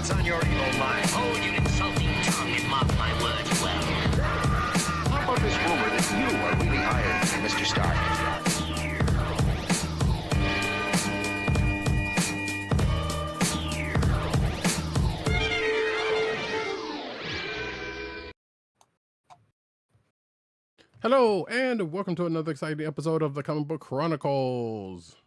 What's on your evil mind? Hold your insulting tongue and mark my words well. How about this rumor that you are really Iron Man, Mr. Stark? Hello, and welcome to another exciting episode of the Comic Book Chronicles.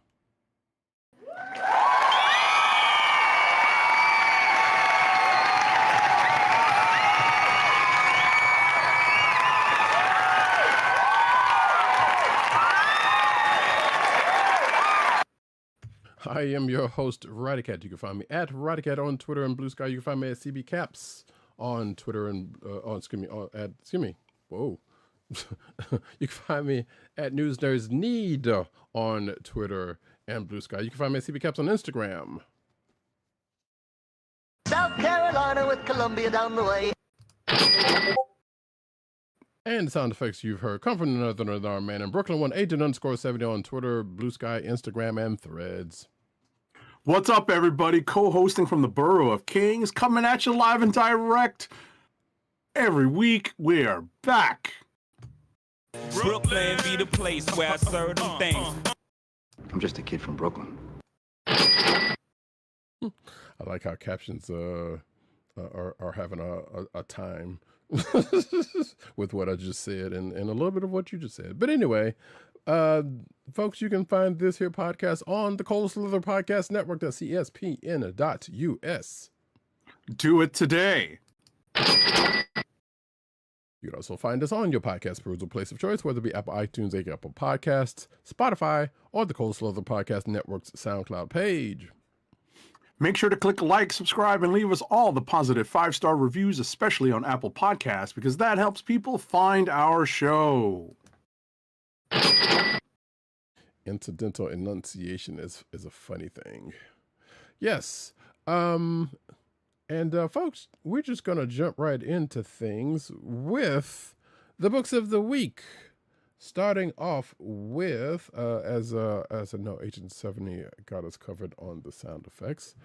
I am your host, Roddy. You can find me at Roddy on Twitter and Blue Sky. You can find me at CB Caps on Twitter and whoa. You can find me at News Nerds Need on Twitter and Blue Sky. You can find me at CB Caps on Instagram. South Carolina with Columbia down the way. And the sound effects you've heard come from another man in Brooklyn, @agent_70 on Twitter, Blue Sky, Instagram, and Threads. What's up, everybody? Co-hosting from the Borough of Kings, coming at you live and direct. Every week, we are back. Brooklyn be the place where I serve them things. I'm just a kid from Brooklyn. I like how captions are having a time with what I just said and a little bit of what you just said. But anyway, folks, you can find this here podcast on the Cold Slither Podcast Network, that's CSPN.us. Do it today. You can also find us on your podcast perusal place of choice, whether it be Apple iTunes, Apple Podcasts, Spotify, or the Cold Slither Podcast Network's SoundCloud page. Make sure to click like, subscribe, and leave us all the positive 5-star reviews, especially on Apple Podcasts, because that helps people find our show. Incidental enunciation is a funny thing. Yes. And folks, we're just going to jump right into things with the books of the week. Starting off with, as I know, Agent 70 got us covered on the sound effects.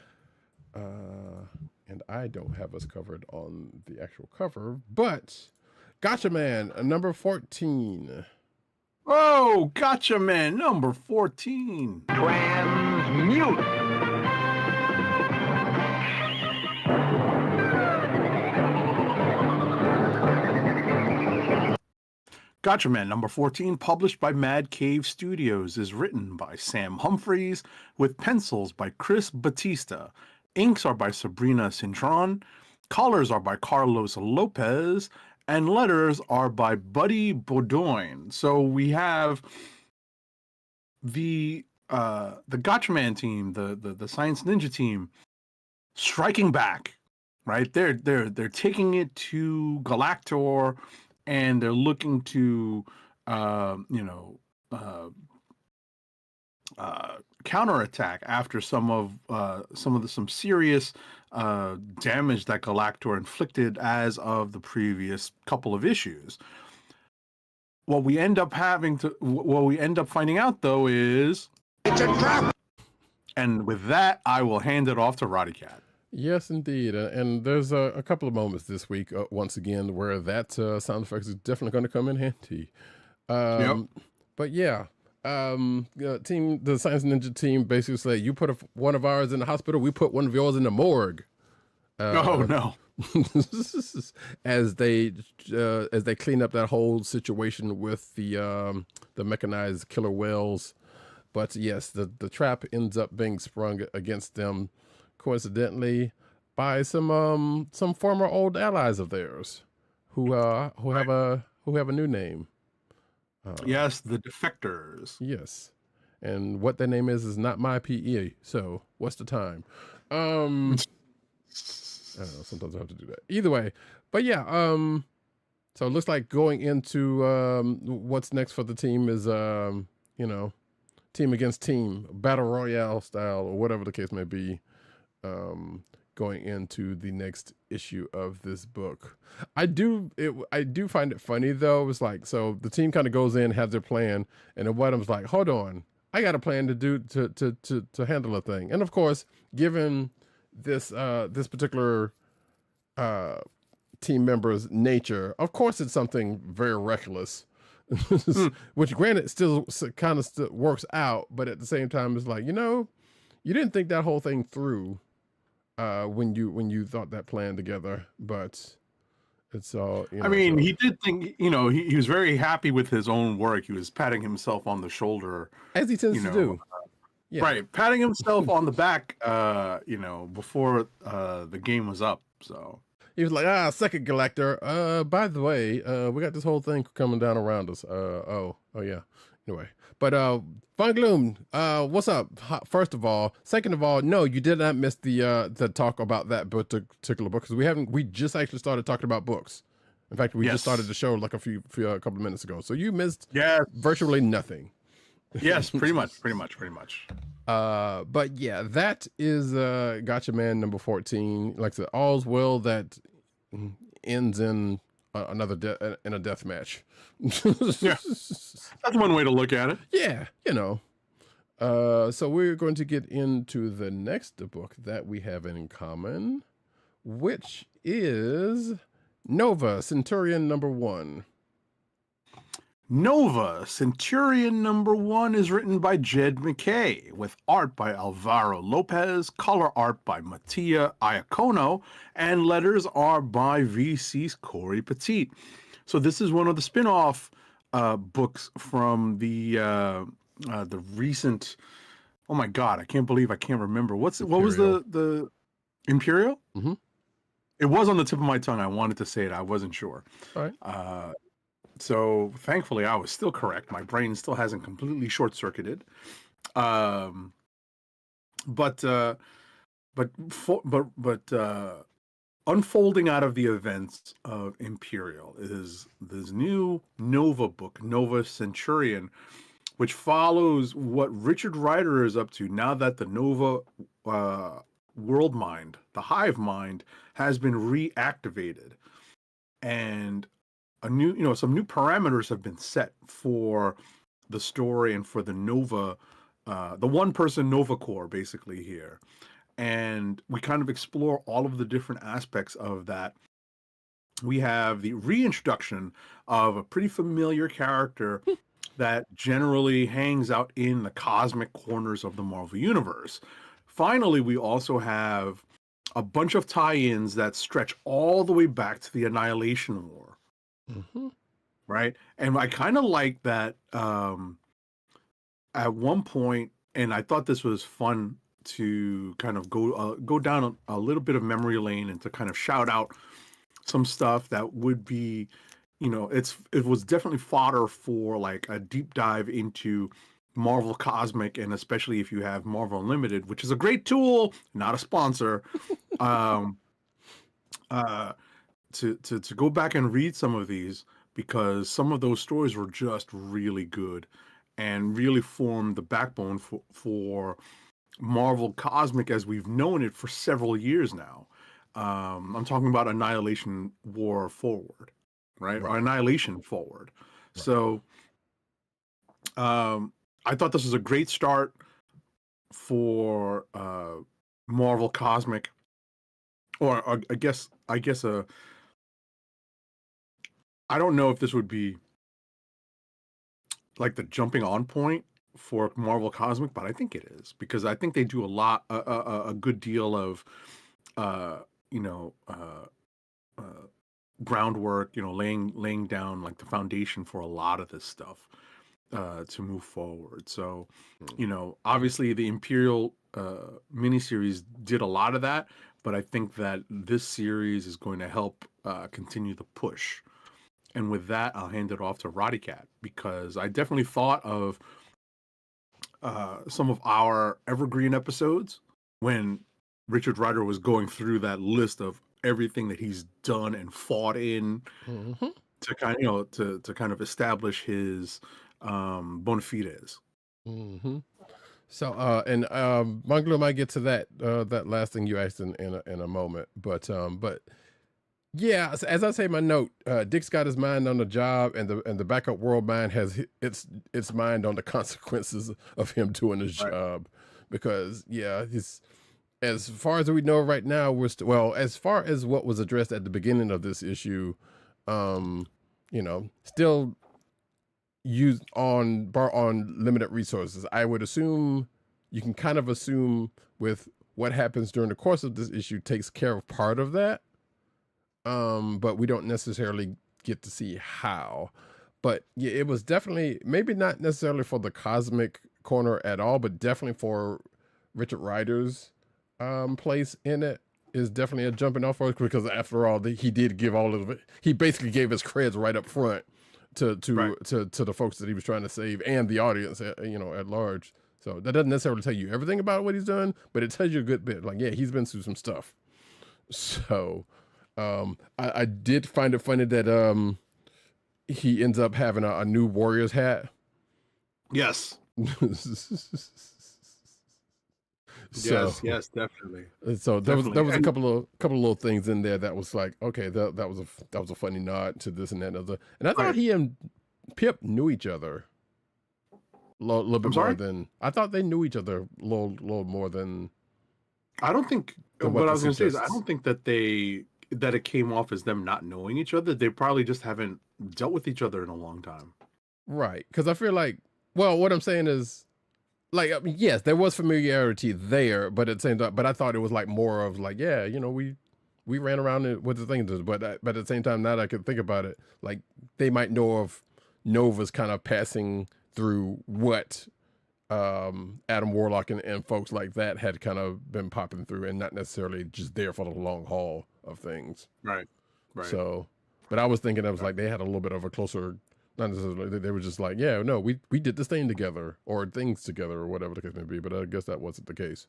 And I don't have us covered on the actual cover, but Gatchaman, number 14. Oh, Gatchaman, number 14. Transmute! Gatchaman number 14, published by Mad Cave Studios, is written by Sam Humphries, with pencils by Chris Batista. Inks are by Sabrina Cintron, colors are by Carlos Lopez, and letters are by Buddy Bourdain. So we have the Gatchaman team, the Science Ninja team, striking back. Right? They're taking it to Galactor. And they're looking to, counterattack after some serious damage that Galactor inflicted as of the previous couple of issues. What we end up finding out, though, is It's a trap! And with that, I will hand it off to Roddy Cat. Yes, indeed. And there's a couple of moments this week, once again, where that sound effects is definitely going to come in handy. Yep. But yeah, the Science Ninja team basically say, you put one of ours in the hospital, we put one of yours in the morgue. Oh, no. as they clean up that whole situation with the mechanized killer whales. But yes, the trap ends up being sprung against them, coincidentally, by some former old allies of theirs who have a new name. Yes, the Defectors. Yes, and what their name is not my PE. So what's the time? I don't know. Sometimes I have to do that. Either way, but yeah. So it looks like going into what's next for the team is team against team, battle royale style, or whatever the case may be. Going into the next issue of this book. I do find it funny though. It's like, so the team kind of goes in, has their plan, and then one of them's like, hold on, I got a plan to handle a thing. And of course, given this particular team member's nature, of course, it's something very reckless, which granted still kind of works out, but at the same time, it's like, you didn't think that whole thing through when you thought that plan together, but it's all. I mean, he did think, he was very happy with his own work. He was patting himself on the shoulder, as he tends to do. Yeah. Right, patting himself on the back, before the game was up. So he was like, second Galactor. By the way, we got this whole thing coming down around us. Oh yeah. Anyway, but Von Gloom, what's up? First of all, second of all, no, you did not miss the talk about that particular book, because we just actually started talking about books. In fact, we just started the show like a couple of minutes ago, so you missed virtually nothing. Yes, pretty much. But yeah, that is Gatchaman number 14. Like I said, all's well that ends in another in a death match. Yeah, that's one way to look at it. Yeah, so we're going to get into the next book that we have in common, which is Nova Centurion number 1. Nova Centurion number 1 is written by Jed McKay, with art by Alvaro Lopez, color art by Mattia Iacono, and letters are by VC's Corey Petit. So this is one of the spin-off books from the recent. Oh my God, I can't believe I can't remember. What was the Imperial? Mm-hmm. It was on the tip of my tongue. I wanted to say it. I wasn't sure. All right. So thankfully, I was still correct. My brain still hasn't completely short-circuited. But unfolding out of the events of Imperial is this new Nova book, Nova Centurion, which follows what Richard Ryder is up to now that the Nova world mind, the hive mind, has been reactivated, and some new parameters have been set for the story and for the Nova, the one-person Nova Corps, basically here. And we kind of explore all of the different aspects of that. We have the reintroduction of a pretty familiar character that generally hangs out in the cosmic corners of the Marvel Universe. Finally, we also have a bunch of tie-ins that stretch all the way back to the Annihilation War. Mm-hmm. Right, and I kind of like that. At one point, and I thought this was fun to kind of go down a little bit of memory lane and to kind of shout out some stuff that would be, it was definitely fodder for like a deep dive into Marvel Cosmic, and especially if you have Marvel Unlimited, which is a great tool, not a sponsor. To go back and read some of these, because some of those stories were just really good and really formed the backbone for Marvel Cosmic as we've known it for several years now. I'm talking about Annihilation War forward, right? Or Annihilation forward. Right. So I thought this was a great start for Marvel Cosmic, or I guess I don't know if this would be like the jumping on point for Marvel Cosmic, but I think it is, because I think they do a good deal of, groundwork, laying down like the foundation for a lot of this stuff to move forward. So, obviously the Imperial miniseries did a lot of that, but I think that this series is going to help continue the push. And with that, I'll hand it off to Roddy Cat, because I definitely thought of some of our evergreen episodes when Richard Ryder was going through that list of everything that he's done and fought in, mm-hmm. to kind of establish his bona fides. Mm-hmm. So and Manglo might get to that last thing you asked in a moment, but yeah, as I say in my note, Dick's got his mind on the job, and the backup world mind has its mind on the consequences of him doing his job, because as far as we know right now, well, as far as what was addressed at the beginning of this issue, still used on limited resources. I would assume you can kind of assume with what happens during the course of this issue takes care of part of that. But we don't necessarily get to see how. But yeah, it was definitely, maybe not necessarily for the cosmic corner at all, but definitely for Richard Ryder's place in it is definitely a jumping off for us, because after all, he did give all of it. He basically gave his creds right up front to the folks that he was trying to save and the audience, at large. So that doesn't necessarily tell you everything about what he's done, but it tells you a good bit. Like, yeah, he's been through some stuff. So I did find it funny that he ends up having a new Warriors hat. Yes. Yes, definitely. So there was a couple of little things in there that was like, okay, that was a funny nod to this and that and other. And I thought he and Pip knew each other a little bit more than I thought. They knew each other a little more than. I don't think what I was going to say is I don't think that it came off as them not knowing each other. They probably just haven't dealt with each other in a long time. Right, because I feel like, well, what I'm saying is, like, I mean, yes, there was familiarity there, but at the same time, but I thought it was like more of like, yeah, we ran around with the things, but at the same time, now that I could think about it, like they might know of Nova's kind of passing through what Adam Warlock and folks like that had kind of been popping through, and not necessarily just there for the long haul of things. Right. So, but I was thinking I was like they had a little bit of a closer. Not necessarily, they were just like, yeah, no, we did this thing together or things together or whatever the case may be, but I guess that wasn't the case.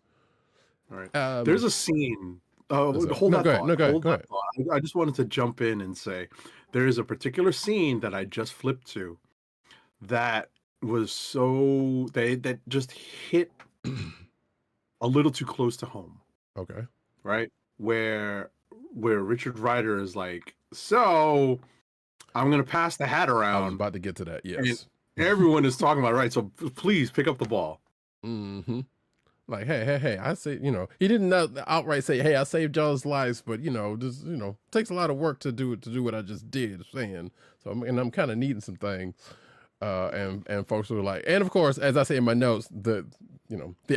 All right. There's a scene. Hold that thought. I just wanted to jump in and say there is a particular scene that I just flipped to that was that just hit a little too close to home. Okay. Right? Where Richard Ryder is like, so I'm going to pass the hat around. I was about to get to that, yes. Everyone is talking about it, right? So please pick up the ball. Mm-hmm. Like, hey, I say, he didn't outright say, hey, I saved y'all's lives, but, just, takes a lot of work to do what I just did, saying. So, I'm kind of needing some things. And folks were like, and of course, as I say in my notes, the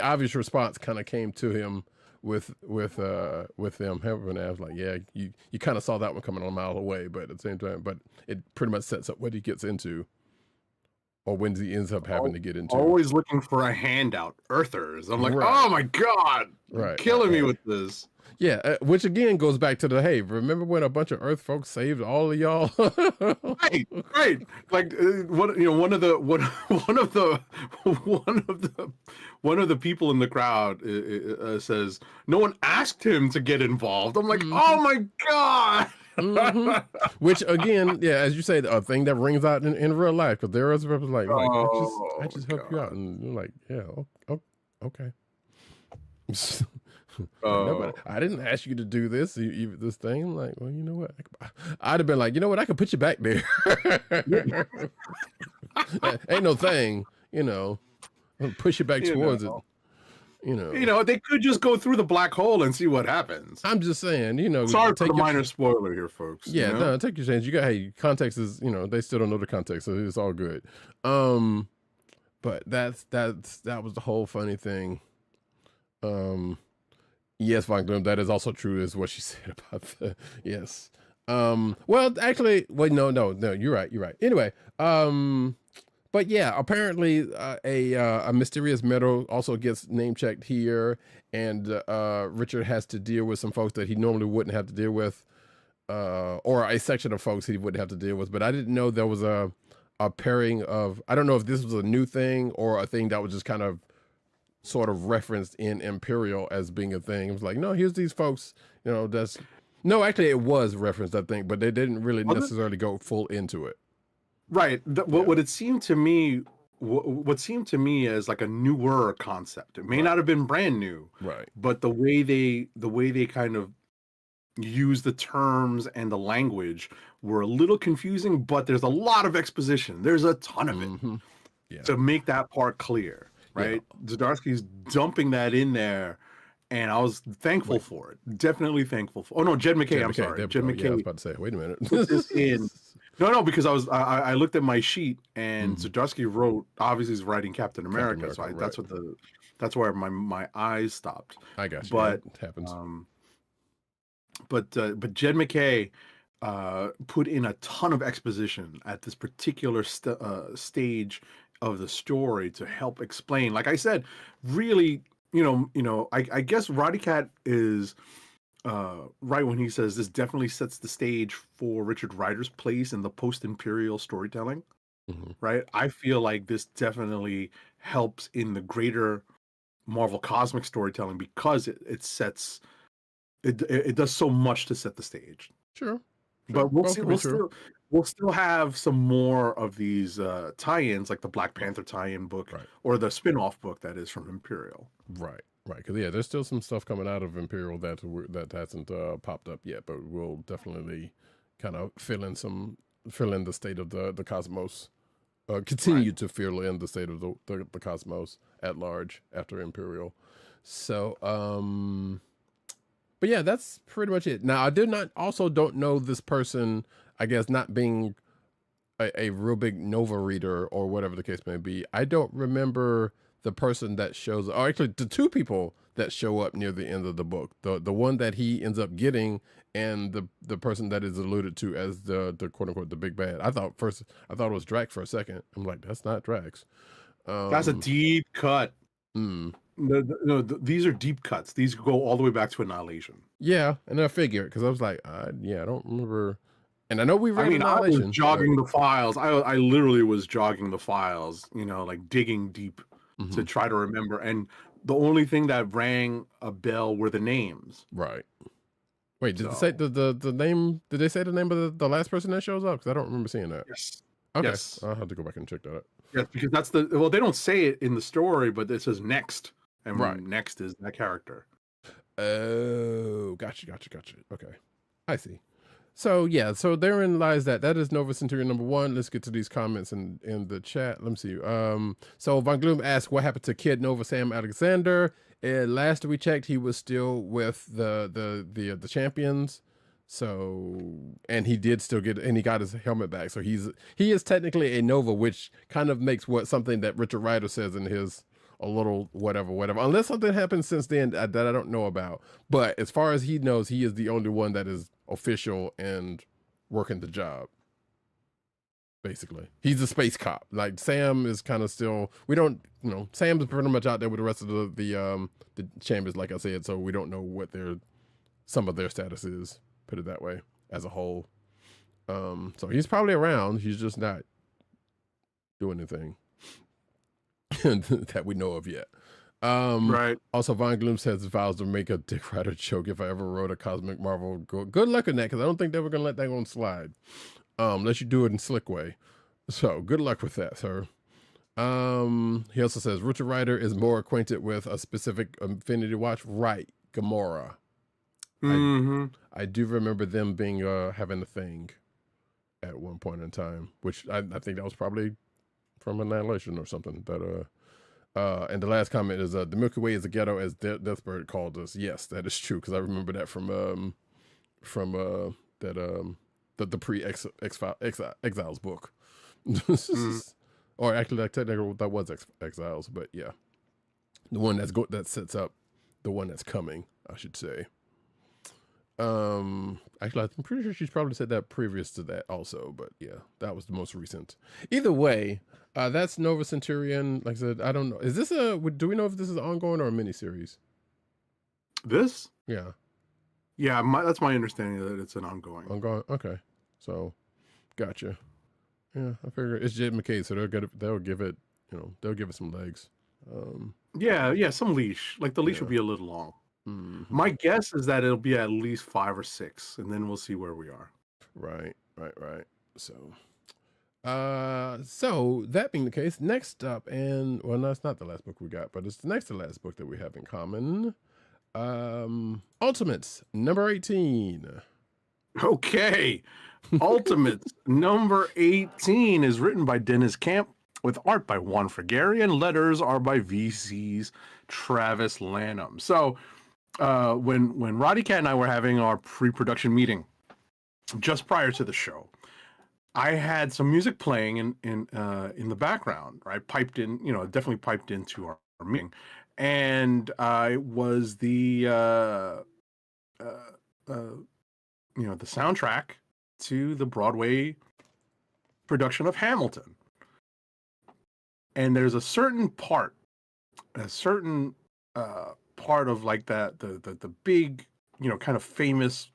obvious response kind of came to him with them having. I was like, yeah, you kind of saw that one coming a mile away, but at the same time, but it pretty much sets up what he gets into, or when he ends up having to get into. Always looking for a handout, Earthers. I'm like, oh my god, you're killing me with this. Yeah, which again goes back to the, hey, remember when a bunch of Earth folks saved all of y'all? right. Like one of the people in the crowd says no one asked him to get involved. I'm like, oh my god. Which again, yeah, as you say, a thing that rings out in real life, because there is people like I just help you out, and you're like, yeah, okay. No, I didn't ask you to do this. This thing, I'm like, well, you know what? I'd have been like, you know what? I could put you back there. Ain't no thing, push you back towards it. They could just go through the black hole and see what happens. I'm just saying, Sorry for the minor spoiler here, folks. Yeah, no, take your chance. You got, hey, context is, they still don't know the context, so it's all good. But that was the whole funny thing. Yes, Von Gloom, that is also true, is what she said about the yes. Well, actually, wait, no, you're right. Anyway, but yeah, apparently a mysterious metal also gets name checked here, and Richard has to deal with some folks that he normally wouldn't have to deal with, or a section of folks he wouldn't have to deal with. But I didn't know there was a pairing of. I don't know if this was a new thing or a thing that was just kind of sort of referenced in Imperial as being a thing. It was like, no, here's these folks, actually it was referenced, I think, but they didn't really necessarily go full into it. Right. What it seemed to me, what seemed to me as like a newer concept. It may not have been brand new, right? But the way they kind of use the terms and the language were a little confusing, but there's a lot of exposition. There's a ton of it to make that part clear. Right, yeah. Zdarsky's dumping that in there, and I was thankful for it. Definitely thankful for. Oh no, Jed McKay. I'm sorry, Jed McKay. Yeah, I was about to say. Wait a minute. Put this in. No, because I looked at my sheet and Zdarsky wrote. Obviously, he's writing Captain America, so that's where my eyes stopped. I got you. But it happens. But Jed McKay put in a ton of exposition at this particular stage of the story to help explain. Like I said, really, I guess Roddy Cat is right when he says this definitely sets the stage for Richard Ryder's place in the post-Imperial storytelling. Right? I feel like this definitely helps in the greater Marvel cosmic storytelling because it sets it does so much to set the stage. Sure. But we'll still have some more of these tie-ins, like the Black Panther tie-in book, or the spin-off book that is from Imperial. Right. Because there's still some stuff coming out of Imperial that hasn't popped up yet, but we'll definitely kind of fill in the state of the cosmos. Continue to fill in the state of the cosmos at large after Imperial. So, but yeah, that's pretty much it. Now, I don't know this person, I guess, not being a real big Nova reader or whatever the case may be. I don't remember the person that shows, or actually the two people that show up near the end of the book. The one that he ends up getting and the person that is alluded to as the quote unquote the big bad. I thought it was Drax for a second. I'm like, that's not Drax. That's a deep cut. No, these are deep cuts. These go all the way back to Annihilation. Yeah, and I figured because I was like, I don't remember. And I know we read Annihilation. I was jogging the files. I literally was jogging the files, like digging deep to try to remember. And the only thing that rang a bell were the names. Right. Wait, did they say the name? Did they say the name of the last person that shows up? Because I don't remember seeing that. Yes. Okay. Yes. I'll have to go back and check that out. Yes, because that's they don't say it in the story, but it says next. And next is that character. Oh, gotcha. Okay. I see. So yeah, so therein lies that is Nova Centurion number 1. Let's get to these comments in the chat. Let me see. So Von Gloom asked what happened to Kid Nova Sam Alexander. Last we checked, he was still with the champions. So, and he did still and he got his helmet back. So he is technically a Nova, which kind of makes something that Richard Ryder says in his a little whatever, unless something happened since then that I don't know about. But as far as he knows, he is the only one that is official and working the job. Basically, he's a space cop. Like Sam is kind of still. We don't, Sam's pretty much out there with the rest of the chambers, like I said. So we don't know what some of their status is. Put it that way, as a whole. So he's probably around. He's just not doing anything that we know of yet. Right. Also, Von Gloom says vows to make a Dick Rider joke if I ever wrote a Cosmic Marvel. Good luck in that, because I don't think they were going to let that go on slide. Unless you do it in slick way. So good luck with that, sir. He also says Richard Ryder is more acquainted with a specific Infinity Watch. Right, Gamora. I do remember them being having a thing at one point in time, which I think that was probably from Annihilation or something. But and the last comment is the Milky Way is a ghetto, as Deathbird called us. Yes, that is true, because I remember that from the pre-Exiles book. Or actually, like, technically that was Exiles, but yeah, the one that sets up the one that's coming, I should say. Actually, I'm pretty sure she's probably said that previous to that also, but yeah, that was the most recent. Either way, that's Nova Centurion. Like I said, I don't know. Is this do we know if this is ongoing or a miniseries? This? Yeah. Yeah, that's my understanding that it's an ongoing. Okay. So, gotcha. Yeah, I figure it's Jed McKay, so they'll give it, they'll give it some legs. Yeah, some leash. Like the leash will be a little long. My guess is that it'll be at least 5 or 6, and then we'll see where we are. Right. So, so that being the case, next up, and well, no, it's not the last book we got, but it's the next to last book that we have in common. Ultimates number 18. Okay, Ultimates number 18 is written by Dennis Camp with art by Juan Frigeri, and letters are by VC's Travis Lanham. So when Roddy Cat and I were having our pre-production meeting just prior to the show, I had some music playing in the background, right? Piped in, definitely piped into our meeting, and it was the the soundtrack to the Broadway production of Hamilton. And there's a certain part of like that the big kind of famous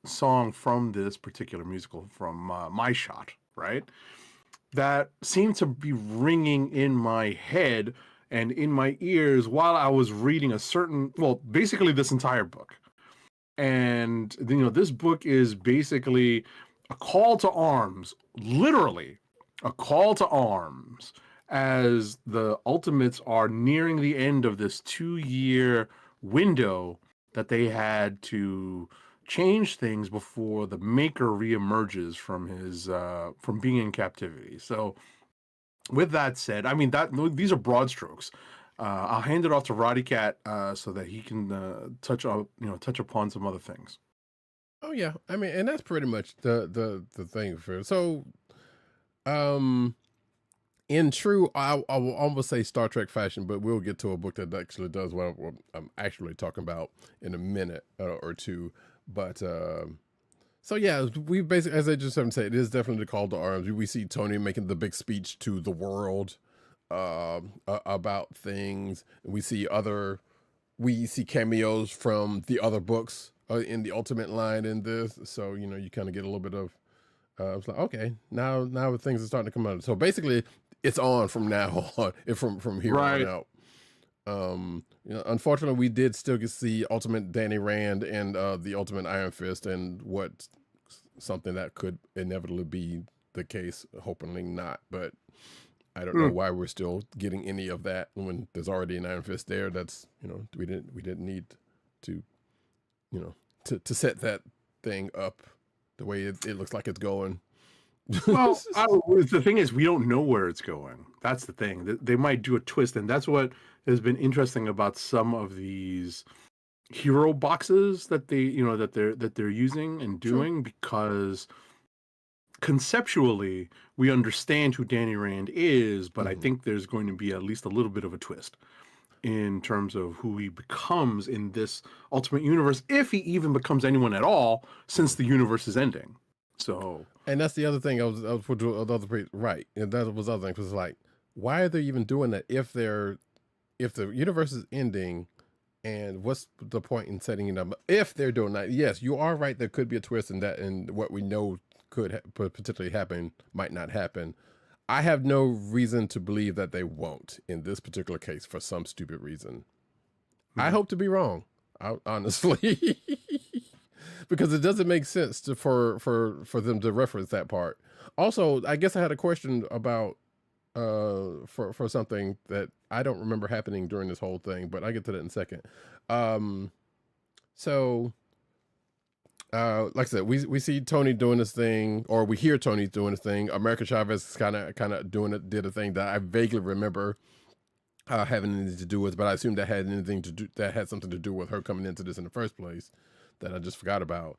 song from this particular musical from My Shot, right? That seemed to be ringing in my head and in my ears while I was reading basically this entire book. And this book is basically a call to arms, literally a call to arms, as the Ultimates are nearing the end of this 2-year window that they had to change things before the Maker reemerges from his from being in captivity. So with that said, I mean, these are broad strokes. I'll hand it off to Roddy Cat so that he can touch upon some other things. Oh yeah, I mean, and that's pretty much the thing for so. In true, I will almost say Star Trek fashion, but we'll get to a book that actually does what I'm actually talking about in a minute or two. But so yeah, we basically, as I just said, it is definitely the call to arms. We see Tony making the big speech to the world about things. We see cameos from the other books in the Ultimate line in this. So you kind of get a little bit of. It's like, okay, now things are starting to come out. So basically, it's on from now on, from here on out. Unfortunately, we did still get to see Ultimate Danny Rand and the Ultimate Iron Fist, and what something that could inevitably be the case. Hopefully not, but I don't know why we're still getting any of that when there's already an Iron Fist there. That's we didn't need to to set that thing up the way it looks like it's going. Well, the thing is, we don't know where it's going. That's the thing. They might do a twist, and that's what has been interesting about some of these hero boxes that they're using and doing, because conceptually we understand who Danny Rand is, but I think there's going to be at least a little bit of a twist in terms of who he becomes in this Ultimate Universe, if he even becomes anyone at all, since the universe is ending. So, and that's the other thing I was right, and that was the other thing, because like, why are they even doing that if the universe is ending, and what's the point in setting it up if they're doing that? Yes, you are right. There could be a twist in that, and what we know could potentially happen might not happen. I have no reason to believe that they won't in this particular case for some stupid reason. I hope to be wrong, honestly, because it doesn't make sense for them to reference that part. Also, I guess I had a question about for something that I don't remember happening during this whole thing, but I'll get to that in a second. Like I said, we see Tony doing this thing, or we hear Tony doing this thing. America Chavez kind of did a thing that I vaguely remember having anything to do with, but I assume that had something to do with her coming into this in the first place that I just forgot about.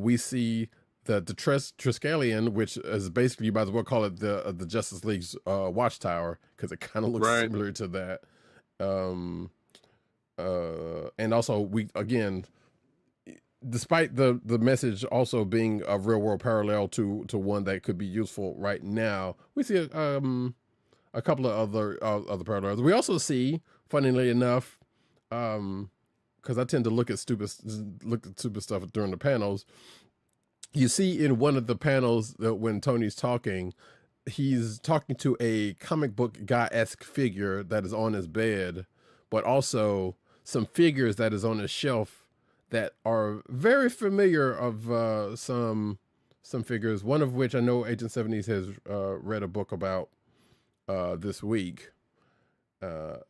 We see the Triskelion, which is basically, you might as well call it the Justice League's watchtower, because it kind of looks similar to that. And also despite the message also being a real world parallel to one that could be useful right now, we see a couple of other parallels. We also see, funnily enough, because I tend to look at stupid stuff during the panels. You see in one of the panels that when Tony's talking, he's talking to a comic book guy-esque figure that is on his bed, but also some figures that is on his shelf that are very familiar of some figures, one of which I know Agent 70s has read a book about this week. And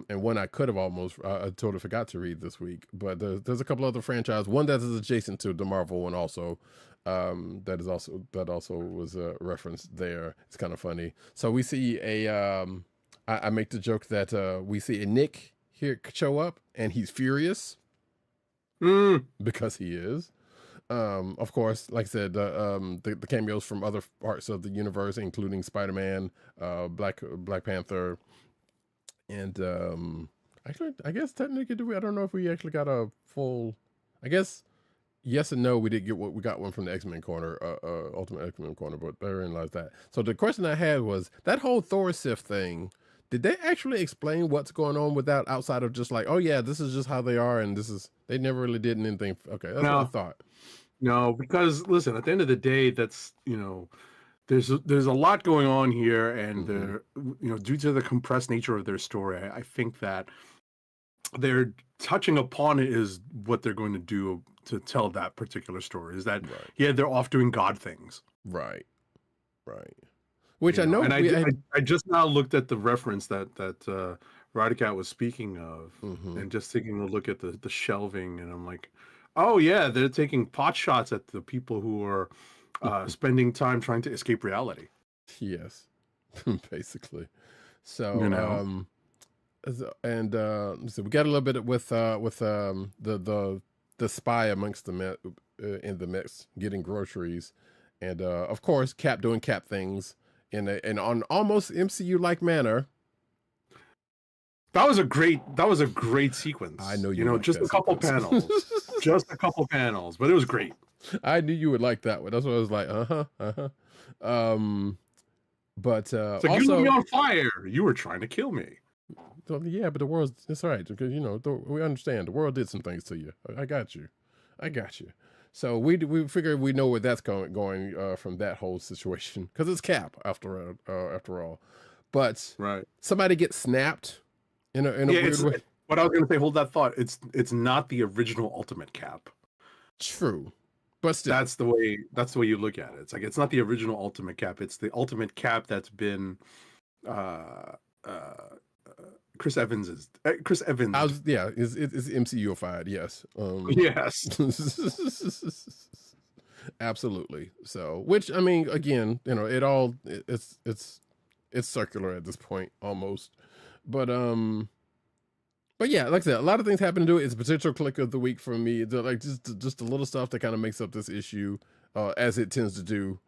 one I could have almost I totally forgot to read this week. But there's a couple other franchises. One that is adjacent to the Marvel one also. That also was referenced there. It's kind of funny. So we see I make the joke that we see a Nick show up, and he's furious because he is. Of course, like I said, the cameos from other parts of the universe, including Spider-Man, Black Panther, and actually, I guess technically, I don't know if we actually got a full. I guess yes and no. We did get we got one from the X-Men corner, Ultimate X-Men corner, but therein lies that. So the question I had was that whole Thor Sif thing. Did they actually explain what's going on with that outside of just like, oh yeah, this is just how they are, and this is they never really did anything. Okay, that's what I thought. No, because listen, at the end of the day, that's there's a lot going on here, and they're due to the compressed nature of their story, I think that they're touching upon it is what they're going to do to tell that particular story. Is that they're off doing God things, right. Which I know, and I just now looked at the reference that Ryder was speaking of, and just taking a look at the shelving, and I'm like, oh yeah, they're taking pot shots at the people who are spending time trying to escape reality. Yes, basically. So so we got a little bit with the spy amongst the in the mix getting groceries, and of course Cap doing Cap things in an almost MCU like manner. That was a great sequence. I know just a couple panels, but it was great. I knew you would like that one. That's what I was like. But so also, you lit me on fire. You were trying to kill me. Yeah, but the world's it's all right because we understand the world did some things to you. I got you. So we figure we know where that's going from that whole situation because it's Cap after all. But somebody gets snapped. In a weird way. What I was going to say, hold that thought. It's not the original Ultimate Cap. True, but still, that's the way you look at it. It's like it's not the original Ultimate Cap. It's the Ultimate Cap that's been Chris Evans. It's MCU-ified. Yes. Yes. Absolutely. So, which I mean, again, it's circular at this point almost. But yeah, like I said, a lot of things happen to do it. It's a potential click of the week for me. Like just a little stuff that kind of makes up this issue, as it tends to do,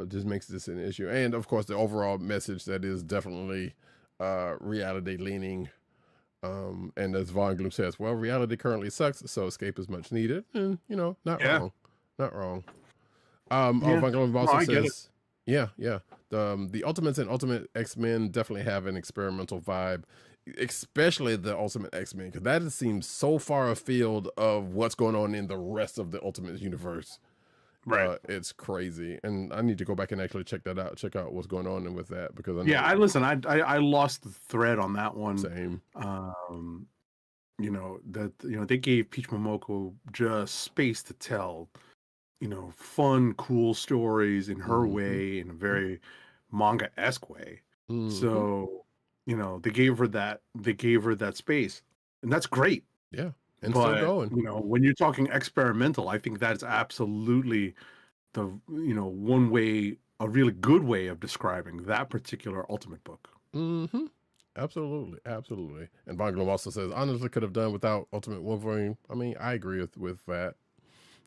just makes this an issue. And of course, the overall message that is definitely reality leaning. And as Von Gloom says, well, reality currently sucks, so escape is much needed. And not wrong. Von Gloom also says, yeah. The Ultimates and Ultimate X-Men definitely have an experimental vibe, especially the Ultimate X-Men, because that seems so far afield of what's going on in the rest of the Ultimate universe. Right. It's crazy. And I need to go back and actually check that out, check out what's going on with that. Because I lost the thread on that one. Same. They gave Peach Momoko just space to tell fun, cool stories in her way, in a very manga-esque way. So, they gave her that space, and that's great. Yeah, and still going. When you're talking experimental, I think that's absolutely the one way, a really good way of describing that particular Ultimate book. Absolutely. And Von Gloom also says, honestly, could have done without Ultimate Wolverine. I mean, I agree with that.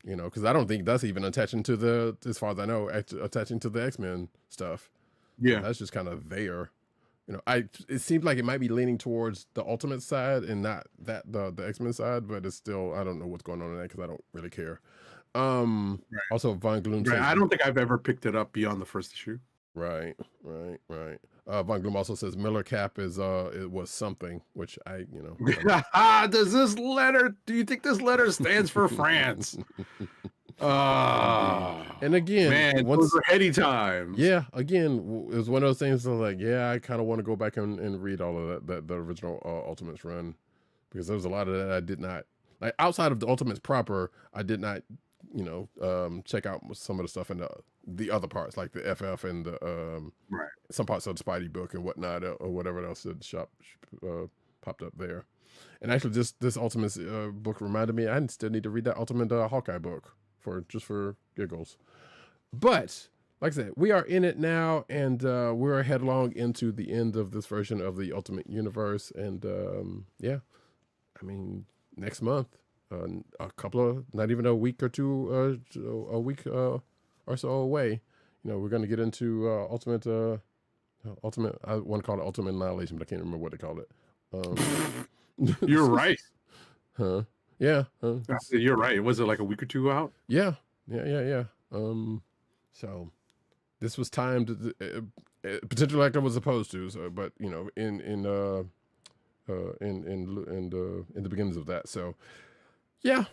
Because I don't think that's even attaching to as far as I know, attaching to the X-Men stuff. Yeah. That's just kind of there. It seems like it might be leaning towards the Ultimate side and not the X-Men side, but it's still, I don't know what's going on in that because I don't really care. Also, Von Gloom says, I don't think I've ever picked it up beyond the first issue. Right. Von Gloom also says Miller Cap it was something, which do you think this letter stands for France? And again, man, those were heady times. Yeah, again, it was one of those things that like, I kind of want to go back and read all of that the original Ultimates run, because there was a lot of that I did not like outside of the Ultimates proper. I did not check out some of the stuff in the other parts, like the FF and the some parts of the Spidey book and whatnot, or whatever else that popped up there. And actually, this Ultimates book reminded me I still need to read that Ultimate Hawkeye book for giggles. But like I said, we are in it now, and we're headlong into the end of this version of the Ultimate Universe. And yeah, I mean, next month, a couple of, not even a week or two, a week or so away, you know, we're going to get into Ultimate. I want to call it Ultimate Annihilation, but I can't remember what they called it. You're right. Huh? Yeah. You're right. Was it like a week or two out? Yeah. So this was timed potentially like I was supposed to. So, but you know, in the beginnings of that. So, yeah,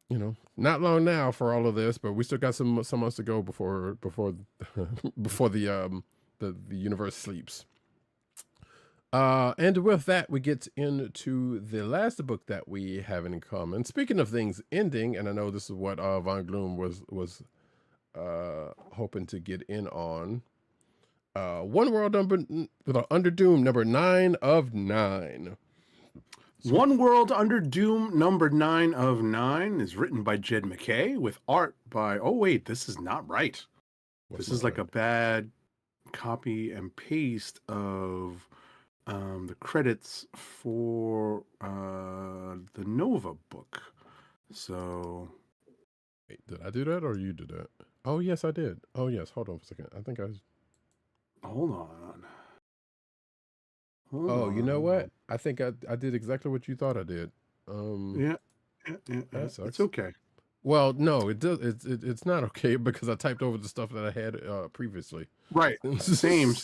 you know, not long now for all of this, but we still got some months to go before the universe sleeps. And with that, we get into the last book that we have in common. Speaking of things ending, and I know this is what Von Gloom was hoping to get in on. One World Under Doom, number 9 of 9. One World Under Doom, number 9 of 9, is written by Jed MacKay with art by. Oh wait, this is not right. This is like a bad copy and paste of the credits for the Nova book. So, wait, did I do that or you did that? Oh yes, I did. Oh yes, hold on for a second. I think I was. Hold on. You know what? I think I did exactly what you thought I did. Yeah. It's okay. Well, no, it does. It's not okay because I typed over the stuff that I had previously. Right. Same.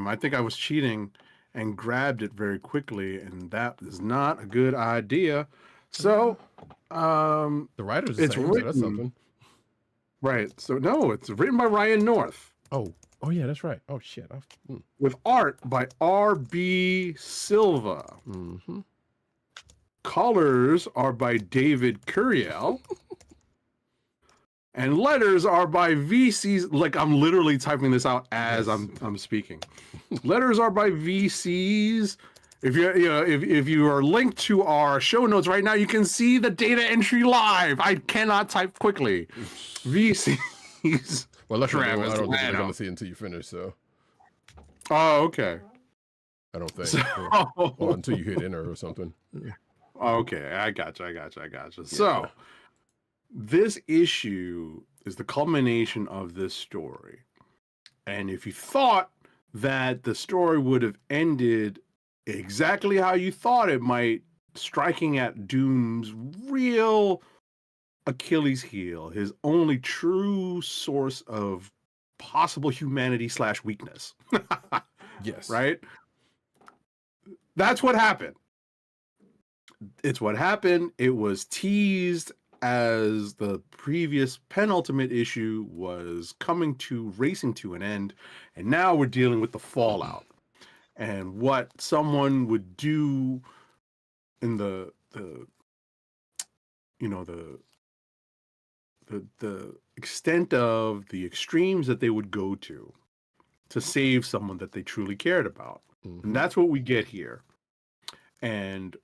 I think I was cheating and grabbed it very quickly, and that is not a good idea. So, the writer's the same, so that's something. Right. So no, it's written by Ryan North. Oh yeah, that's right. Oh shit. With art by R.B. Silva. Mm-hmm. Colors are by David Curiel. And letters are by VCs. Like, I'm literally typing this out as I'm speaking. Letters are by VCs. If you are linked to our show notes right now, you can see the data entry live. I cannot type quickly. VCs. Well, luckily, I don't think Travis they're going to see it until you finish. So, oh, okay. I don't think. Or until you hit enter or something. Okay, I gotcha. Yeah. So, this issue is the culmination of this story. And if you thought that the story would have ended exactly how you thought it might, striking at Doom's real Achilles heel, his only true source of possible humanity / weakness. Yes. Right? That's what happened. It's what happened. It was teased as the previous penultimate issue was racing to an end. And now we're dealing with the fallout and what someone would do in the extent of the extremes that they would go to save someone that they truly cared about. Mm-hmm. And that's what we get here. And,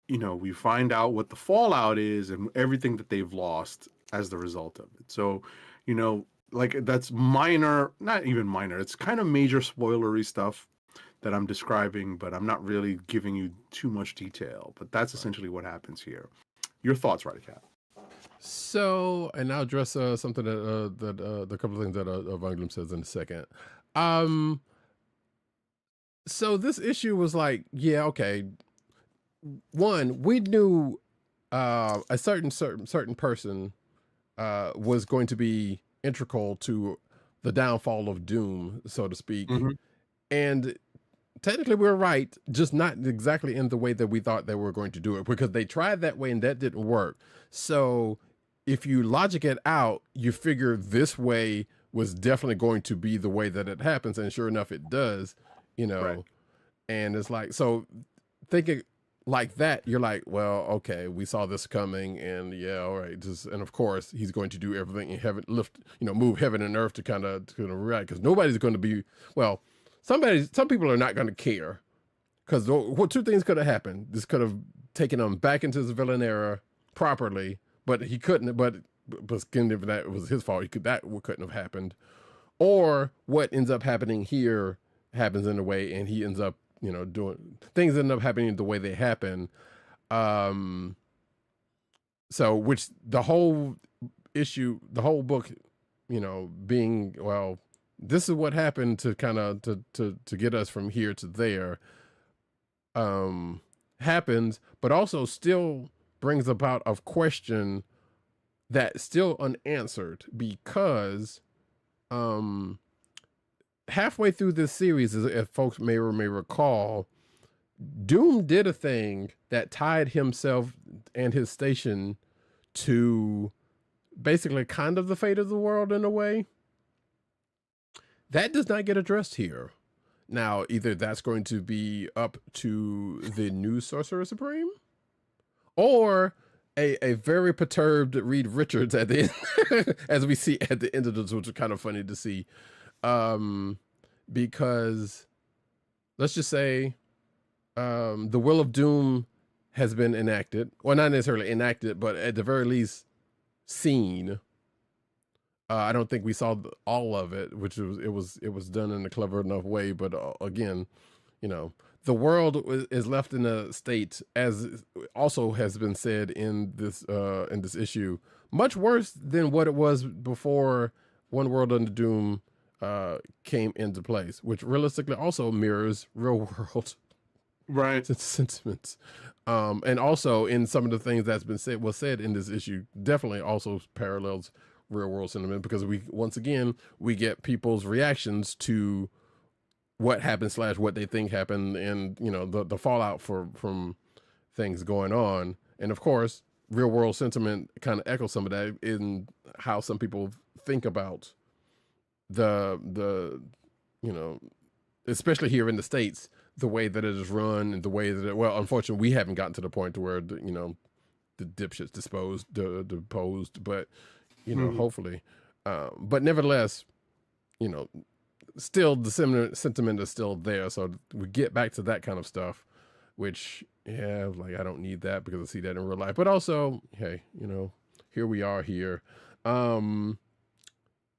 you know, we find out what the fallout is and everything that they've lost as the result of it. So, you know, like, that's minor, not even minor. It's kind of major spoilery stuff that I'm describing, but I'm not really giving you too much detail. But that's essentially what happens here. Your thoughts, Ryder Cat? So, and I'll address something that the couple of things that Von Gloom says in a second. So this issue was like, yeah, okay. One, we knew a certain person was going to be integral to the downfall of Doom, so to speak. Mm-hmm. And technically we're right, just not exactly in the way that we thought they were going to do it, because they tried that way and that didn't work. So if you logic it out, you figure this way was definitely going to be the way that it happens. And sure enough, it does, you know. Right. And it's like, so thinking like that, you're like, well, okay, we saw this coming, and yeah, all right. And of course, he's going to do everything in heaven, move heaven and earth to kind of right, because nobody's going to be, well, some people are not going to care, because two things could have happened. This could have taken him back into the villain era properly, but he couldn't. But but again, if that was his fault, that couldn't have happened. Or what ends up happening here happens in a way, and he ends up, doing things end up happening the way they happen. So, which the whole issue, the whole book, being, well, this is what happened to kind of to get us from here to there, happens, but also still brings about a question that's still unanswered, because halfway through this series, if folks may or may recall, Doom did a thing that tied himself and his station to basically kind of the fate of the world in a way. That does not get addressed here. Now, either that's going to be up to the new Sorcerer Supreme, or a very perturbed Reed Richards at the end, as we see at the end of this, which is kind of funny to see. Because let's just say the Will of Doom has been enacted. Well, not necessarily enacted, but at the very least seen. I don't think we saw all of it, which it was done in a clever enough way. But again, the world is left in a state, as also has been said in this issue, much worse than what it was before One World Under Doom came into place, which realistically also mirrors real world sentiments. And also in some of the things that's been said in this issue, definitely also parallels real world sentiment, because once again we get people's reactions to what happened / what they think happened, and the fallout from things going on. And of course, real world sentiment kind of echoes some of that in how some people think about the especially here in the States, the way that it is run, and the way that unfortunately we haven't gotten to the point to where the dipshits deposed, but hopefully, but nevertheless, still the sentiment is still there. So we get back to that kind of stuff, which I don't need that because I see that in real life, but also, hey, here we are here.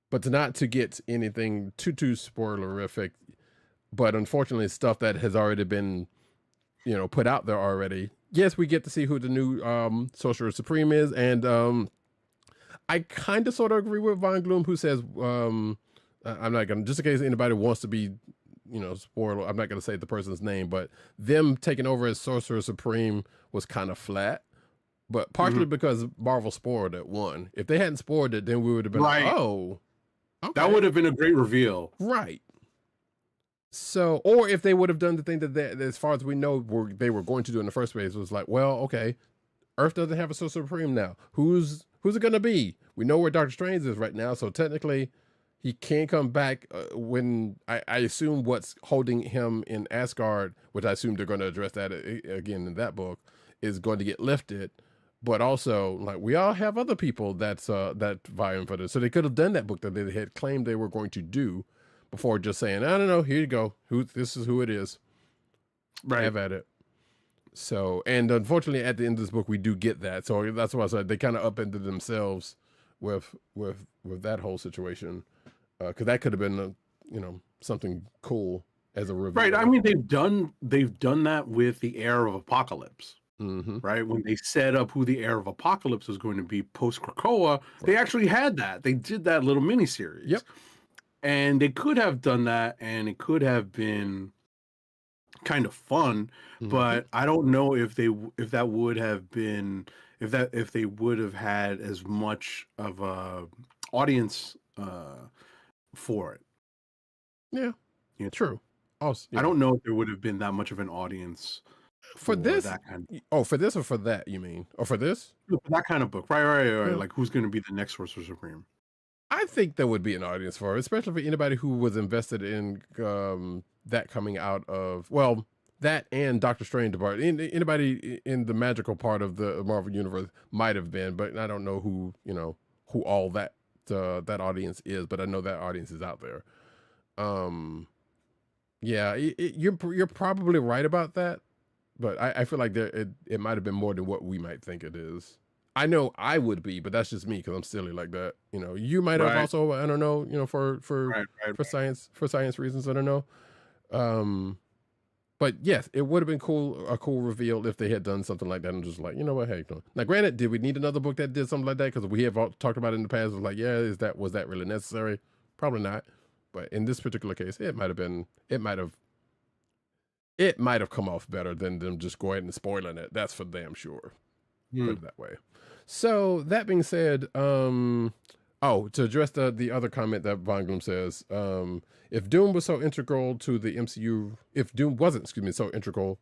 But not to get anything too spoilerific, but unfortunately stuff that has already been, put out there already. Yes, we get to see who the new Sorcerer Supreme is, and I kind of sort of agree with Von Gloom, who says, I'm not going to, just in case anybody wants to be, spoiled, I'm not going to say the person's name, but them taking over as Sorcerer Supreme was kind of flat, but partially because Marvel spoiled it, one. If they hadn't spoiled it, then we would have been like, oh, okay. That would have been a great reveal. Right. So, or if they would have done the thing that as far as we know, they were going to do in the first place, was like, well, okay, Earth doesn't have a Sorcerer Supreme now. Who's it going to be? We know where Doctor Strange is right now, so technically he can't come back when I assume what's holding him in Asgard, which I assume they're going to address that again in that book, is going to get lifted. But also, we all have other people that's that vying for this, so they could have done that book that they had claimed they were going to do before just saying, I don't know, here you go, this is who it is, right? Have at it. So, and unfortunately, at the end of this book, we do get that. So that's why I said they kind of upended themselves with that whole situation, because that could have been something cool as a reveal. Right. I mean, they've done that with the Heir of Apocalypse. Mm-hmm. Right, when they set up who the Heir of Apocalypse was going to be post Krakoa, they actually had that. They did that little miniseries. Yep. And they could have done that, and it could have been kind of fun. Mm-hmm. But I don't know if they would have had as much of a audience for it. Yeah. True. Also, yeah. I don't know if there would have been that much of an audience. For this, that kind of... for this or for that, you mean? Or for this? For that kind of book. Right. Yeah. Like, who's going to be the next Sorcerer Supreme? I think there would be an audience for it, especially for anybody who was invested in that coming out of, that and Doctor Strange. Anybody in the magical part of the Marvel Universe might have been, but I don't know who all that audience is, but I know that audience is out there. Yeah, you're probably right about that. But I feel like it might have been more than what we might think it is. I know I would be, but that's just me because I'm silly like that. You know, you might have also, I don't know, you know, for science reasons, I don't know. But yes, it would have been a cool reveal if they had done something like that and just like, you know what, hey, no. Now granted, did we need another book that did something like that? Because we have talked about it in the past. It was like, yeah, was that really necessary? Probably not. But in this particular case, it might have come off better than them just going and spoiling it. That's for damn sure. Put it that way. So that being said, to address the other comment that Von Gloom says, if Doom was so integral to the MCU, if Doom wasn't, so integral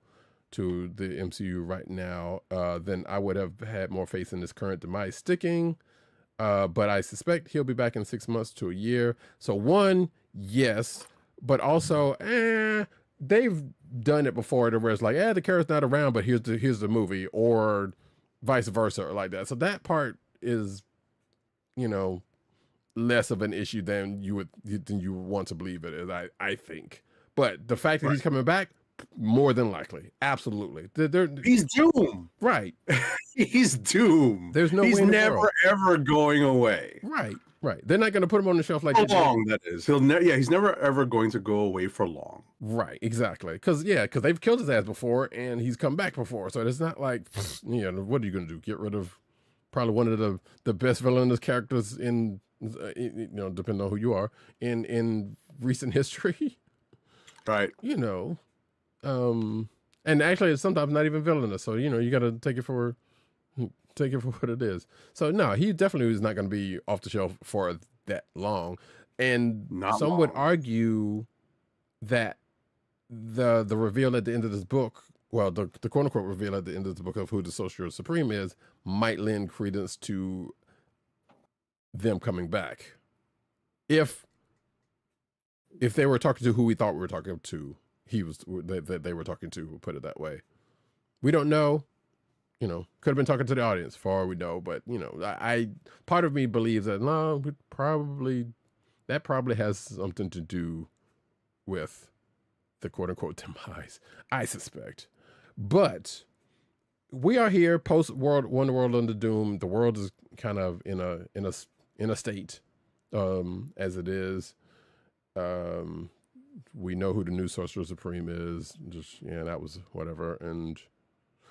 to the MCU right now, then I would have had more faith in this current demise sticking. But I suspect he'll be back in 6 months to a year. So one, yes, but also, they've done it before where it's like, the character's not around, but here's the movie, or vice versa, or like that. So that part is, you know, less of an issue than you want to believe it is, I think. But the fact that he's coming back, more than likely, absolutely. He's Doom, right? He's Doom. There's no. He's way never ever going away. Right. They're not going to put him on the shelf like for long. That is, he's never ever going to go away for long. Right. Exactly. Because they've killed his ass before and he's come back before. So it's not like, you know, what are you going to do? Get rid of probably one of the best villainous characters in you know, depending on who you are in recent history. Right. You know. And actually it's sometimes not even villainous. So, you know, you got to take it for what it is. So no, he definitely is not going to be off the shelf for that long. And some would argue that the reveal at the end of this book, well, the quote unquote reveal at the end of the book of who the Sorcerer Supreme is, might lend credence to them coming back. If they were talking to who we thought we were talking to, they were talking to, we'll put it that way. We don't know. You know, could have been talking to the audience, for all we know. But you know, I part of me believes that that probably has something to do with the quote unquote demise. I suspect, but we are here post One World Under Doom. The world is kind of in a state, as it is. We know who the new Sorcerer Supreme is. That was whatever. And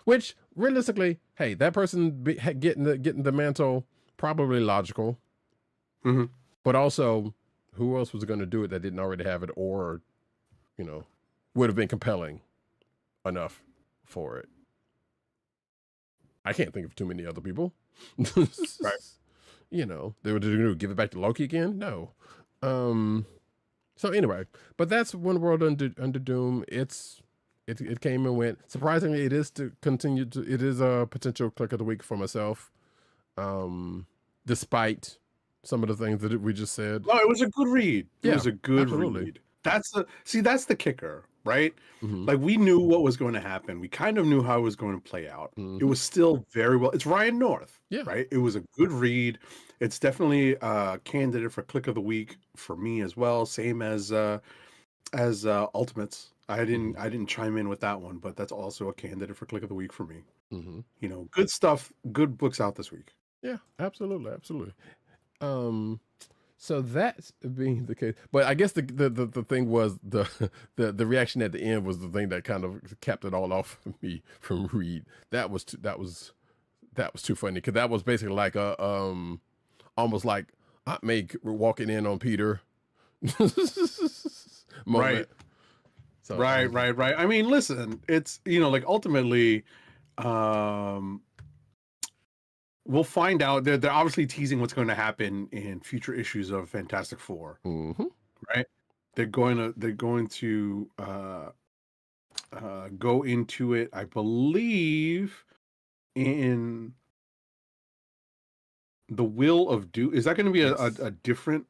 which realistically, hey, that person getting the mantle, probably logical. Mm-hmm. But also, who else was going to do it that didn't already have it, or, you know, would have been compelling enough for it? I can't think of too many other people. Right. You know, they would give it back to Loki again? No. So anyway, but that's One World Under Doom. It came and went. Surprisingly, it is a potential click of the week for myself. Despite some of the things that we just said. Oh, it was a good read. It was a good absolutely. read. That's the kicker, right? Mm-hmm. Like, we knew what was going to happen. We kind of knew how it was going to play out. Mm-hmm. It was still very well. It's Ryan North, yeah, right? It was a good read. It's definitely a candidate for click of the week for me as well. Same as Ultimates. I didn't chime in with that one, but that's also a candidate for click of the week for me. Mm-hmm. You know, good stuff, good books out this week. Yeah, absolutely. So that's being the case, but I guess the thing was the reaction at the end was the thing that kind of capped it all off for me from Reed. That was too funny, because that was basically like a almost like Aunt May walking in on Peter moment. Right. So, right. I mean, listen, it's, you know, like, ultimately, we'll find out. They're obviously teasing what's going to happen in future issues of Fantastic Four. Mm-hmm. Right? They're going to go into it, I believe, in the Will of Doom. Is that going to be a different?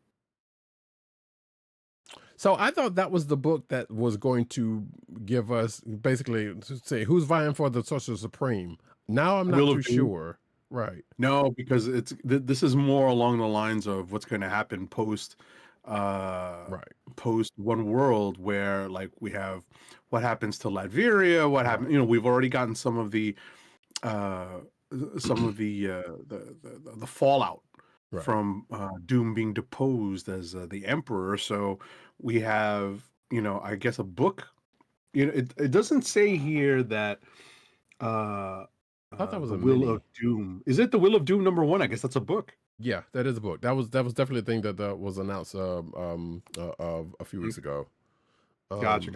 So I thought that was the book that was going to give us, basically, to say who's vying for the Sorcerer Supreme. Now I'm not too sure. Right. No, because this is more along the lines of what's going to happen post One World, where, like, we have what happens to Latveria, what happened. You know, we've already gotten some of the some of the fallout Right. from Doom being deposed as the Emperor. So we have, I guess a book. It doesn't say here that I thought that was the a Will mini. of Doom. Is it the Will of Doom #1? I guess that's a book. Yeah, that is a book. That was definitely a thing that was announced a few weeks ago. Gotcha.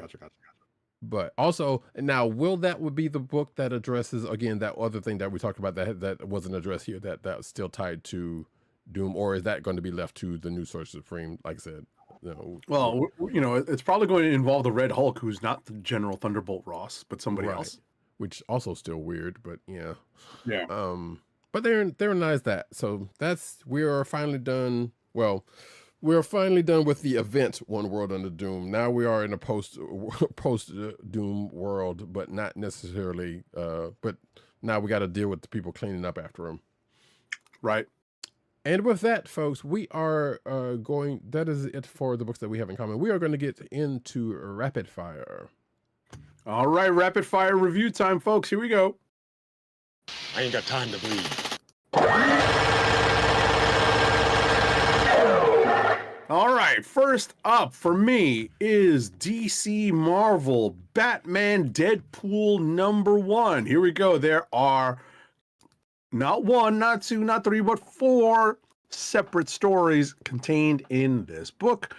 But also, now, will that would be the book that addresses again that other thing that we talked about that wasn't addressed here that's still tied to Doom, or is that going to be left to the new Source Supreme? Like I said, Well, it's probably going to involve the Red Hulk, who's not the General Thunderbolt Ross, but somebody right, else. which also still weird, but yeah. Yeah. But they're nice that. So we are finally done. Well, we're finally done with the event One World Under Doom. Now we are in a post Doom world, but not necessarily. But now we got to deal with the people cleaning up after them. Right. And with that, folks, we are going. That is it for the books that we have in common. We are going to get into rapid fire. All right, rapid fire review time, folks. Here we go. I ain't got time to bleed. All right, first up for me is DC Marvel Batman Deadpool #1. Here we go. There are not one, not two, not three, but 4 separate stories contained in this book.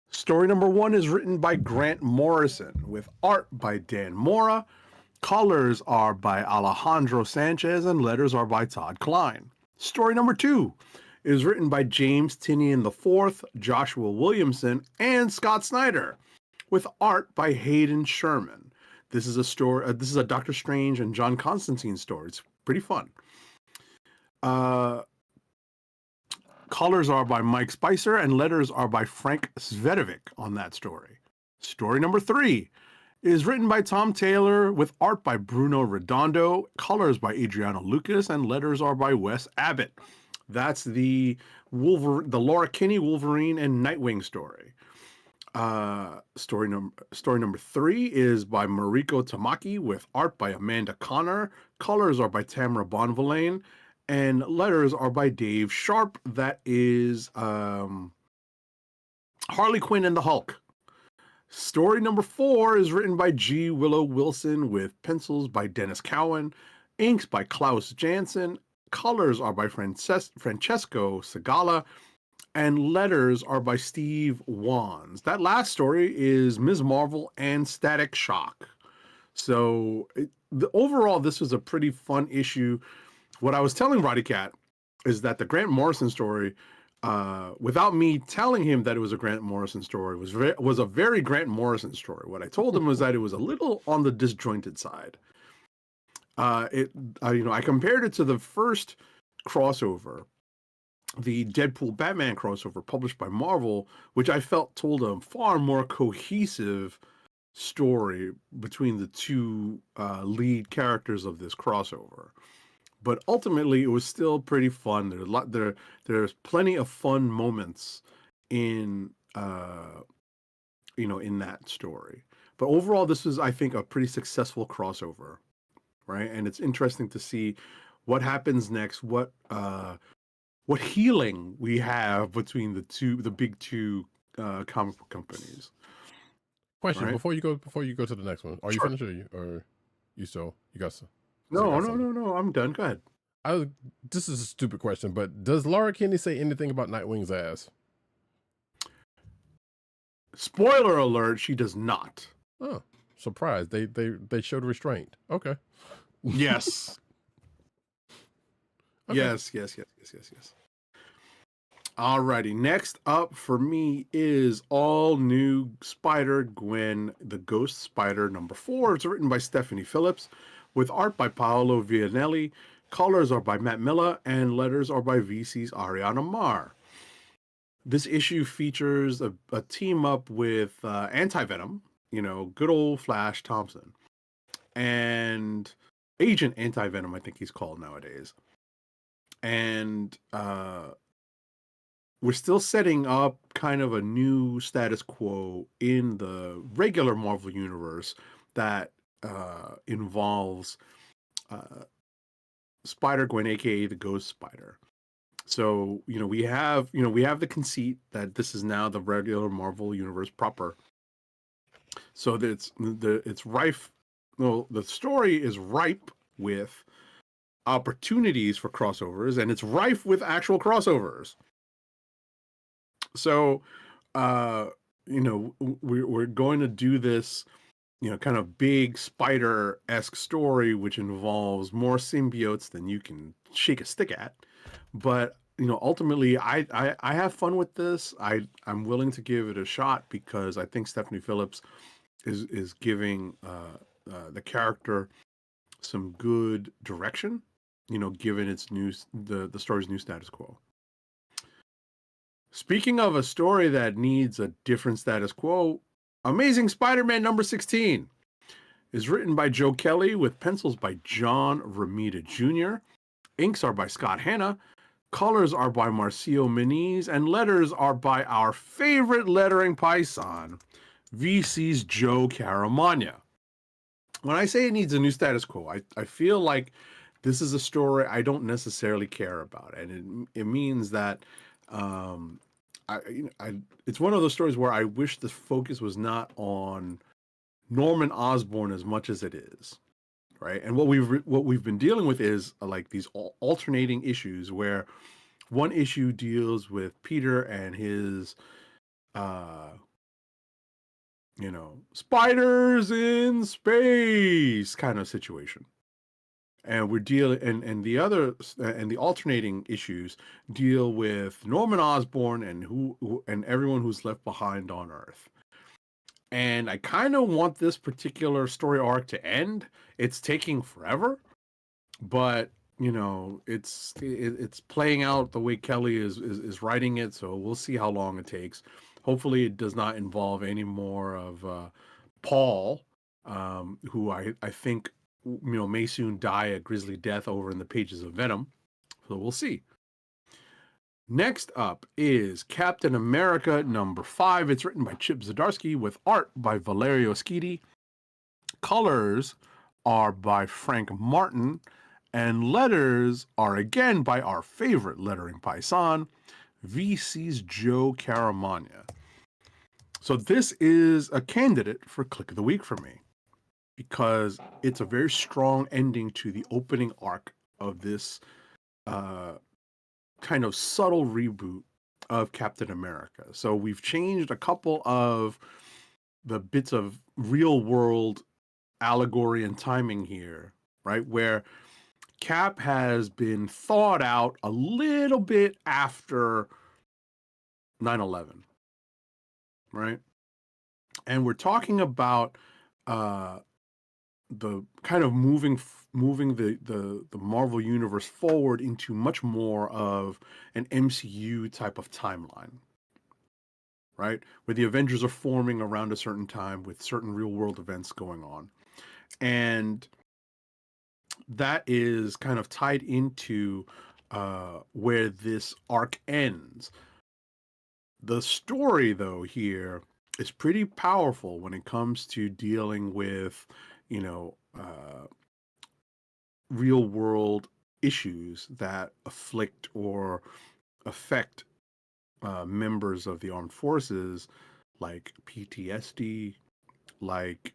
Story #1 is written by Grant Morrison with art by Dan Mora. Colors are by Alejandro Sanchez and letters are by Todd Klein. Story #2 is written by James Tynion IV, Joshua Williamson, and Scott Snyder, with art by Hayden Sherman. This is a story. This is a Doctor Strange and John Constantine story. It's pretty fun. Colors are by Mike Spicer and letters are by Frank Svedovic on that story. Story #3 is written by Tom Taylor with art by Bruno Redondo, colors by Adriano Lucas, and letters are by Wes Abbott. That's the Laura Kinney Wolverine and Nightwing story. Story number 3 is by Mariko Tamaki with art by Amanda Connor. Colors are by Tamara Bonvillain, and letters are by Dave Sharp. That is Harley Quinn and the Hulk. Story #4 is written by G. Willow Wilson with pencils by Dennis Cowan, inks by Klaus Janson, colors are by Francesco Segala, and letters are by Steve Wands. That last story is Ms. Marvel and Static Shock. So overall, this was a pretty fun issue. What I was telling Roddy Cat is that the Grant Morrison story, without me telling him that it was a Grant Morrison story, was a very Grant Morrison story. What I told him was that it was a little on the disjointed side. I compared it to the first crossover, the Deadpool Batman crossover published by Marvel, which I felt told a far more cohesive story between the two lead characters of this crossover. But ultimately, it was still pretty fun. There's plenty of fun moments in in that story. But overall, this is, I think, a pretty successful crossover, right? And it's interesting to see what happens next. What healing we have between the big two comic book companies. Question: Right. Before you go to the next one, are you Sure. finished or you still you got some? No, got some? no. I'm done. Go ahead. This is a stupid question, but does Laura Kinney say anything about Nightwing's ass? Spoiler alert: she does not. Oh, surprise! They showed restraint. Okay. Yes. Okay. Yes. Alrighty, next up for me is all new Spider-Gwen, the Ghost Spider #4. It's written by Stephanie Phillips, with art by Paolo Villanelli, colors are by Matt Miller, and letters are by VC's Ariana Mar. This issue features a team up with Anti-Venom, good old Flash Thompson, and Agent Anti-Venom, I think he's called nowadays. And we're still setting up kind of a new status quo in the regular Marvel universe that involves Spider-Gwen, aka the Ghost Spider. So, we have the conceit that this is now the regular Marvel universe proper. So that it's rife. Well, the story is ripe with opportunities for crossovers, and it's rife with actual crossovers. So, we're going to do this, kind of big spider-esque story, which involves more symbiotes than you can shake a stick at. But, ultimately, I have fun with this. I'm willing to give it a shot because I think Stephanie Phillips is giving the character some good direction, given its the story's new status quo. Speaking of a story that needs a different status quo, Amazing Spider-Man number 16 is written by Joe Kelly with pencils by John Romita Jr. Inks are by Scott Hanna. Colors are by Marcio Meniz, and letters are by our favorite lettering paisan, VC's Joe Caramagna. When I say it needs a new status quo, I feel like this is a story I don't necessarily care about, and it means that it's one of those stories where I wish the focus was not on Norman Osborn as much as it is, right? And what we've been dealing with is like these alternating issues where one issue deals with Peter and his spiders in space kind of situation. And we're dealing, and the alternating issues deal with Norman Osborn and everyone who's left behind on Earth. And I kind of want this particular story arc to end. It's taking forever, but it's playing out the way Kelly is writing it. So we'll see how long it takes. Hopefully, it does not involve any more of Paul, who I think may soon die a grisly death over in the pages of Venom. So we'll see. Next up is Captain America number 5. It's written by Chip Zdarsky with art by Valerio Schiti. Colors are by Frank Martin, and letters are again by our favorite lettering paisan, VC's Joe Caramagna. So this is a candidate for Click of the Week for me, because it's a very strong ending to the opening arc of this kind of subtle reboot of Captain America. So we've changed a couple of the bits of real world allegory and timing here, right? Where Cap has been thawed out a little bit after 9/11, right? And we're talking about the kind of moving the Marvel universe forward into much more of an MCU type of timeline, right? Where the Avengers are forming around a certain time with certain real world events going on. And that is kind of tied into where this arc ends. The story, though, here is pretty powerful when it comes to dealing with real world issues that afflict or affect members of the armed forces, like PTSD, like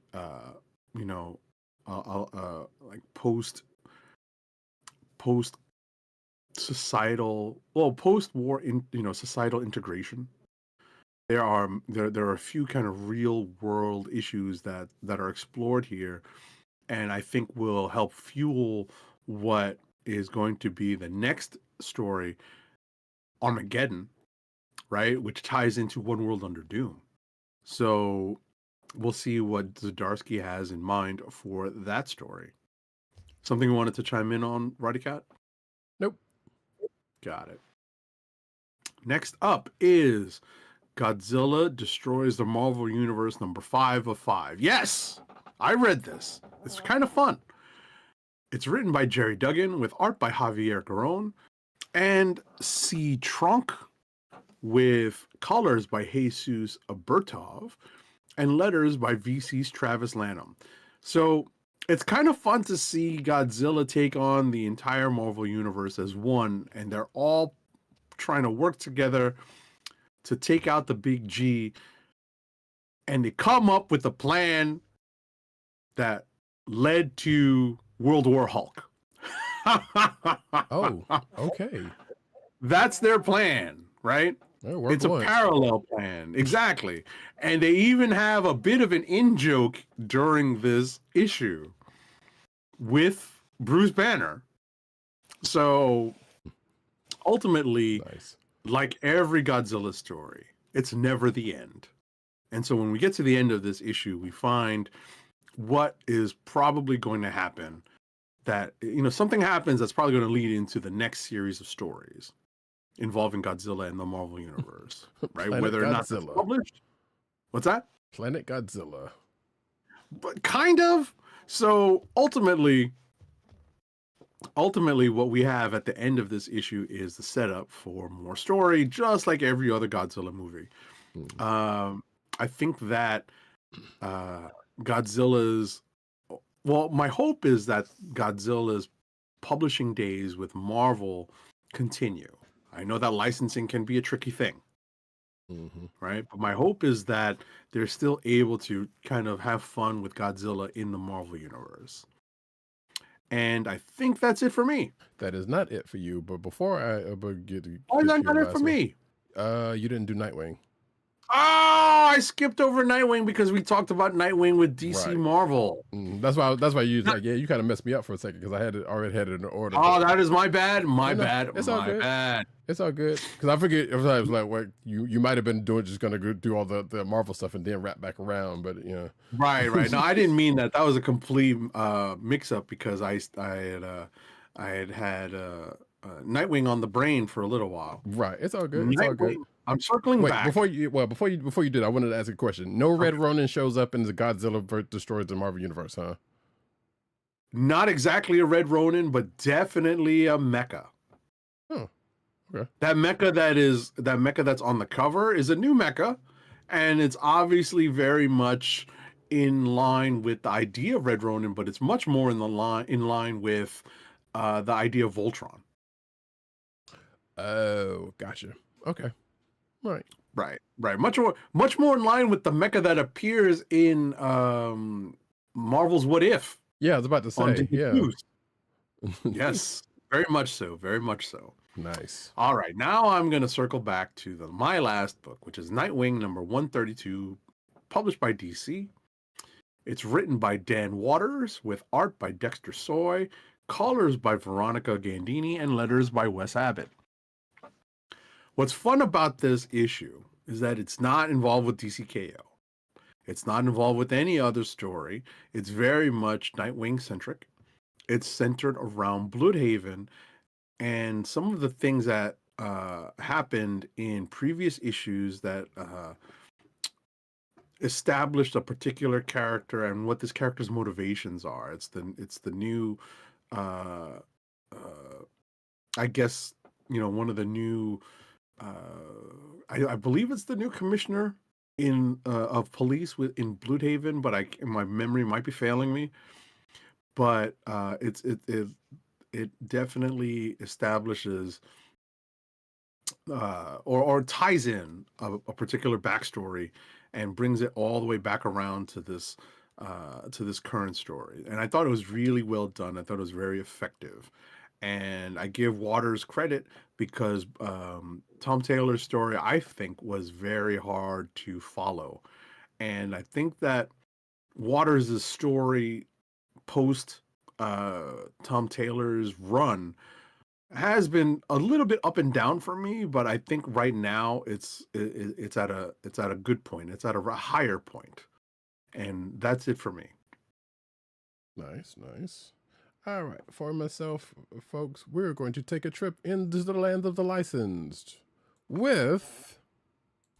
like post societal, post-war societal integration. There are a few kind of real world issues that are explored here, and I think will help fuel what is going to be the next story, Armageddon, right? Which ties into One World Under Doom. So we'll see what Zdarsky has in mind for that story. Something you wanted to chime in on, Roddy Cat? Nope. Got it. Next up is Godzilla Destroys the Marvel Universe number 5 of 5. Yes! I read this. It's kind of fun. It's written by Jerry Duggan with art by Javier Garron and C. Trunk with colors by Jesus Abertov and letters by VC's Travis Lanham. So it's kind of fun to see Godzilla take on the entire Marvel universe as one, and they're all trying to work together to take out the big G, and they come up with a plan that led to World War Hulk. Oh, okay. That's their plan, right? It's a parallel plan. Exactly. And they even have a bit of an in-joke during this issue with Bruce Banner. So ultimately, like every Godzilla story, it's never the end. And so when we get to the end of this issue, we find what is probably going to happen, that, you know, something happens that's probably going to lead into the next series of stories involving Godzilla in the Marvel universe, right? Whether or not it's published. What's that? Planet Godzilla. But kind of. So ultimately what we have at the end of this issue is the setup for more story, just like every other Godzilla movie. I think that Godzilla's, well, my hope is that Godzilla's publishing days with Marvel continue. I know that licensing can be a tricky thing, right? But my hope is that they're still able to kind of have fun with Godzilla in the Marvel universe. And I think that's it for me. That is not it for you. But before I get why is that not it for me? You didn't do Nightwing. Oh, I skipped over Nightwing because we talked about Nightwing with DC Marvel. That's why you like, yeah, you kind of messed me up for a second because I already had it in order. Oh, that is my bad. My bad. It's all good. It's all good. Because I forget, I was like, what you might have been just gonna go do all the Marvel stuff and then wrap back around, but you know. Right. No, I didn't mean that. That was a complete mix up because I had Nightwing on the brain for a little while. Right. It's all good. It's all good. I'm circling back. Before you did, I wanted to ask a question. No Red Ronin shows up in the Godzilla destroys the Marvel universe, huh? Not exactly a Red Ronin, but definitely a mecha. Oh, okay. That mecha that's on the cover is a new mecha, and it's obviously very much in line with the idea of Red Ronin, but it's much more in line with the idea of Voltron. Oh, gotcha. Okay. Right. Much more in line with the mecha that appears in Marvel's What If. Yeah, I was about to say. Yeah. Yes, very much so. Nice. All right, now I'm going to circle back to my last book, which is Nightwing number 132, published by DC. It's written by Dan Waters with art by Dexter Soy, colors by Veronica Gandini, and letters by Wes Abbott. What's fun about this issue is that it's not involved with DCKO. It's not involved with any other story. It's very much Nightwing centric. It's centered around Bloodhaven and some of the things that happened in previous issues that established a particular character and what this character's motivations are. It's the new, I guess, you know, one of the new. I believe it's the new commissioner of police in Bloodhaven, but my memory might be failing me. But it definitely establishes or ties in a particular backstory and brings it all the way back around to this current story. And I thought it was really well done. I thought it was very effective. And I give Waters credit because Tom Taylor's story, I think, was very hard to follow. And I think that Waters' story post Tom Taylor's run has been a little bit up and down for me, but I think right now it's at a good point. It's at a higher point. And that's it for me. Nice. All right, for myself, folks, we're going to take a trip into the land of the licensed with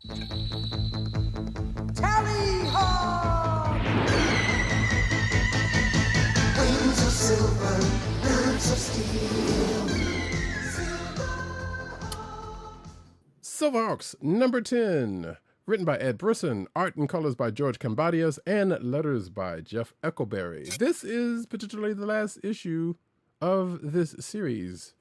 Tally-ho! Wings of silver, birds of steel. SilverHawks number 10, written by Ed Brisson, art and colors by George Cambadias, and letters by Jeff Eckleberry. This is particularly the last issue of this series.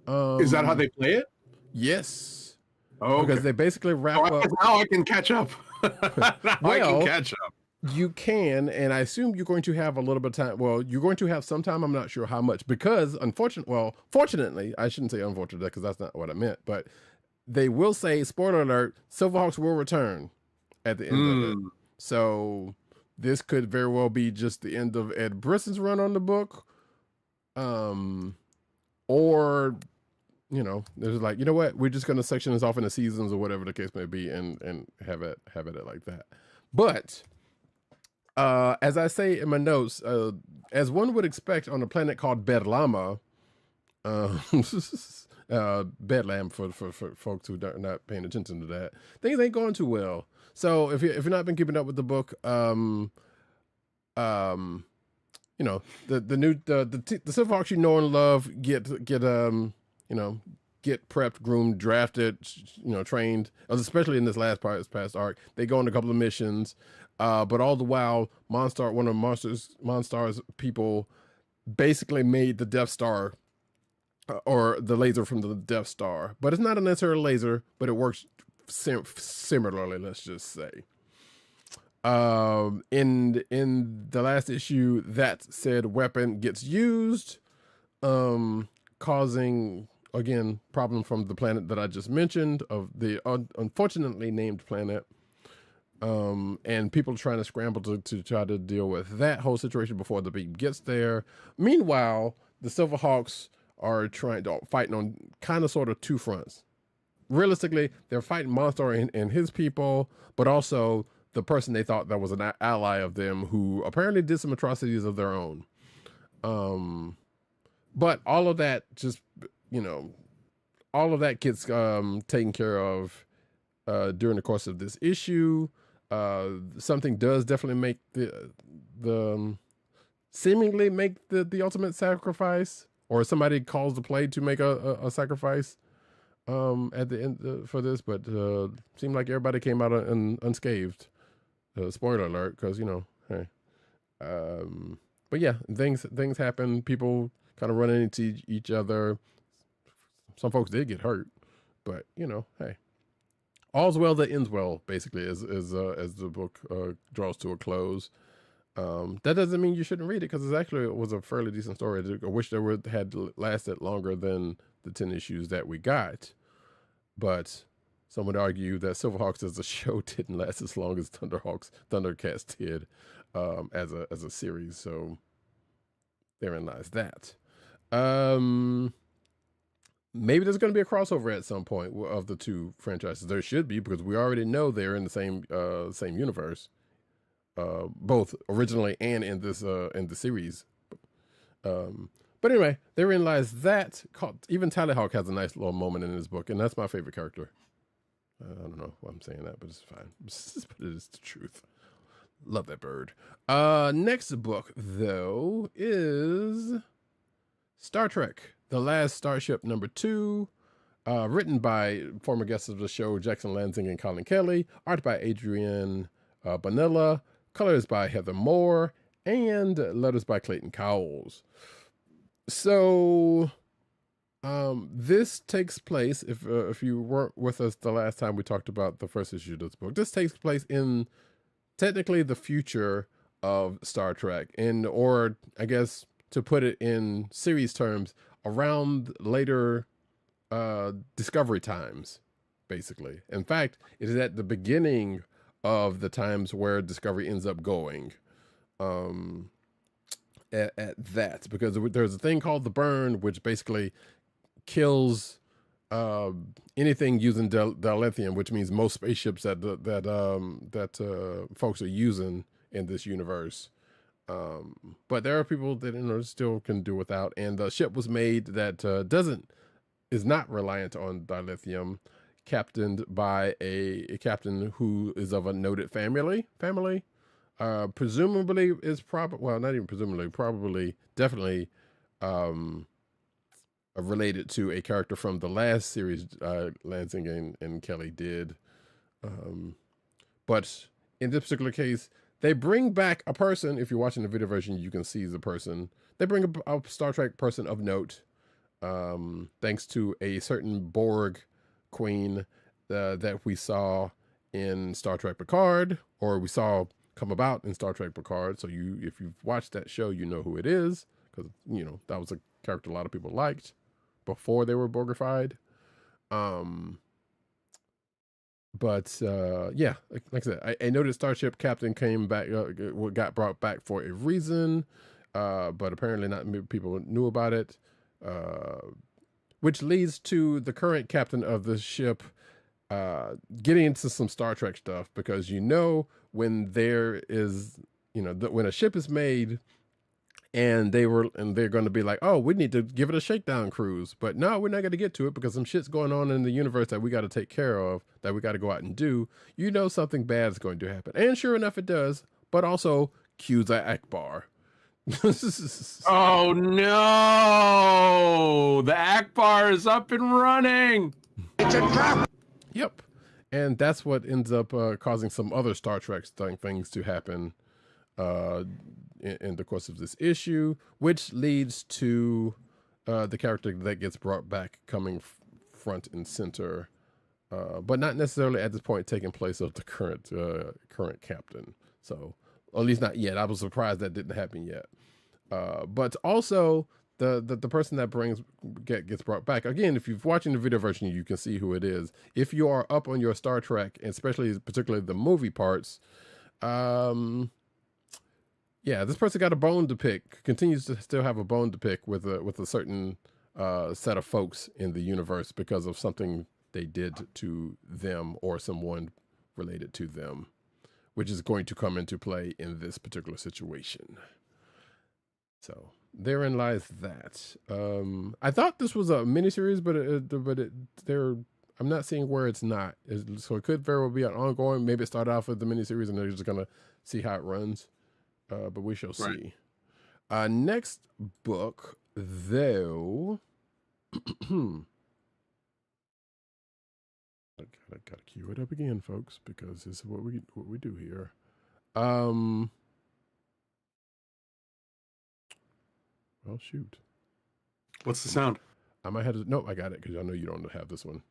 Is that how they play it? Yes. Oh, Because they basically wrap up. Now I can catch up. I Well, can catch up. You can, and I assume you're going to have a little bit of time. Well, you're going to have some time. I'm not sure how much, because fortunately, I shouldn't say unfortunately, because that's not what I meant, but they will say, spoiler alert, SilverHawks will return at the end of it. So this could very well be just the end of Ed Brisson's run on the book. Or, you know, there's like, you know what, we're just going to section this off into seasons or whatever the case may be, and have it like that. But as I say in my notes, as one would expect on a planet called Bedlama, Bedlam for folks who are not paying attention to that, things ain't going too well. So if you're not been keeping up with the book, you know, the SilverHawks you know and love get prepped, groomed, drafted, you know, trained, especially in this past arc. They go on a couple of missions, but all the while, one of Monstar's people basically made the Death Star, or the laser from the Death Star. But it's not a necessary laser, but it works similarly, let's just say. In the last issue, that said weapon gets used, causing, again, problem from the planet that I just mentioned, of the unfortunately named planet, and people trying to scramble to try to deal with that whole situation before the beam gets there. Meanwhile, the SilverHawks are fighting on kind of sort of two fronts. Realistically, they're fighting Monstar and his people, but also the person they thought that was an ally of them, who apparently did some atrocities of their own. But all of that just, you know, all of that gets taken care of during the course of this issue. Something does definitely make seemingly make the ultimate sacrifice, or somebody calls the play to make a sacrifice at the end for this, but seemed like everybody came out unscathed. Spoiler alert, because, you know, hey. But yeah, things happen. People kind of run into each other. Some folks did get hurt, but, you know, hey. All's well that ends well, basically, as the book draws to a close. That doesn't mean you shouldn't read it, because it was a fairly decent story. I wish had lasted longer than the 10 issues that we got. But some would argue that SilverHawks as a show didn't last as long as Thundercats did as a series. So therein lies that. Maybe there's going to be a crossover at some point of the two franchises. There should be, because we already know they're in the same universe, both originally and in the series. But anyway, therein lies that. Even Tallyhawk has a nice little moment in his book, and that's my favorite character. I don't know why I'm saying that, but it's fine. But it is the truth. Love that bird. Next book, though, is Star Trek: The Last Starship #2, written by former guests of the show Jackson Lansing and Colin Kelly, art by Adrian Bonilla, colors by Heather Moore, and letters by Clayton Cowles. So this takes place, if you weren't with us the last time we talked about the first issue of this book, this takes place in technically the future of Star Trek, or I guess to put it in series terms, around later Discovery times, basically. In fact, it is at the beginning of the times where Discovery ends up going. At that, because there's a thing called the burn, which basically kills anything using dilithium, which means most spaceships that folks are using in this universe. But there are people that still can do without, and the ship was made that is not reliant on dilithium, captained by a captain who is of a noted family. Presumably is not even presumably, definitely related to a character from the last series Lansing and Kelly did. But in this particular case, they bring back a person. If you're watching the video version, you can see the person. They bring a Star Trek person of note, thanks to a certain Borg queen that we saw in Star Trek Picard, or we saw come about in Star Trek Picard. So if you've watched that show, you know who it is, because that was a character a lot of people liked before they were Borgified. But yeah, like I said, I noted Starship Captain came back, got brought back for a reason, but apparently not many people knew about it, which leads to the current captain of the ship getting into some Star Trek stuff, because when there is, when a ship is made and they're going to be like, oh, we need to give it a shakedown cruise, but no, we're not going to get to it because some shit's going on in the universe that we got to take care of, that we got to go out and do. Something bad is going to happen, and sure enough, it does. But also, cue the Akbar. Oh no! The Akbar is up and running. It's a trap. Yep, and that's what ends up causing some other Star Trek things to happen in the course of this issue, which leads to the character that gets brought back coming front and center, but not necessarily at this point taking place of the current captain. So, or at least not yet. I was surprised that didn't happen yet. But also the person that gets brought back, again, if you're watching the video version, you can see who it is. If you are up on your Star Trek, and particularly the movie parts, yeah, this person got a bone to pick, continues to still have a bone to pick with a certain set of folks in the universe because of something they did to them or someone related to them, which is going to come into play in this particular situation. So therein lies that. I thought this was a miniseries, but I'm not seeing where it's not. So it could very well be an ongoing. Maybe it started off with the miniseries and they're just gonna see how it runs. But we shall see. Right. Next book, though. I gotta cue it up again, folks, because this is what we do here. Well, shoot. What's the sound? I might have to. Nope, I got it, because I know you don't have this one.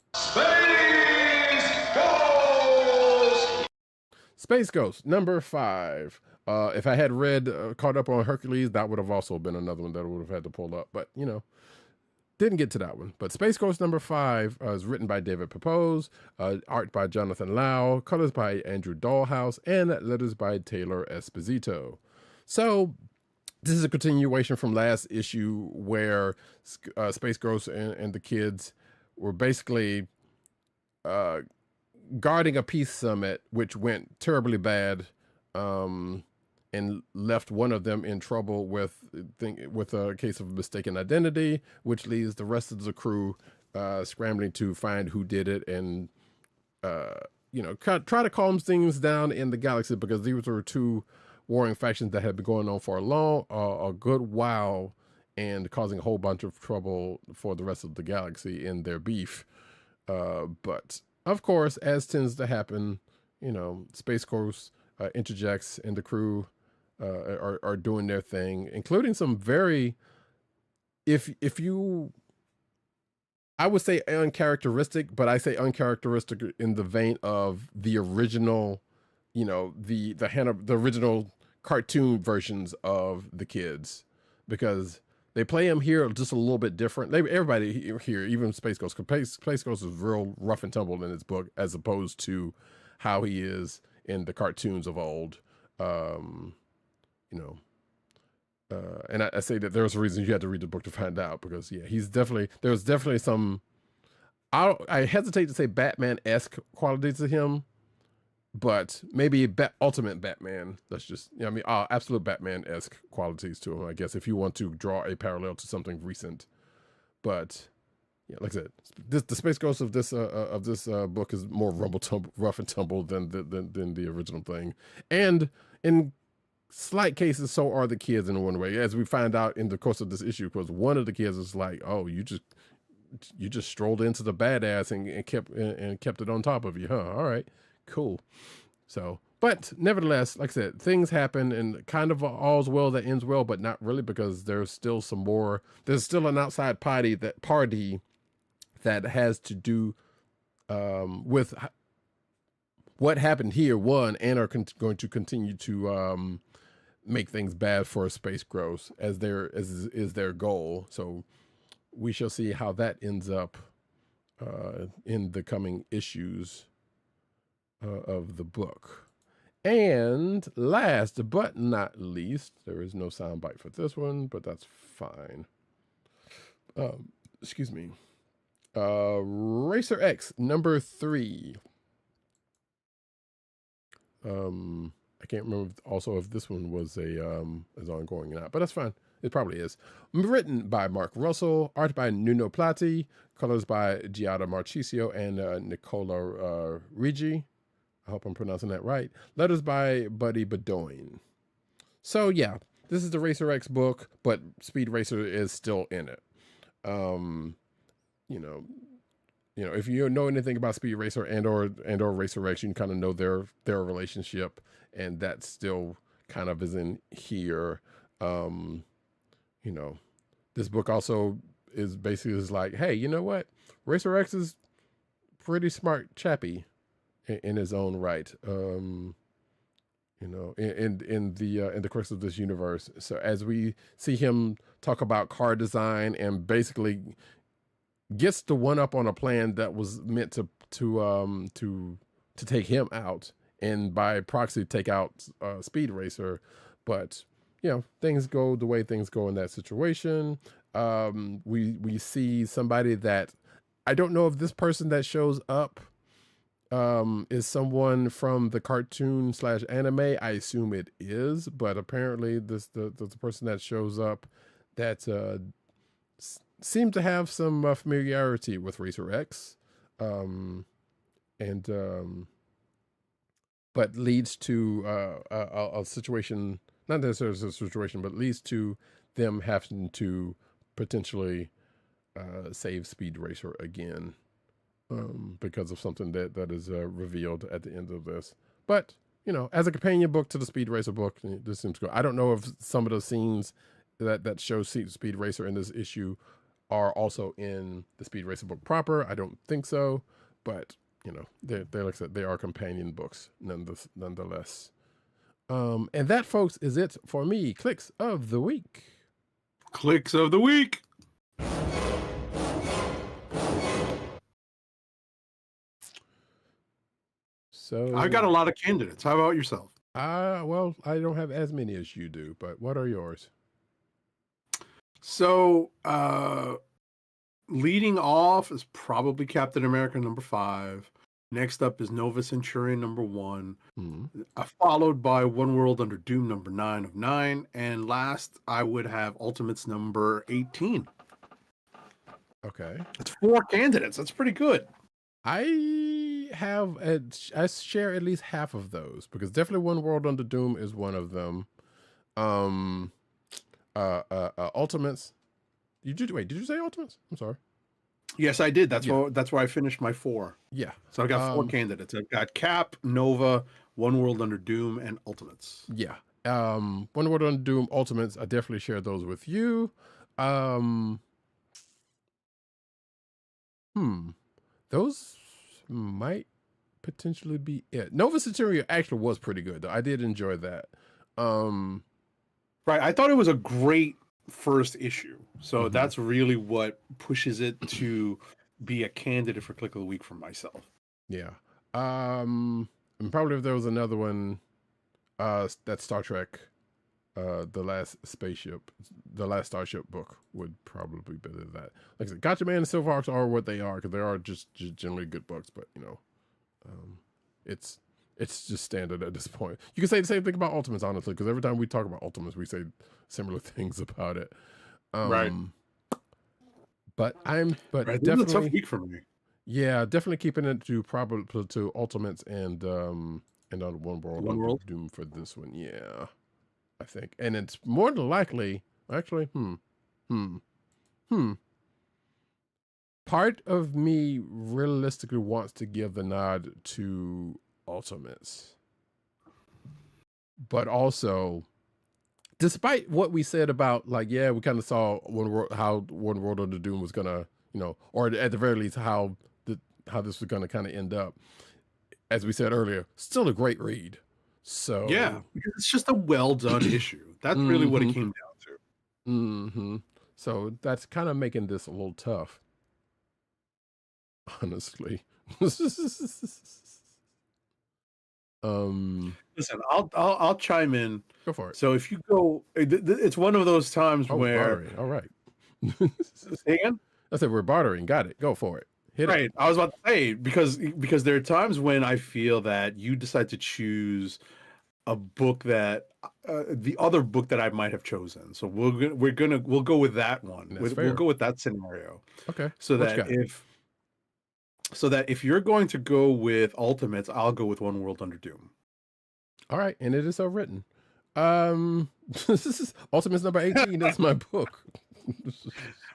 Space Ghost, number 5. If I had read caught up on Hercules, that would have also been another one that I would have had to pull up. But, didn't get to that one. But Space Ghost number 5 is written by David Pepose, art by Jonathan Lau, colors by Andrew Dahlhaus, and letters by Taylor Esposito. So this is a continuation from last issue where Space Ghost and the kids were basically guarding a peace summit, which went terribly bad, and left one of them in trouble with a case of mistaken identity, which leaves the rest of the crew scrambling to find who did it and try to calm things down in the galaxy, because these were two warring factions that had been going on for a good while and causing a whole bunch of trouble for the rest of the galaxy in their beef. But of course, as tends to happen, Space Ghost interjects, and the crew are doing their thing, including some very, I would say uncharacteristic, but I say uncharacteristic in the vein of the original, the original cartoon versions of the kids, because they play him here just a little bit different. Everybody here, even Space Ghost, Space Ghost is real rough and tumble in his book, as opposed to how he is in the cartoons of old. And I say that there's a reason you had to read the book to find out, because there's definitely some, I hesitate to say Batman-esque qualities to him, but maybe ultimate Batman. That's just, absolute Batman-esque qualities to him, I guess, if you want to draw a parallel to something recent. But yeah, like I said, the Space Ghost of this book is more rough and tumble than the original thing, and in slight cases, so are the kids in one way, as we find out in the course of this issue, because one of the kids is like, "Oh, you just strolled into the badass and kept it on top of you, huh? All right, cool." So, but nevertheless, like I said, things happen, and kind of all's well that ends well, but not really, because there's still some more. There's still an outside party that has to do with what happened here. One, and are going to continue to make things bad for Space Gross as is their goal. So we shall see how that ends up in the coming issues of the book. And last but not least, there is no soundbite for this one, but that's fine. Excuse me. Racer X number 3. I can't remember also if this one was is ongoing or not, but that's fine. It probably is. Written by Mark Russell, art by Nuno Platti, colors by Giada Marchisio and Nicola Rigi. I hope I'm pronouncing that right. Letters by Buddy Bedoin. So yeah, this is the Racer X book, but Speed Racer is still in it. You know, if you know anything about Speed Racer and or Racer X, you can kind of know their relationship, and that still kind of is in here. You know, this book also is basically like, hey, you know what? Racer X is pretty smart chappy in his own right. You know, in the course of this universe. So as we see him talk about car design and basically gets the one up on a plan that was meant to take him out, and by proxy take out Speed Racer, but you know, things go the way things go in that situation. We see somebody that I don't know if this person that shows up is someone from the cartoon / anime. I assume it is, but apparently the person that shows up that seemed to have some familiarity with Racer X, but leads to a situation, not necessarily a situation, but leads to them having to potentially save Speed Racer again, because of something that is revealed at the end of this. But you know, as a companion book to the Speed Racer book, this seems good. I don't know if some of the scenes that show Speed Racer in this issue are also in the Speed Racer book proper. I don't think so, but you know, they like I said, they are companion books nonetheless. And that, folks, is it for me. Kliqs of the week. Kliqs of the week. So I got a lot of candidates. How about yourself? Well, I don't have as many as you do, but what are yours? So, leading off is probably Captain America number 5. Next up is Nova Centurion number 1. Followed by One World Under Doom number 9 of 9. And last, I would have Ultimates number 18. Okay. That's 4 candidates. That's pretty good. I share at least half of those, because definitely One World Under Doom is one of them. Ultimates. Did you say Ultimates? I'm sorry. Yes, I did. That's where I finished my 4. Yeah. So I got 4 candidates. I've got Cap, Nova, One World Under Doom, and Ultimates. Yeah. One World Under Doom, Ultimates. I definitely share those with you. Those might potentially be it. Nova Centurion actually was pretty good, though. I did enjoy that. Right. I thought it was a great first issue. So that's really what pushes it to be a candidate for Kliq of the Week for myself. Yeah. And probably if there was another one, that Star Trek, the last Starship book would probably be that. Like I said, Gatchaman and SilverHawks are what they are, because they are just generally good books, but you know, it's just standard at this point. You can say the same thing about Ultimates, honestly, because every time we talk about Ultimates, we say similar things about it. Right. But right. Definitely This is a tough week for me. Yeah, definitely keeping it to Ultimates and on One World Under Doom for this one. Yeah, I think, and it's more than likely actually. Part of me realistically wants to give the nod to Ultimates, but also, despite what we said about like, yeah, we kind of saw how One World Under Doom was gonna, or at the very least how this was gonna kind of end up. As we said earlier, still a great read. So yeah, because it's just a well done issue. That's really what it came down to. Mm-hmm. So that's kind of making this a little tough, honestly. Listen, I'll chime in. Go for it. So if you go, it's one of those times where. Bartering. All right. Say again? I said we're bartering. Got it. Go for it. Hit right. it. I was about to say because there are times when I feel that you decide to choose a book that the other book that I might have chosen. So we'll go with that one. We'll go with that scenario. Okay. So that if you're going to go with Ultimates, I'll go with One World Under Doom. All right, and it is so written. This is Ultimates number 18. That's my book.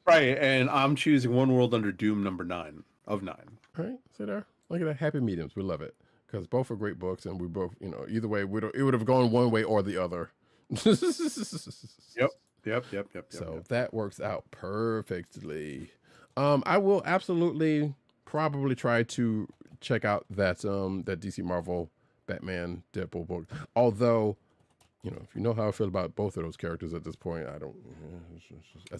Right, and I'm choosing One World Under Doom number 9 of 9. All right, see there. Look at that. Happy mediums. We love it because both are great books, and we both, either way, it would have gone one way or the other. Yep. So that works out perfectly. I will absolutely probably try to check out that DC Marvel Batman Deadpool book. Although, if you know how I feel about both of those characters at this point, I don't.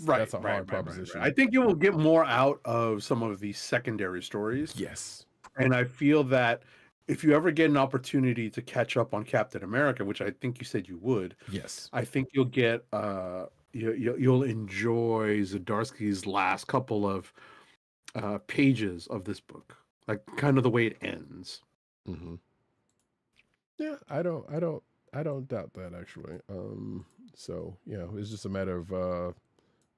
That's a hard proposition. Right. I think you will get more out of some of these secondary stories. Yes. And I feel that if you ever get an opportunity to catch up on Captain America, which I think you said you would, yes, I think you'll get you'll enjoy Zdarsky's last couple of pages of this book, like kind of the way it ends. Mm-hmm. Yeah, I don't doubt that actually. So yeah, it's just a matter of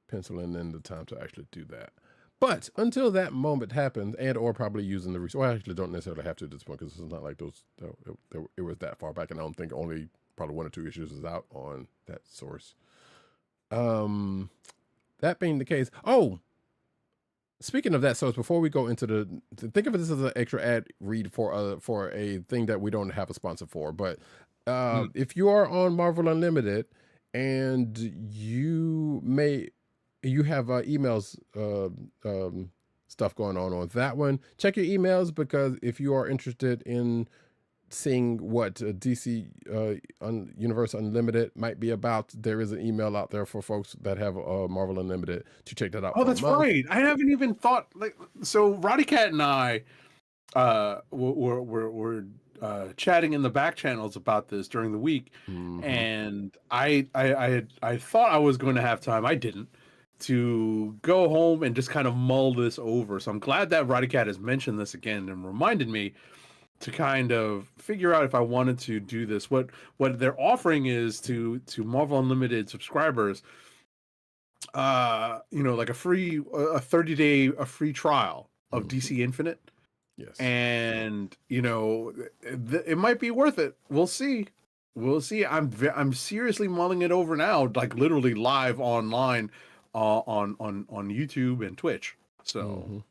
penciling in the time to actually do that. But until that moment happens, and or probably using the resource, well, I actually don't necessarily have to at this point because it's not like it was that far back, and I don't think only probably 1 or 2 issues is out on that source. That being the case, speaking of that, so before we go into think of this as an extra ad read for a thing that we don't have a sponsor for, but if you are on Marvel Unlimited and you have emails stuff going on that one, check your emails, because if you are interested in seeing what DC Universe Unlimited might be about, there is an email out there for folks that have Marvel Unlimited to check that out. Oh, that's right. I haven't even thought, so Roddy Cat and I were chatting in the back channels about this during the week, and I thought I was going to have time. I didn't, to go home and just kind of mull this over. So I'm glad that Roddy Cat has mentioned this again and reminded me to kind of figure out if I wanted to do this. What they're offering is to Marvel Unlimited subscribers, like a 30-day free trial of DC Infinite. Yes. And it might be worth it. We'll see. I'm seriously mulling it over now, like literally live online on YouTube and Twitch. So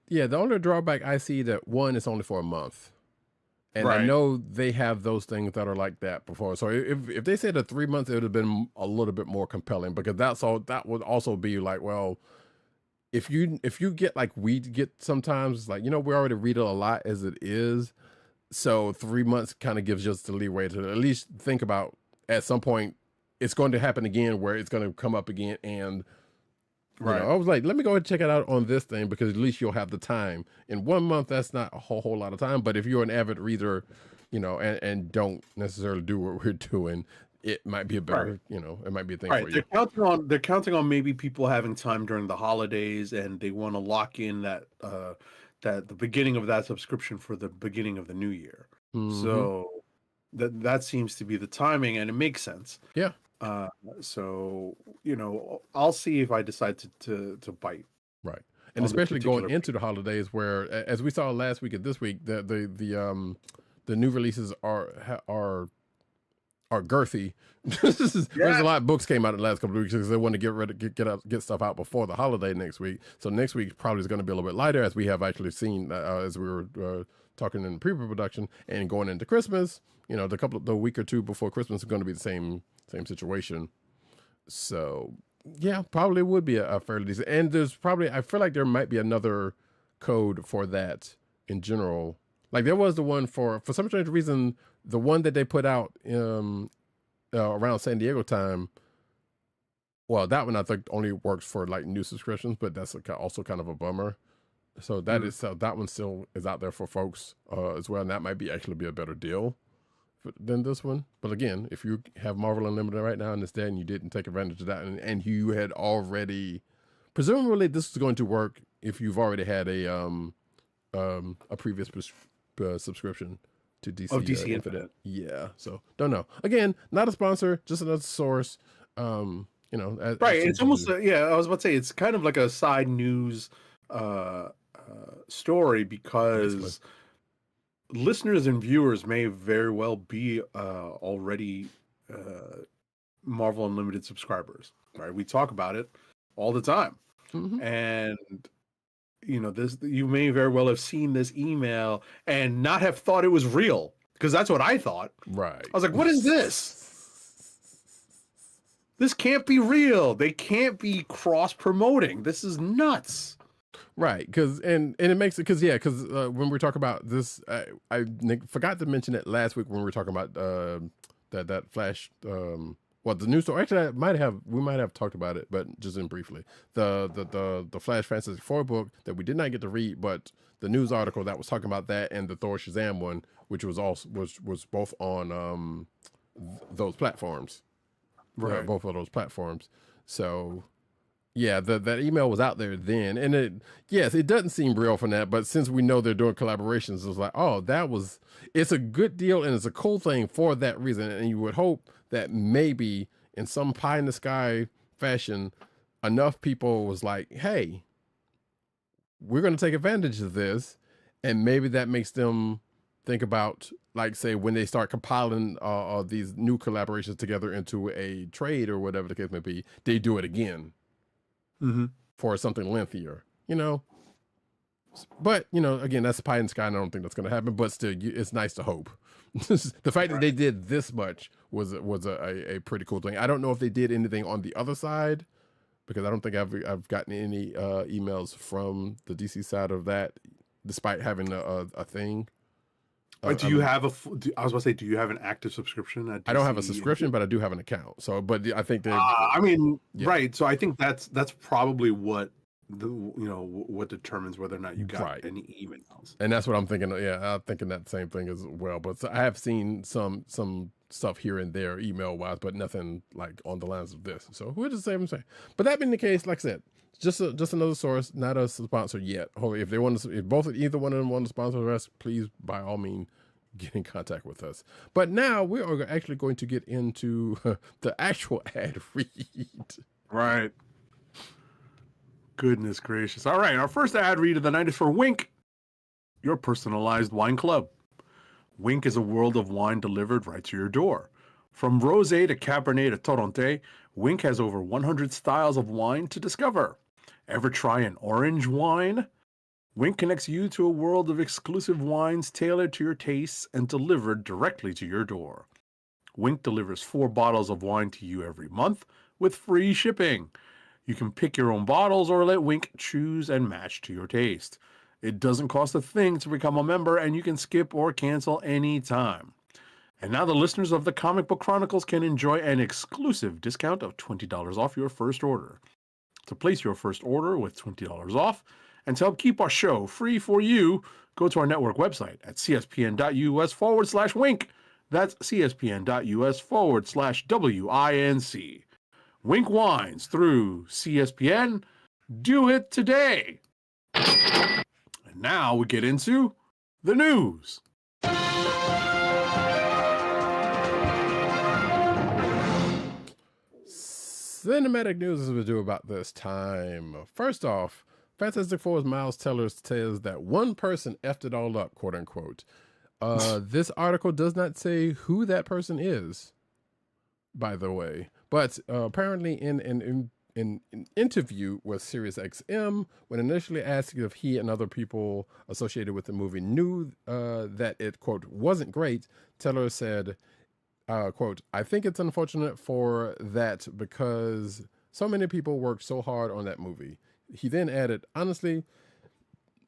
yeah, the only drawback I see that one is only for a month. And I know they have those things that are like that before. So if they said 3 months, it would have been a little bit more compelling, because that would also be like, well, if you get like we get sometimes, like, we already read it a lot as it is. So 3 months kind of gives us the leeway to at least think about at some point it's going to happen again, where it's going to come up again. And I was like, let me go ahead and check it out on this thing, because at least you'll have the time. In 1 month, that's not a whole lot of time. But if you're an avid reader, and don't necessarily do what we're doing, it might be a better, it might be a thing for you. They're counting on maybe people having time during the holidays, and they want to lock in that the beginning of that subscription for the beginning of the new year. So that seems to be the timing, and it makes sense. Yeah. So I'll see if I decide to bite. Right. And especially going into the holidays, where, as we saw last week and this week, the new releases are are girthy. There's a lot of books came out in the last couple of weeks because they want to get stuff out before the holiday next week. So next week probably is going to be a little bit lighter, as we have actually seen as we were talking in pre-production, and going into Christmas. You know, the week or two before Christmas is going to be the same situation. So yeah, probably would be a fairly decent. And there's probably, I feel like there might be another code for that in general. Like there was the one for some strange reason, the one that they put out around San Diego time. Well, that one I think only works for like new subscriptions, but that's also kind of a bummer. So that that one still is out there for folks as well, and that might actually be a better deal than this one. But again, if you have Marvel Unlimited right now and it's there and you didn't take advantage of that, and you had already, presumably this is going to work if you've already had a previous subscription to DC, Infinite. Yeah, so don't know. Again, not a sponsor, just another source. You know, right? It's almost I was about to say it's kind of like a side news story, because listeners and viewers may very well be already Marvel Unlimited subscribers, right? We talk about it all the time, and you know, you may very well have seen this email and not have thought it was real, because that's what I thought. Right. I was like, what is this? This can't be real. They can't be cross promoting. This is nuts. Right, because and it makes it because when we talk about this, I forgot to mention it last week when we were talking about that Flash. Well, the news story. Actually, we might have talked about it, but just in briefly. The Flash Fantastic Four book that we did not get to read, but the news article that was talking about that, and the Thor Shazam one, which was also was both on those platforms, right? Both of those platforms. So yeah, that email was out there then, and it doesn't seem real from that, but since we know they're doing collaborations, it was like, oh, it's a good deal and it's a cool thing for that reason, and you would hope that maybe in some pie in the sky fashion, enough people was like, hey, we're going to take advantage of this, and maybe that makes them think about, like, say, when they start compiling these new collaborations together into a trade or whatever the case may be, they do it again. For something lengthier, you know. But, you know, again, that's pie in the sky, and I don't think that's going to happen, but still, it's nice to hope. The fact that they did this much was a pretty cool thing. I don't know if they did anything on the other side, because I don't think I've gotten any emails from the DC side of that, despite having a thing. Do you have I was about to say, do you have an active subscription at DC? I don't have a subscription, but I do have an account. So, but I think they. Right. So I think that's probably what what determines whether or not you got any emails. And that's what I'm thinking. Yeah, I'm thinking that same thing as well. But I have seen some stuff here and there email wise, but nothing like on the lines of this. So we're just saying. But that being the case, like I said, just another source, not a sponsor yet. If they want to, either one of them want to sponsor us, please by all means get in contact with us. But now we are actually going to get into the actual ad read. Right. Goodness gracious. All right, our first ad read of the night is for Wink, your personalized wine club. Wink is a world of wine delivered right to your door. From rosé to Cabernet to Torronté, Wink has over 100 styles of wine to discover. Ever try an orange wine? Wink connects you to a world of exclusive wines tailored to your tastes and delivered directly to your door. Wink delivers 4 bottles of wine to you every month with free shipping. You can pick your own bottles or let Wink choose and match to your taste. It doesn't cost a thing to become a member, and you can skip or cancel anytime. And now the listeners of the Comic Book Chronicles can enjoy an exclusive discount of $20 off your first order. To place your first order with $20 off, and to help keep our show free for you, go to our network website at cspn.us/wink. That's cspn.us/WINC. Wink Wines through CSPN. Do it today. And now we get into the news. Cinematic news as we do about this time. First off, Fantastic Four's Miles Teller says that one person effed it all up, quote unquote. This article does not say who that person is. by the way. But apparently, in an interview with SiriusXM, when initially asked if he and other people associated with the movie knew that it, quote, wasn't great, Teller said, quote, I think it's unfortunate for that because so many people worked so hard on that movie. He then added, honestly,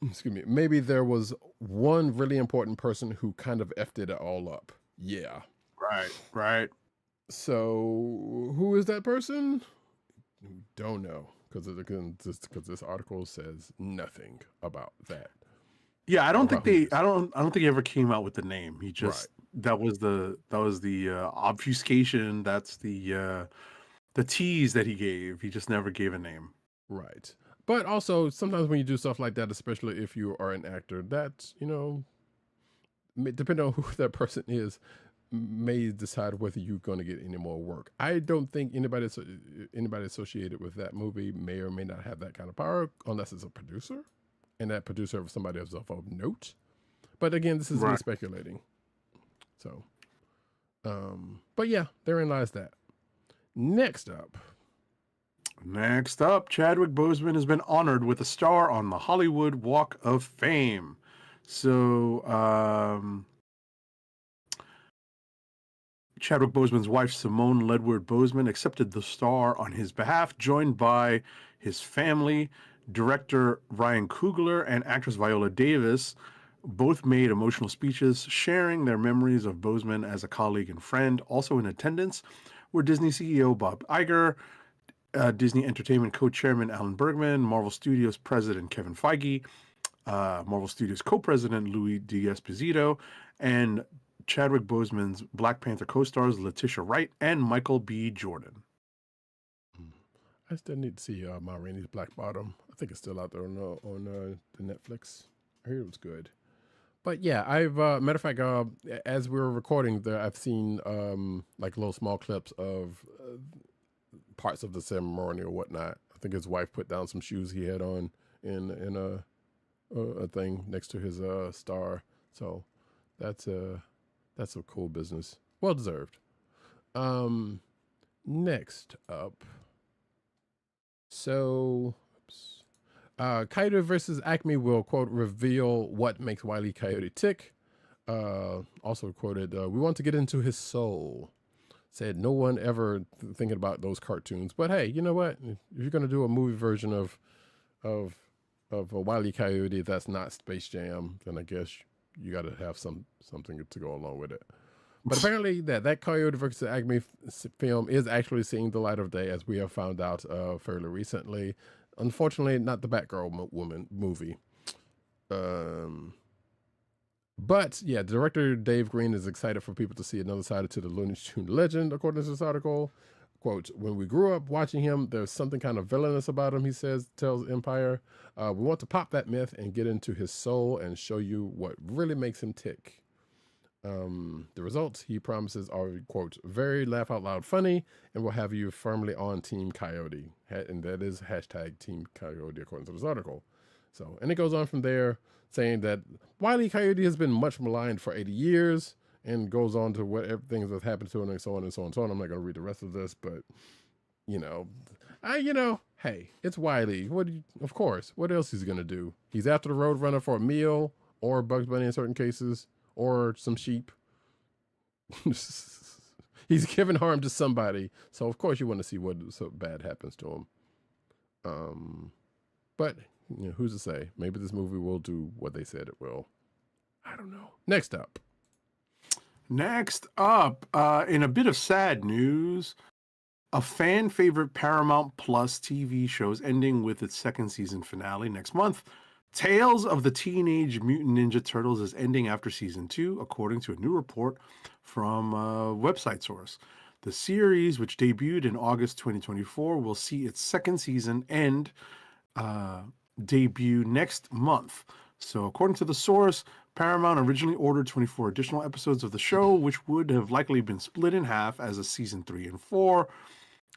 excuse me, maybe there was one really important person who kind of effed it all up. Yeah. Right. So who is that person? Don't know, because this article says nothing about that. Yeah, I don't think who it I don't think he ever came out with the name. He just that was the obfuscation. That's the tease that he gave. He just never gave a name. Right. But also, sometimes when you do stuff like that, especially if you are an actor, that, depending on who that person is, may decide whether you're going to get any more work. I don't think anybody associated with that movie may or may not have that kind of power, unless it's a producer, and that producer of somebody else of note. But again, this is me speculating. So, but yeah, therein lies that. Next up, Chadwick Boseman has been honored with a star on the Hollywood Walk of Fame. So, Chadwick Boseman's wife, Simone Ledward Boseman, accepted the star on his behalf, joined by his family. Director Ryan Coogler and actress Viola Davis both made emotional speeches sharing their memories of Boseman as a colleague and friend. Also in attendance were Disney CEO Bob Iger, Disney Entertainment co-chairman Alan Bergman, Marvel Studios president Kevin Feige, Marvel Studios co-president Louis D'Esposito, and Chadwick Boseman's Black Panther co-stars Letitia Wright and Michael B. Jordan. I still need to see Ma Rainey's Black Bottom. I think it's still out there on the Netflix. I heard it was good. But yeah, I've matter of fact, as we were recording there, I've seen like little small clips of parts of the ceremony or whatnot. I think his wife put down some shoes he had on in a thing next to his star. So that's a cool business. Well deserved. Next up. So, Coyote versus Acme will, quote, reveal what makes Wile E. Coyote tick. Also quoted, we want to get into his soul. Said no one ever thinking about those cartoons. But hey, you know what? If you're going to do a movie version of a Wile E. Coyote that's not Space Jam, then I guess you got to have something to go along with it. But apparently that Coyote versus Acme film is actually seeing the light of day, as we have found out fairly recently. Unfortunately, not the Batgirl woman movie. But yeah, director Dave Green is excited for people to see another side to the Looney Tunes legend, according to this article. Quote, when we grew up watching him, there's something kind of villainous about him, he tells Empire. We want to pop that myth and get into his soul and show you what really makes him tick. The results, he promises, are, quote, very laugh out loud funny and will have you firmly on Team Coyote. And that is hashtag Team Coyote, according to this article. So, and it goes on from there, saying that Wile E. Coyote has been much maligned for 80 years and goes on to what things have happened to him and so on and so on and so on. I'm not going to read the rest of this, but, hey, it's Wile E. Of course, what else is he going to do? He's after the Roadrunner for a meal, or Bugs Bunny in certain cases, or some sheep. He's given harm to somebody, so of course you want to see what so bad happens to him. But who's to say? Maybe this movie will do what they said it will. I don't know. Next up, in a bit of sad news, a fan favorite Paramount Plus TV show is ending with its second season finale next month. Tales of the Teenage Mutant Ninja Turtles is ending after season 2, according to a new report from a website source. The series, which debuted in August 2024, will see its second season end debut next month. So according to the source, Paramount originally ordered 24 additional episodes of the show, which would have likely been split in half as a season 3 and 4.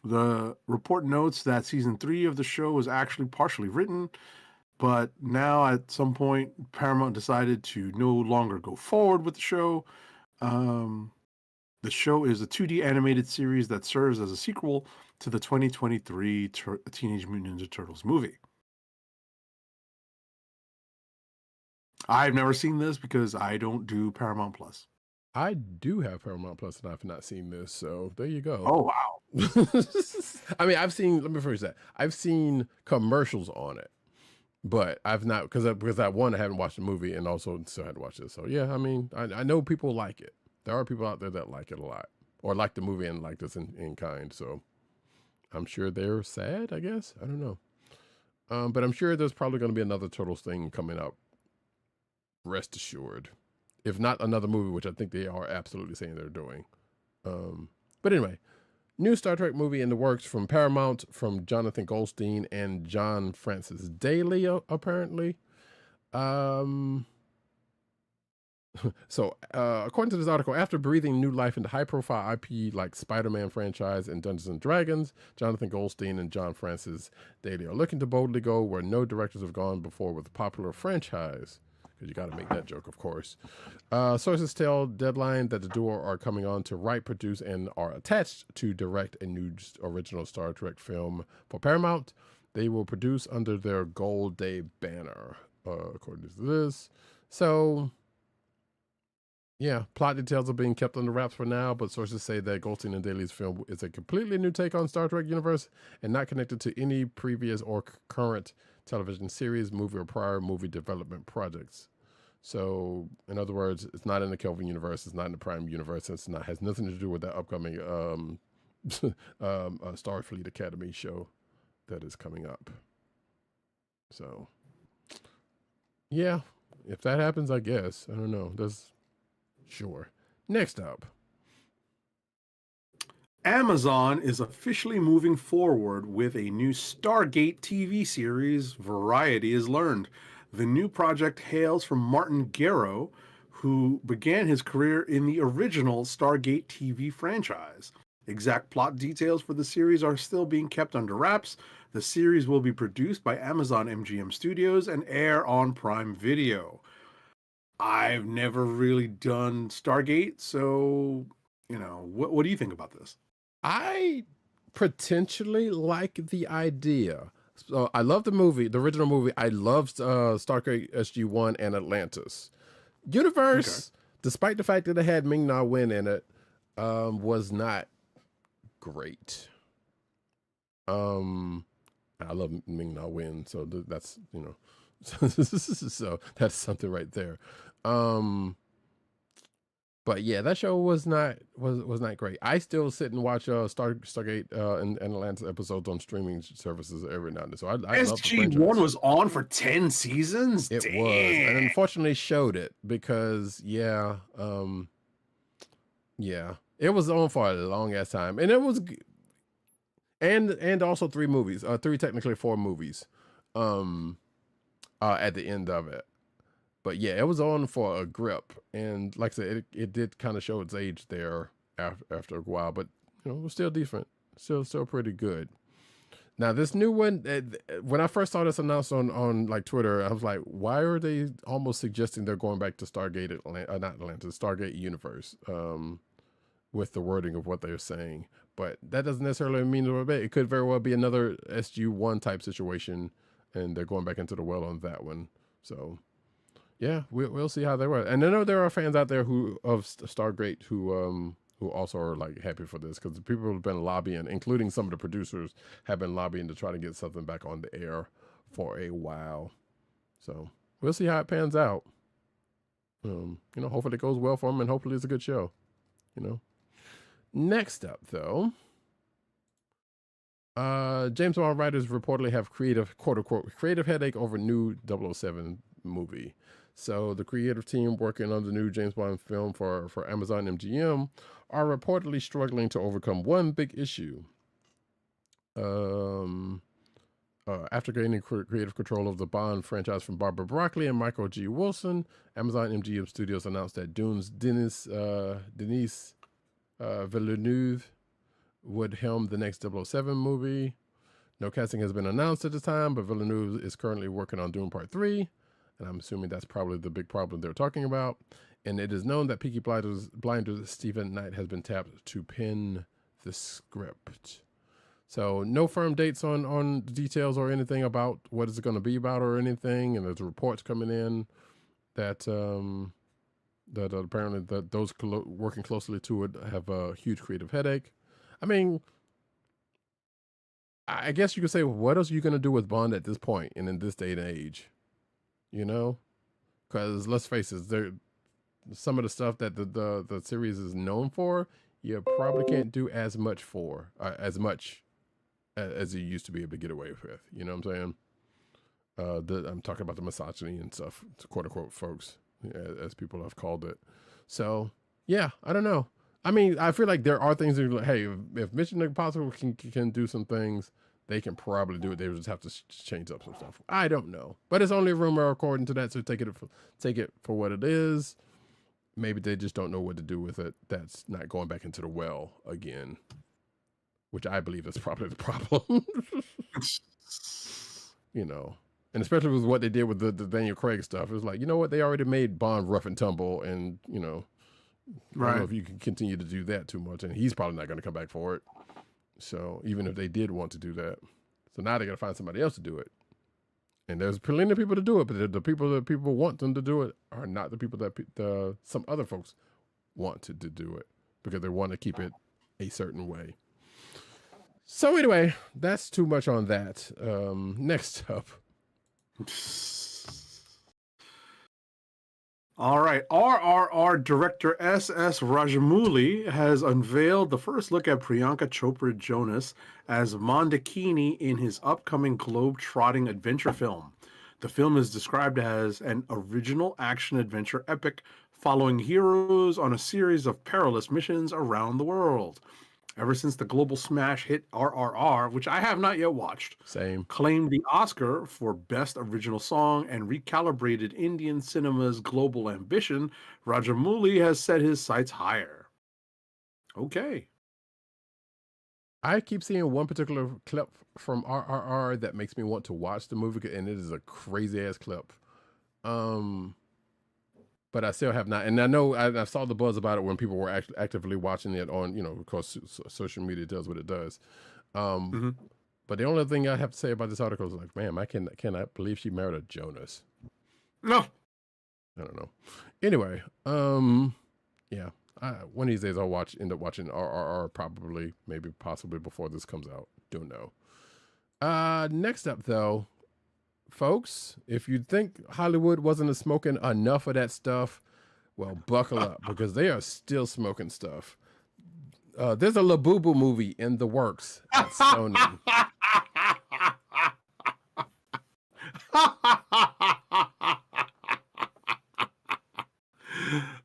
The report notes that season 3 of the show was actually partially written, but now at some point, Paramount decided to no longer go forward with the show. The The show is a 2D animated series that serves as a sequel to the 2023 Teenage Mutant Ninja Turtles movie. I've never seen this because I don't do Paramount Plus. I do have Paramount Plus and I've not seen this, so there you go. Oh, wow. I mean, let me phrase that. I've seen commercials on it, but I've not, because I haven't watched the movie and also still had to watch this. So yeah, I mean, I know people like it. There are people out there that like it a lot, or like the movie and like this in kind. So I'm sure they're sad, I guess. I don't know. But I'm sure there's probably going to be another Turtles thing coming up. Rest assured. If not another movie, which I think they are absolutely saying they're doing. But anyway, new Star Trek movie in the works from Paramount, from Jonathan Goldstein and John Francis Daly, apparently. So, according to this article, after breathing new life into high-profile IP like Spider-Man franchise and Dungeons and Dragons, Jonathan Goldstein and John Francis Daly are looking to boldly go where no directors have gone before with a popular franchise. Because you got to make that joke, of course. Sources tell Deadline that the duo are coming on to write, produce, and are attached to direct a new original Star Trek film for Paramount. They will produce under their Gold Day banner, according to this. So, yeah, plot details are being kept under wraps for now, but sources say that Goldstein and Daly's film is a completely new take on Star Trek universe and not connected to any previous or current television series, movie, or prior movie development projects. So, in other words, it's not in the Kelvin universe, it's not in the Prime universe, has nothing to do with that upcoming Starfleet Academy show that is coming up. So, yeah, if that happens, I guess. I don't know. Sure. Next up. Amazon is officially moving forward with a new Stargate TV series, Variety has learned. The new project hails from Martin Gero, who began his career in the original Stargate TV franchise. Exact plot details for the series are still being kept under wraps. The series will be produced by Amazon MGM Studios and air on Prime Video. I've never really done Stargate, so, what do you think about this? I potentially like the idea. So I love the movie, the original movie. I loved Stargate SG-1 and Atlantis. Universe, despite the fact that it had Ming-Na Wen in it, was not great. I love Ming-Na Wen, so that's, so that's something right there. But yeah, that show was not great. I still sit and watch Stargate and Atlantis episodes on streaming services every now and then. So I SG-1 was on for 10 seasons. It was, and unfortunately showed it because it was on for a long ass time, and it was, and also technically four movies, at the end of it. But yeah, it was on for a grip, and like I said, it did kind of show its age there after a while, but it was still decent, still pretty good. Now this new one, when I first saw this announced on like Twitter, I was like, why are they almost suggesting they're going back to Stargate Stargate universe, with the wording of what they're saying? But that doesn't necessarily mean it could very well be another SG-1 type situation, and they're going back into the well on that one. So. Yeah, we'll see how they work. And I know there are fans out there of Stargate who also are like happy for this, because the people have been lobbying, including some of the producers, have been lobbying to try to get something back on the air for a while. So we'll see how it pans out. Hopefully it goes well for them, and hopefully it's a good show. Next up, though, James Bond writers reportedly have quote unquote creative headache over new 007 movie. So the creative team working on the new James Bond film for Amazon MGM are reportedly struggling to overcome one big issue. After gaining creative control of the Bond franchise from Barbara Broccoli and Michael G. Wilson, Amazon MGM Studios announced that Dune's Denis Villeneuve would helm the next 007 movie. No casting has been announced at this time, but Villeneuve is currently working on Dune Part 3. And I'm assuming that's probably the big problem they're talking about. and it is known that Peaky Blinders Stephen Knight has been tapped to pen the script. So no firm dates on the details or anything about what it's going to be about or anything. And there's reports coming in that apparently that those working closely to it have a huge creative headache. I mean, I guess you could say, what else are you going to do with Bond at this point and in this day and age? You know, because let's face it, some of the stuff that the series is known for, you probably can't do as much as you used to be able to get away with. You know what I'm saying? I'm talking about the misogyny and stuff, quote unquote, folks, as people have called it. So yeah, I don't know. I mean, I feel like there are things that are like, hey, if Mission Impossible can do some things, they can probably do it. They just have to change up some stuff. I don't know, but it's only a rumor according to that. So take it for what it is. Maybe they just don't know what to do with it. That's not going back into the well again, which I believe is probably the problem. You know, and especially with what they did with the Daniel Craig stuff. It was like, you know what? They already made Bond rough and tumble, and you know, I don't know if you can continue to do that too much, and he's probably not going to come back for it. So even if they did want to do that, so now they're going to find somebody else to do it. And there's plenty of people to do it, but the people that people want them to do it are not the people that some other folks want to do it because they want to keep it a certain way. So anyway, that's too much on that. Next up. All right. RRR director S.S. Rajamouli has unveiled the first look at Priyanka Chopra Jonas as Mandakini in his upcoming globe-trotting adventure film. The film is described as an original action-adventure epic following heroes on a series of perilous missions around the world. Ever since the global smash hit RRR, which I have not yet watched, claimed the Oscar for Best Original Song and recalibrated Indian cinema's global ambition, Rajamouli has set his sights higher. Okay. I keep seeing one particular clip from RRR that makes me want to watch the movie, and it is a crazy-ass clip. But I still have not, and I know I saw the buzz about it when people were actively watching it on, you know, of course, social media does what it does. But the only thing I have to say about this article is like, man, I cannot believe she married a Jonas. No, I don't know. Anyway, yeah, one of these days I'll end up watching RRR, probably, maybe, possibly before this comes out. Don't know. Next up, though. Folks, if you think Hollywood wasn't smoking enough of that stuff, well, buckle up because they are still smoking stuff. There's a Labubu movie in the works at Sony.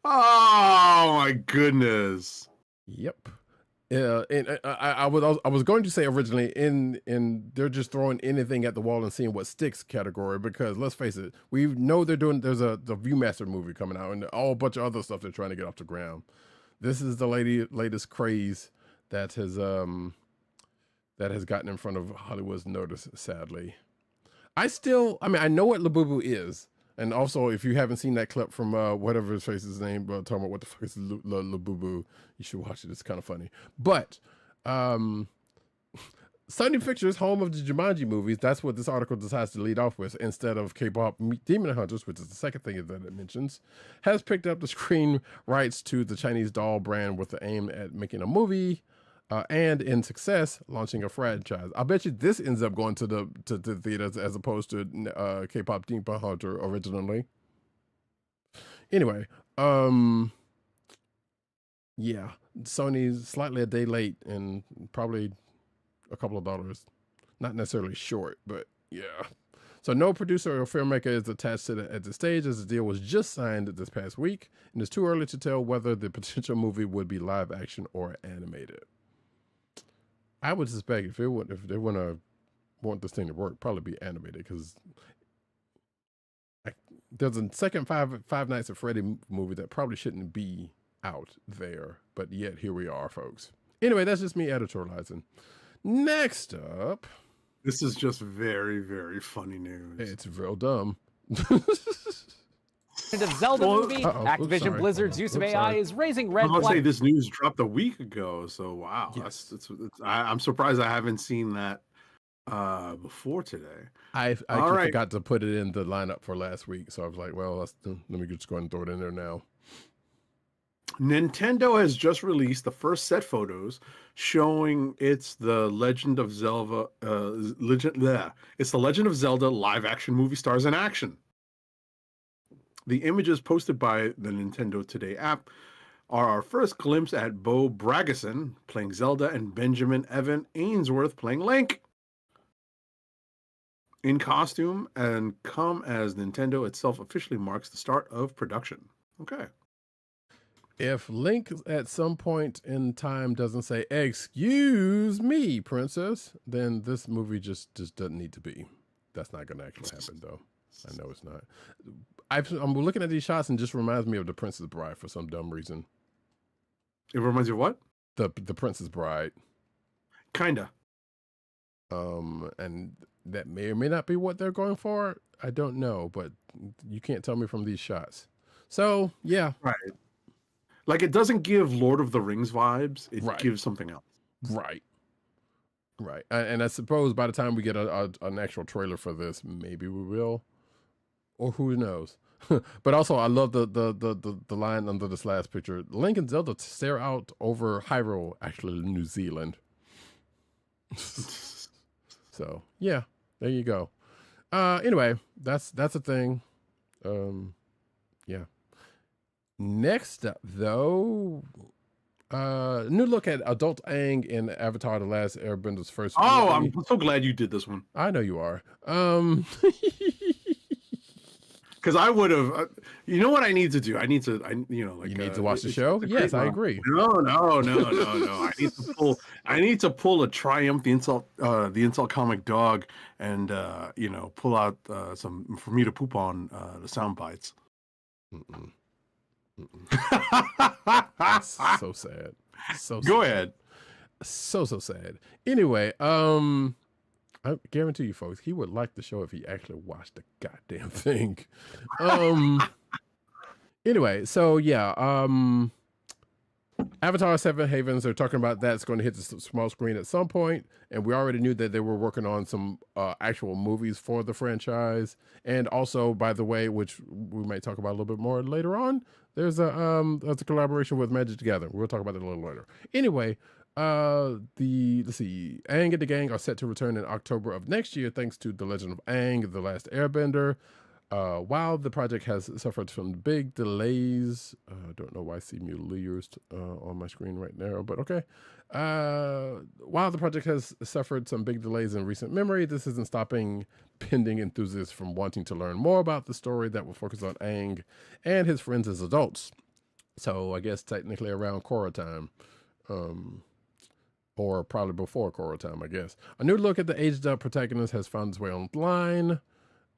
Oh my goodness! Yep. And I was going to say originally in they're just throwing anything at the wall and seeing what sticks category, because let's face it, we know they're doing, there's the Viewmaster movie coming out and a whole bunch of other stuff they're trying to get off the ground. This is the latest craze that has gotten in front of Hollywood's notice, sadly. I know what Labubu is. And also, if you haven't seen that clip from whatever his face's name, talking about what the fuck is Labubu, you should watch it. It's kind of funny. But Sony Pictures, home of the Jumanji movies, that's what this article decides to lead off with, instead of K-pop Demon Hunters, which is the second thing that it mentions, has picked up the screen rights to the Chinese doll brand with the aim at making a movie. And in success, launching a franchise. I bet you this ends up going to the theaters as opposed to K-pop Demon Hunter originally. Anyway, yeah, Sony's slightly a day late and probably a couple of dollars, not necessarily short, but yeah. So no producer or filmmaker is attached to at this stage, as the deal was just signed this past week, and it's too early to tell whether the potential movie would be live action or animated. I would suspect if they want to want this thing to work, probably be animated, because there's a second Five Nights at Freddy movie that probably shouldn't be out there, but yet here we are, folks. Anyway, that's just me editorializing. Next up, this is just very, very funny news. It's real dumb. of Zelda movie, Uh-oh. Oops, Activision sorry. Blizzard's Hold on. use of Oops, AI sorry. is raising I red was gonna say flags. this news dropped a week ago, so wow, Yes. I'm surprised I haven't seen that before today. I All actually right. forgot to put it in the lineup for last week, so I was like, well, let me just go ahead and throw it in there now. Nintendo has just released the first set photos showing it's the Legend of Zelda it's the Legend of Zelda live action movie stars in action. The images posted by the Nintendo Today app are our first glimpse at Bo Bragason playing Zelda and Benjamin Evan Ainsworth playing Link in costume, and come as Nintendo itself officially marks the start of production. Okay. If Link at some point in time doesn't say, "Excuse me, princess," then this movie just doesn't need to be. That's not going to actually happen, though. I know it's not. I'm looking at these shots and just reminds me of The Princess Bride for some dumb reason. It reminds you of what? The Princess Bride. Kinda. And that may or may not be what they're going for. I don't know, but you can't tell me from these shots. So yeah, Right. Like, it doesn't give Lord of the Rings vibes. It Right. gives something else. right. And I suppose by the time we get an actual trailer for this, maybe we will, or who knows. But also, I love the line under this last picture. Link and Zelda stare out over Hyrule, actually New Zealand. So yeah, there you go. Anyway, that's a thing. Yeah. Next up, though, new look at adult Aang in Avatar: The Last Airbender's first. Oh, movie. I'm so glad you did this one. I know you are. Because I would have, you know what I need to do? I need to watch the show. Yes, I agree. No. I need to pull a Triumph, the insult comic dog, and pull out some for me to poop on the sound bites. That's so sad. So Go sad. ahead. So sad. Anyway, I guarantee you folks, he would like the show if he actually watched the goddamn thing. Anyway, so yeah, Avatar 7 Havens, they're talking about that's going to hit the small screen at some point, and we already knew that they were working on some actual movies for the franchise. And also, by the way, which we might talk about a little bit more later on, there's a collaboration with Magic Together. We'll talk about that a little later. Anyway, let's see, Aang and the gang are set to return in October of next year, thanks to The Legend of Aang, The Last Airbender. While the project has suffered from big delays, I don't know why I see mutilers on my screen right now, but okay. While the project has suffered some big delays in recent memory, this isn't stopping pending enthusiasts from wanting to learn more about the story that will focus on Aang and his friends as adults. So I guess technically around Korra time. Or probably before Korra time, I guess. A new look at the aged up protagonist has found its way online.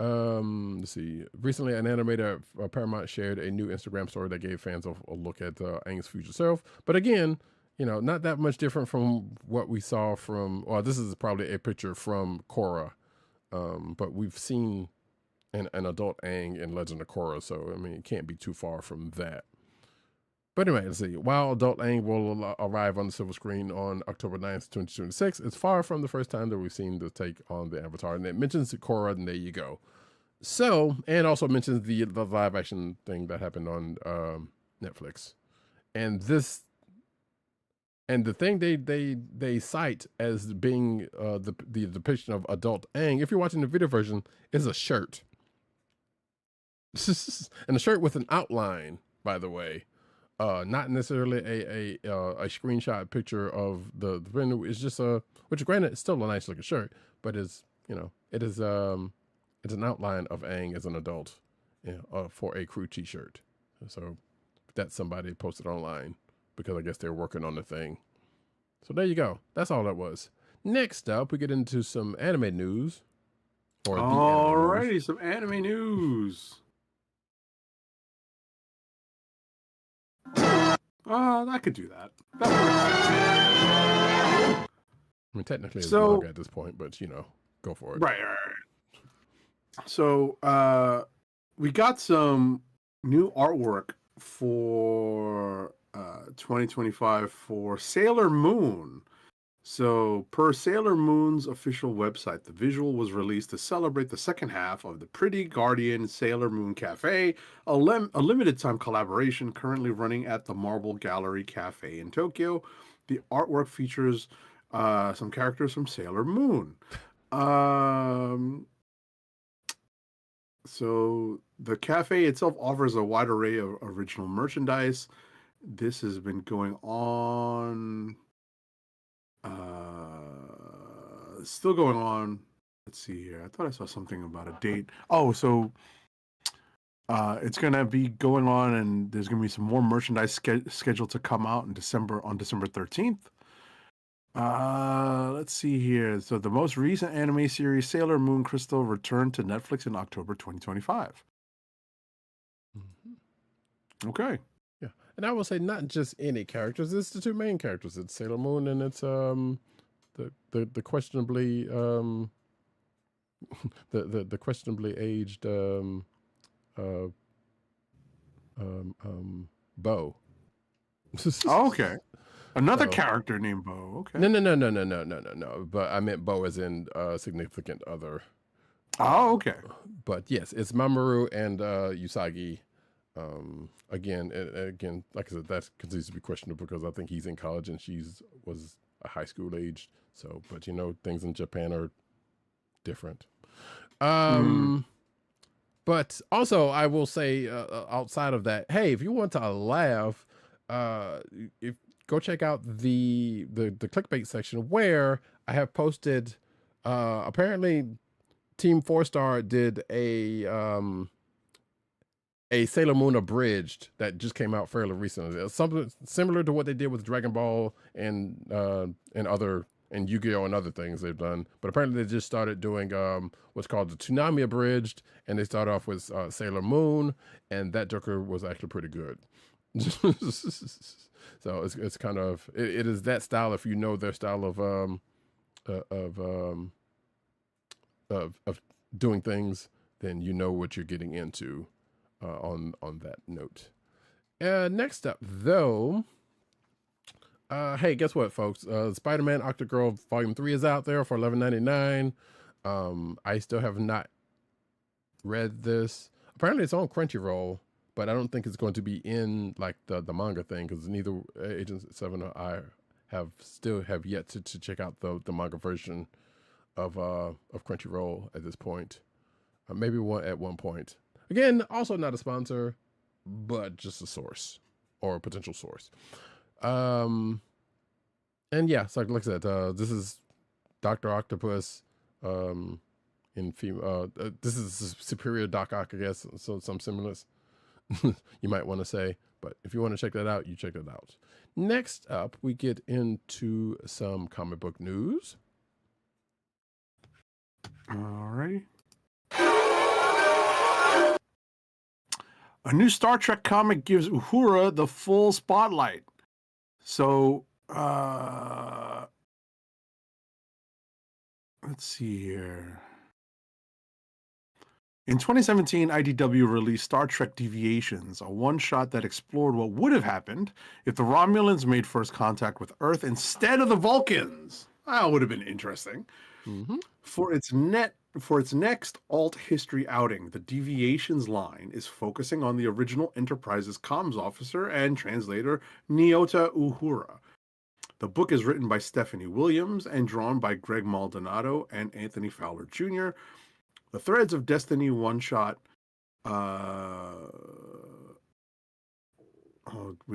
Let's see. Recently, an animator at Paramount shared a new Instagram story that gave fans a look at Aang's future self. But again, not that much different from what we saw from. Well, this is probably a picture from Korra, but we've seen an adult Aang in Legend of Korra, so I mean, it can't be too far from that. But anyway, let's see. While adult Aang will arrive on the silver screen on October 9th, 2026, it's far from the first time that we've seen the take on the Avatar. And it mentions Korra, and there you go. So, and also mentions the live action thing that happened on Netflix. And the thing they cite as being the depiction of adult Aang, if you're watching the video version, is a shirt. And a shirt with an outline, by the way. Not necessarily a screenshot picture of the print. It's just which granted it's still a nice looking shirt, but it's it's an outline of Aang as an adult, for a crew T-shirt. So that's somebody posted online because I guess they're working on the thing. So there you go. That's all that was. Next up, we get into some anime news. Alrighty, some anime news. I could do that. That works. I mean, technically it's So- manga at this point, but go for it. Right. So we got some new artwork for 2025 for Sailor Moon. So, per Sailor Moon's official website, the visual was released to celebrate the second half of the Pretty Guardian Sailor Moon Cafe, a limited time collaboration currently running at the Marble Gallery Cafe in Tokyo. The artwork features some characters from Sailor Moon. So, the cafe itself offers a wide array of original merchandise. This has been going on. Still going on. Let's see here. I thought I saw something about a date. Oh, so it's gonna be going on, and there's gonna be some more merchandise scheduled to come out in December on December 13th. Let's see here. So the most recent anime series, Sailor Moon Crystal, returned to Netflix in October 2025. Mm-hmm. Okay. Yeah, and I will say not just any characters. It's the two main characters. It's Sailor Moon and it's the questionably the questionably aged Bo. Oh, okay. Another So- character named Bo. Okay. No. But I meant Bo as in significant other. Oh, okay. But yes, it's Mamoru and Usagi. Again, like I said, that continues to be questionable because I think he's in college and was a high school age. So, but things in Japan are different. But also I will say, outside of that, hey, if you want to laugh, go check out the clickbait section where I have posted. Apparently, Team 4-Star did a Sailor Moon abridged that just came out fairly recently. It's something similar to what they did with Dragon Ball and Yu-Gi-Oh! And other things they've done. But apparently they just started doing what's called the Toonami abridged, and they start off with Sailor Moon, and that Joker was actually pretty good. So it's kind of it is that style. If you know their style of doing things, then you know what you're getting into on that note. Next up, though, hey, guess what, folks? Spider-Man Octogirl Volume 3 is out there for $11.99. I still have not read this. Apparently, it's on Crunchyroll, but I don't think it's going to be in like the manga thing because neither Agent 7 or I have yet to check out the manga version of Crunchyroll at this point. Maybe at one point. Again, also not a sponsor, but just a source or a potential source. And yeah, so like I said, this is Dr. Octopus in female. This is Superior Doc Ock, I guess. So some semblance you might want to say. But if you want to check that out, you check it out. Next up, we get into some comic book news. All right. A new Star Trek comic gives Uhura the full spotlight. So, let's see here. In 2017, IDW released Star Trek Deviations, a one-shot that explored what would have happened if the Romulans made first contact with Earth instead of the Vulcans. That would have been interesting. Mm-hmm. For its next alt history outing, the Deviations line is focusing on the original Enterprise's comms officer and translator Nyota Uhura. The book is written by Stephanie Williams and drawn by Greg Maldonado and Anthony Fowler Jr. The Threads of Destiny one-shot. We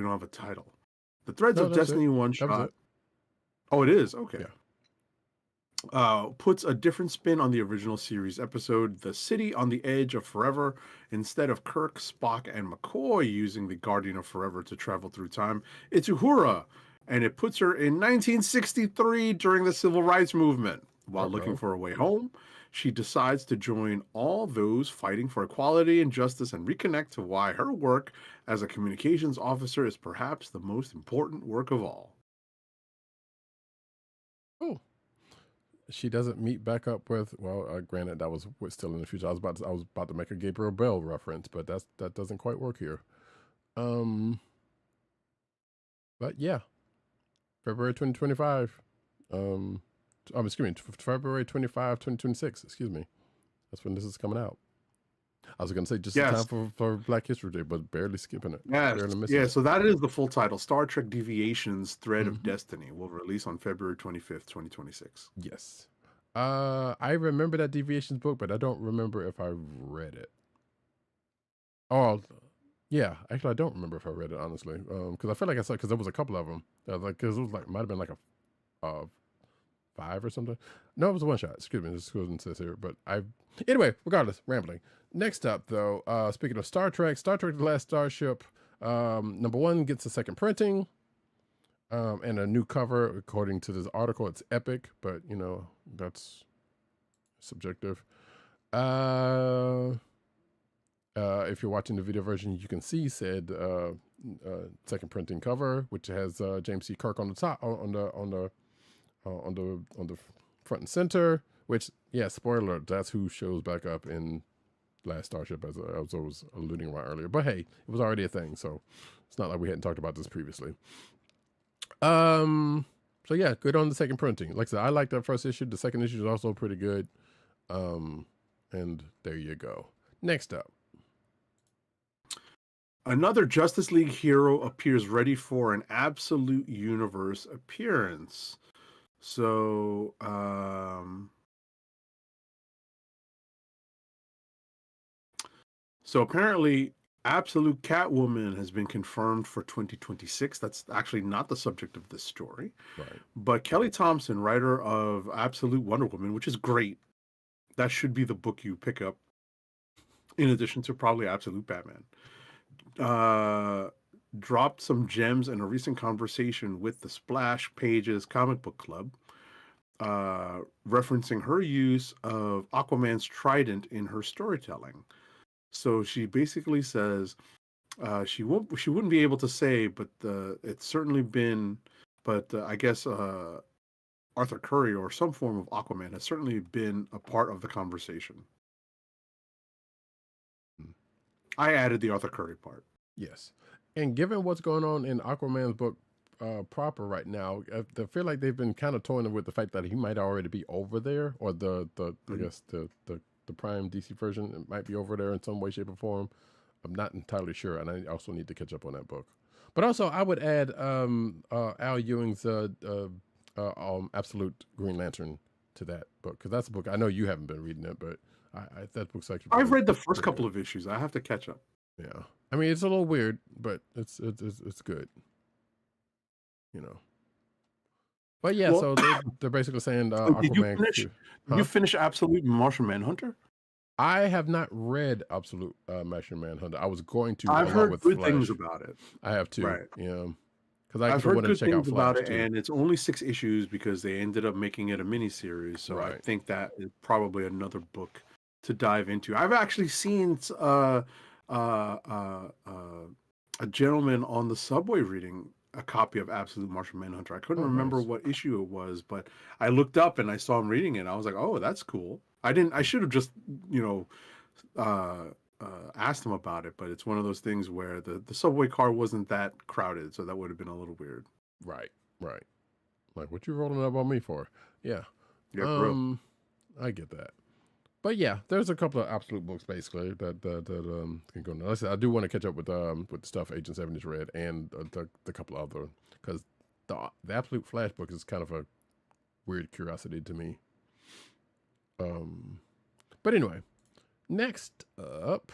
don't have a title. The Threads of Destiny one-shot. Oh, it is? Okay. Yeah. Puts a different spin on the original series episode, The City on the Edge of Forever. Instead of Kirk, Spock, and McCoy using the Guardian of Forever to travel through time, it's Uhura, and it puts her in 1963 during the Civil Rights Movement. While looking for a way home, she decides to join all those fighting for equality and justice and reconnect to why her work as a communications officer is perhaps the most important work of all. Oh. she doesn't meet back up with. Well, granted, that was still in the future. I was about to make a Gabriel Bell reference, but that doesn't quite work here. But yeah, February 2025. Excuse me, February 25, 2026. Excuse me, that's when this is coming out. I was going to say just in time for Black History Day, but barely skipping it. Yeah, so that is the full title. Star Trek Deviations Thread of Destiny will release on February 25th, 2026. Yes. I remember that Deviations book, but I don't remember if I read it. Oh, yeah. Actually, I don't remember if I read it, honestly. Because I feel like I saw, because there was a couple of them. Because it was like, might have been like a 5 or something. No, it was a one shot. Excuse me, this wasn't says here, but anyway, regardless, rambling. Next up, though, speaking of Star Trek The Last Starship, number 1 gets a second printing, and a new cover. According to this article, it's epic, but you know that's subjective. If you're watching the video version, you can see said second printing cover, which has James C. Kirk on the top, on the front and center. Which, yeah, spoiler alert, that's who shows back up in Last Starship, as I was alluding about earlier. But hey, it was already a thing, so it's not like we hadn't talked about this previously. So yeah, good on the second printing. Like I said, I like that first issue. The second issue is also pretty good. And there you go. Next up. Another Justice League hero appears ready for an Absolute Universe appearance. So, apparently Absolute Catwoman has been confirmed for 2026. That's actually not the subject of this story. Right. But Kelly Thompson, writer of Absolute Wonder Woman, which is great. That should be the book you pick up, in addition to probably Absolute Batman. Dropped some gems in a recent conversation with the Splash Pages Comic Book Club, referencing her use of Aquaman's trident in her storytelling. So she basically says she wouldn't be able to say, but it's certainly been. But I guess Arthur Curry or some form of Aquaman has certainly been a part of the conversation. I added the Arthur Curry part. Yes. And given what's going on in Aquaman's book proper right now, I feel like they've been kind of toying with the fact that he might already be over there, or I guess the Prime DC version, it might be over there in some way, shape, or form. I'm not entirely sure, and I also need to catch up on that book. But also, I would add Al Ewing's Absolute Green Lantern to that book, because that's a book I know you haven't been reading it, but that book's actually. I've read the first couple of issues. I have to catch up. Yeah, I mean it's a little weird, but it's good. You know. But yeah, Well, so they're basically saying did Aquaman. you finish Absolute Martian Manhunter? I have not read Absolute Martian Manhunter. I was going to. I've heard with good Flash. things about it. I have too. Right. Yeah. Because I I've heard wanted good to check out things Flash about it, too. and it's only 6 issues because they ended up making it a miniseries. So I Right. think that is probably another book to dive into. I've actually seen a gentleman on the subway reading a copy of Absolute Martian Manhunter. I couldn't remember nice. what issue it was, but I looked up and I saw him reading it. And I was like, "Oh, that's cool." I should have just, asked him about it, but it's one of those things where the subway car wasn't that crowded, so that would have been a little weird. Right. Like, what you rolling up on me for? Yeah. Yeah, bro. I get that. But yeah, there's a couple of Absolute books basically that can go. Like I said, I do want to catch up with the stuff Agent 7 has read, and the couple of other, because the Absolute Flash book is kind of a weird curiosity to me. But anyway, next up,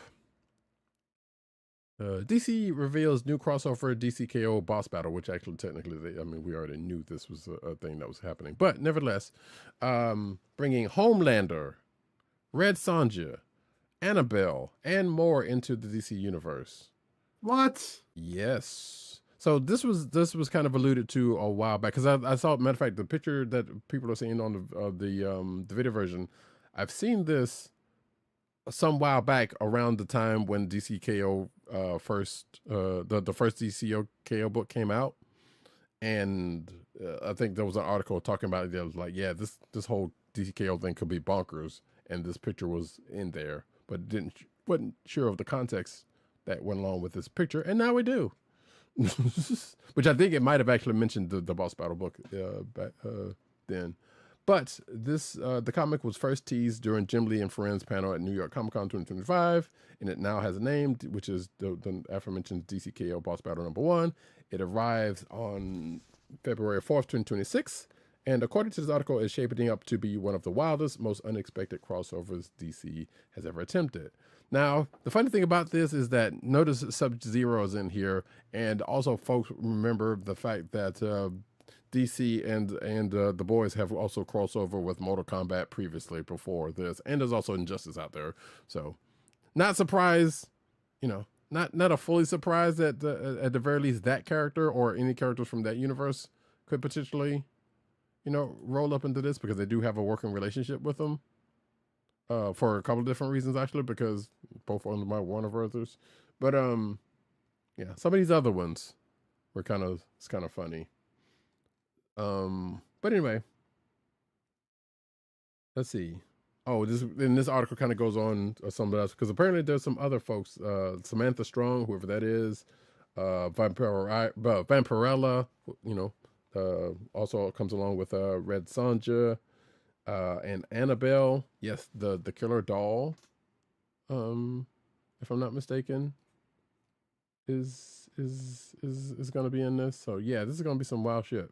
DC reveals new crossover DCKO boss battle, which actually technically, we already knew this was a thing that was happening, but nevertheless, bringing Homelander, Red Sonja, Annabelle, and more into the DC universe. What? Yes. So this was kind of alluded to a while back, because I saw, matter of fact, the picture that people are seeing on the video version. I've seen this some while back around the time when DCKO the first DCKO book came out, and I think there was an article talking about it that was like, yeah, this whole DCKO thing could be bonkers, and this picture was in there, but wasn't sure of the context that went along with this picture, and now we do. Which I think it might have actually mentioned the boss battle book back then. But this the comic was first teased during Jim Lee and Friends panel at New York Comic Con 2025, and it now has a name, which is the aforementioned DCKO Boss Battle #1. It arrives on February 4th, 2026, and according to this article, it's shaping up to be one of the wildest, most unexpected crossovers DC has ever attempted. Now, the funny thing about this is that notice Sub-Zero is in here, and also folks remember the fact that DC and the boys have also crossed over with Mortal Kombat previously before this, and there's also Injustice out there. So, not surprised, not a fully surprised that at the very least that character or any characters from that universe could potentially, roll up into this, because they do have a working relationship with them. For a couple of different reasons, actually, because both are under my Warner Brothers. But yeah, some of these other ones were it's kind of funny. But anyway, let's see. Oh, this article kind of goes on something else, because apparently there's some other folks, Samantha Strong, whoever that is, Vampirella, also comes along with Red Sonja, and Annabelle, yes, the killer doll, if I'm not mistaken, is going to be in this. So yeah, this is going to be some wild shit.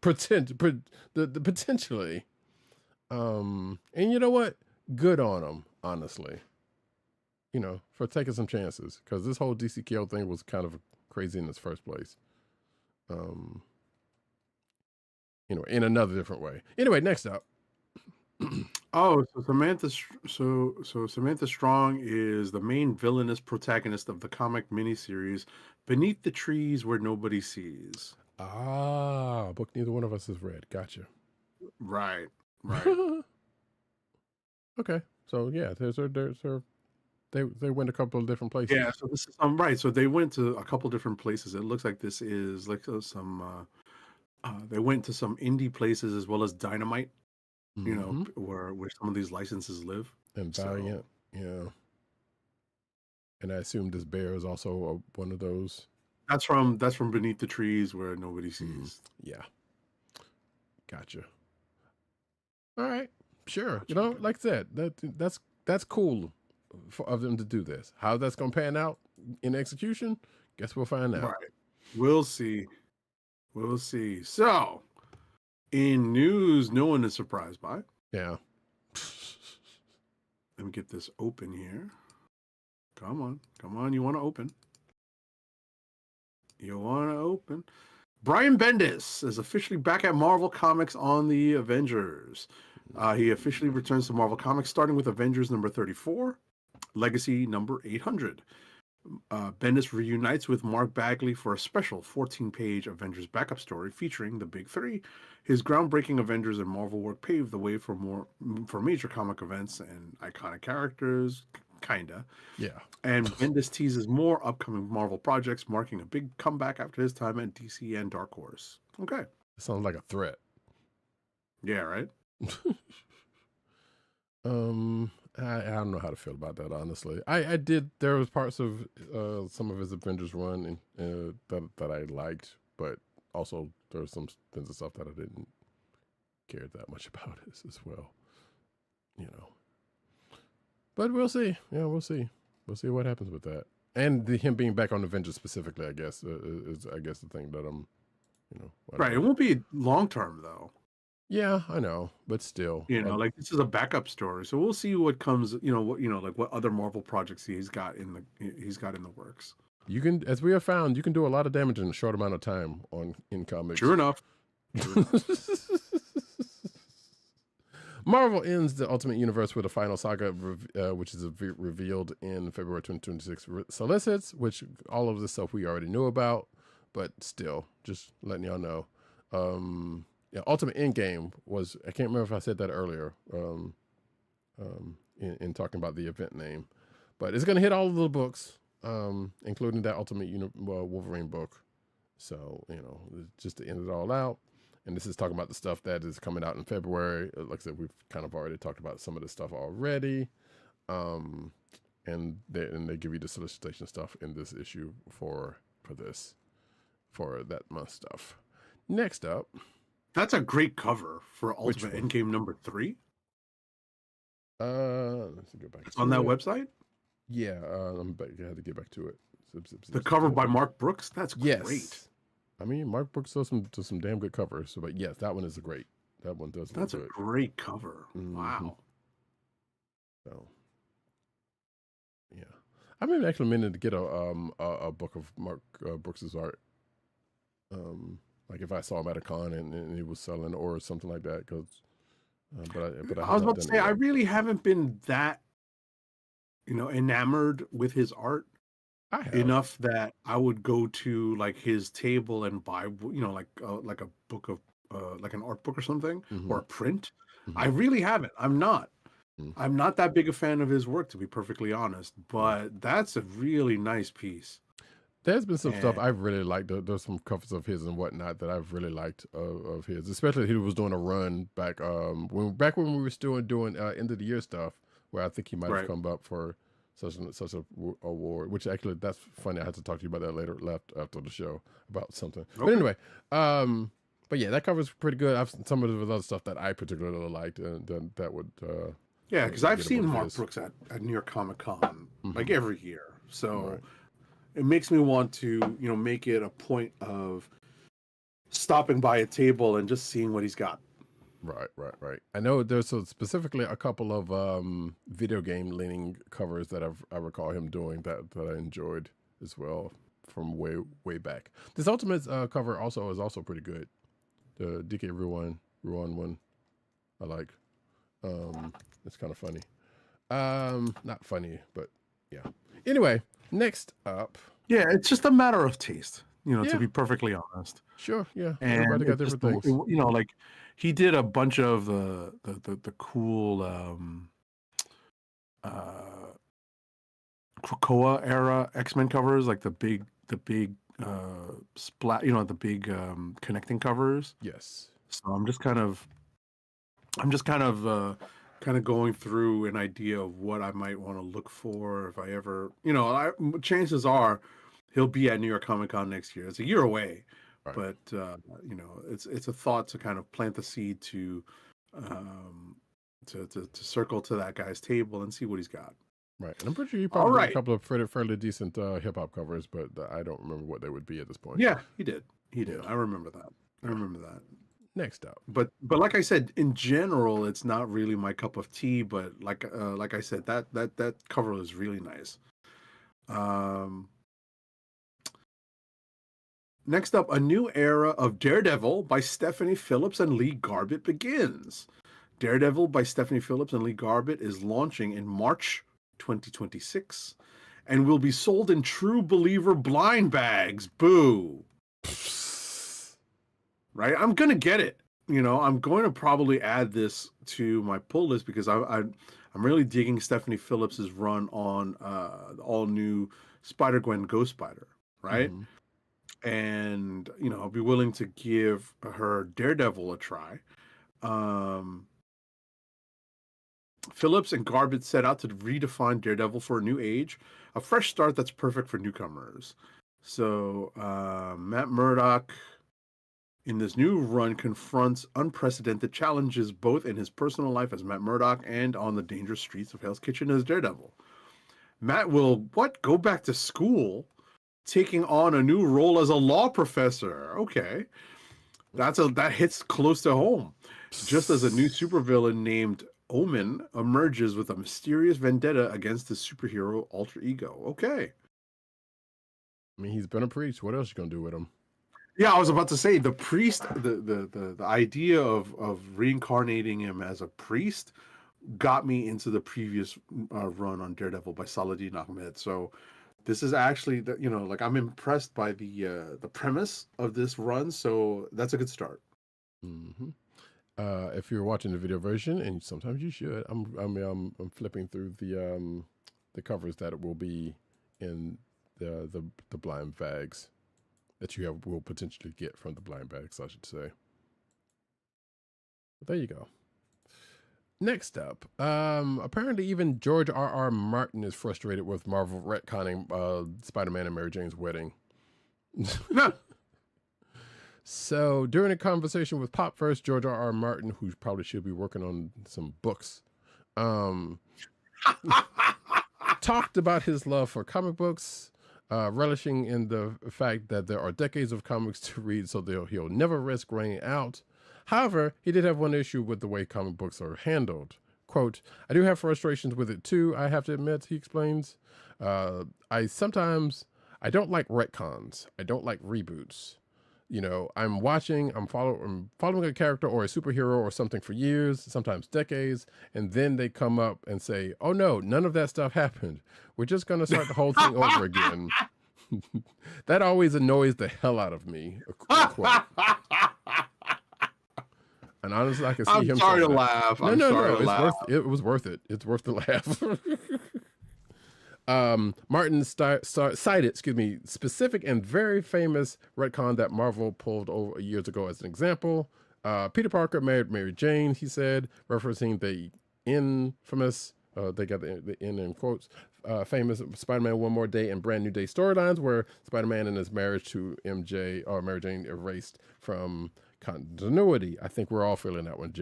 Potentially. And you know what? Good on them, honestly. For taking some chances, because this whole DCKO thing was kind of crazy in its first place. In another different way. Anyway, next up. Oh, so Samantha Strong is the main villainous protagonist of the comic miniseries Beneath the Trees Where Nobody Sees. Ah, a book neither one of us has read. Gotcha. Right. Okay, so yeah, they went a couple of different places. Yeah, so this is right. So they went to a couple different places. It looks like this is like some. They went to some indie places as well as Dynamite. Where some of these licenses live. And Valiant, yeah. And I assume this bear is also one of those. That's from Beneath the Trees Where Nobody Sees. Yeah. Gotcha. All right. Sure. Like I said, that's cool of them to do this. How that's gonna pan out in execution, guess we'll find out. Right. We'll see. So, in news no one is surprised by. Yeah. Let me get this open here. Come on. You want to open. Brian Bendis is officially back at Marvel Comics on the Avengers. He officially returns to Marvel Comics, starting with Avengers number 34, Legacy number 800. Bendis reunites with Mark Bagley for a special 14-page Avengers backup story featuring the Big Three. His groundbreaking Avengers and Marvel work paved the way for major comic events and iconic characters, kinda. Yeah. And Bendis teases more upcoming Marvel projects, marking a big comeback after his time at DC and Dark Horse. Okay. Sounds like a threat. Yeah, right? I don't know how to feel about that, honestly. There was parts of some of his Avengers run that I liked, but also there was some things of stuff that I didn't care that much about as well. But we'll see. Yeah, we'll see. We'll see what happens with that. And him being back on Avengers specifically, I guess, is the thing that I'm, Right. It won't be long term though. Yeah, I know, but still, like this is a backup story, so we'll see what comes. What other Marvel projects he's got in the works. You can, as we have found, you can do a lot of damage in a short amount of time in comics. True enough. Marvel ends the Ultimate Universe with a final saga, which is revealed in February 2026 solicits, which all of this stuff we already knew about, but still, just letting y'all know. Yeah, Ultimate Endgame was, I can't remember if I said that earlier in talking about the event name, but it's going to hit all of the books, including that Ultimate Wolverine book. So, just to end it all out. And this is talking about the stuff that is coming out in February. Like I said, we've kind of already talked about some of this stuff already. And they give you the solicitation stuff in this issue for that month stuff. Next up, That's a great cover for Ultimate Endgame number 3. let's go back. It's on that website. Yeah, I'm back. I had to get back to it. The cover by Mark Brooks. That's great. I mean, Mark Brooks does some damn good covers. So, but yes, that one is great. That one does. That's a good. great cover. Wow. So, yeah, I've been actually meaning to get a book of Mark Brooks's art. Like if I saw him at a con and he was selling or something like that, because. But I was about to say I really haven't been that, enamored with his art enough that I would go to like his table and buy, like a book of like an art book or something or a print. I really haven't. I'm not that big a fan of his work, to be perfectly honest. But that's a really nice piece. There's been some stuff I've really liked. There's some covers of his and whatnot that I've really liked of his, especially he was doing a run back when we were still doing end of the year stuff, where I think he might have come up for such a award. Which actually, that's funny. I had to talk to you about that later, after the show about something. Okay. But anyway, but yeah, that cover's pretty good. I've seen some of the other stuff that I particularly liked, and then that would. Yeah, because I've seen Mark Brooks at New York Comic Con like every year, so. It makes me want to, make it a point of stopping by a table and just seeing what he's got. Right. I know there's specifically a couple of video game leaning covers that I recall him doing that I enjoyed as well from way back. This Ultimate cover is also pretty good. The DK Ruan one, I like. It's kind of funny. Not funny, but yeah. Anyway. Next up. Yeah, it's just a matter of taste, to be perfectly honest. Sure, yeah. And everybody got different things. Like he did a bunch of the cool Krakoa era X-Men covers, like the big splat, the big connecting covers. Yes. So I'm just kind of going through an idea of what I might want to look for if I ever, chances are he'll be at New York Comic Con next year. It's a year away, but it's a thought to kind of plant the seed to circle to that guy's table and see what he's got. Right, and I'm pretty sure he probably did a couple of fairly decent hip hop covers, but I don't remember what they would be at this point. Yeah, he did. I remember that. Next up, but like I said, in general, it's not really my cup of tea. But like I said, that cover is really nice. Next up, a new era of Daredevil by Stephanie Phillips and Lee Garbett begins. Daredevil by Stephanie Phillips and Lee Garbett is launching in March 2026, and will be sold in True Believer blind bags. Boo. Right, I'm gonna get it. I'm going to probably add this to my pull list because I'm really digging Stephanie Phillips's run on the all new Spider-Gwen Ghost Spider, right? And I'll be willing to give her Daredevil a try. Phillips and Garbett set out to redefine Daredevil for a new age, a fresh start that's perfect for newcomers. So Matt Murdock, in this new run, confronts unprecedented challenges both in his personal life as Matt Murdock and on the dangerous streets of Hell's Kitchen as Daredevil. Matt will, go back to school, taking on a new role as a law professor. Okay. That hits close to home. Just as a new supervillain named Omen emerges with a mysterious vendetta against his superhero alter ego. Okay. I mean, he's been a priest. What else you gonna do with him? Yeah, I was about to say the priest, the idea of reincarnating him as a priest got me into the previous run on Daredevil by Saladin Ahmed. So this is actually I'm impressed by the premise of this run. So that's a good start. If you're watching the video version, and sometimes you should, I'm flipping through the covers that will be in the blind bags that you will potentially get from the blind bags, I should say. There you go. Next up, apparently even George R.R. Martin is frustrated with Marvel retconning Spider-Man and Mary Jane's wedding. So during a conversation with Popverse, George R.R. Martin, who probably should be working on some books, talked about his love for comic books, relishing in the fact that there are decades of comics to read, so he'll never risk running out. However, he did have one issue with the way comic books are handled. Quote, I do have frustrations with it too, I have to admit, he explains. I don't like retcons. I don't like reboots. You know, I'm following a character or a superhero or something for years, sometimes decades, and then they come up and say, oh no, none of that stuff happened. We're just going to start the whole thing over again. That always annoys the hell out of me. Quote. And honestly, I can see him. I'm sorry to laugh. No. It was worth it. It's worth the laugh. Martin cited, specific and very famous retcon that Marvel pulled over years ago as an example. Peter Parker married Mary Jane, he said, referencing the infamous, they got the N in quotes, famous Spider-Man One More Day and Brand New Day storylines where Spider-Man and his marriage to MJ or Mary Jane erased from continuity. I think we're all feeling that one,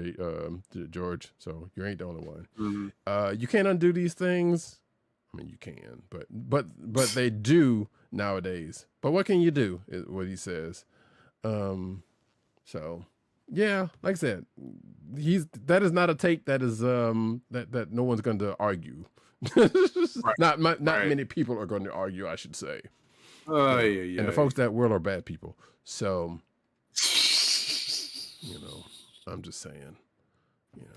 George. So you ain't the only one. Mm-hmm. You can't undo these things. I mean, you can, but they do nowadays. But what can you do? Is what he says. So yeah, like I said, that is not a take that is that no one's going to argue. Right. Not many people are going to argue, I should say. And the folks that will are bad people. So. You know, I'm just saying. You know.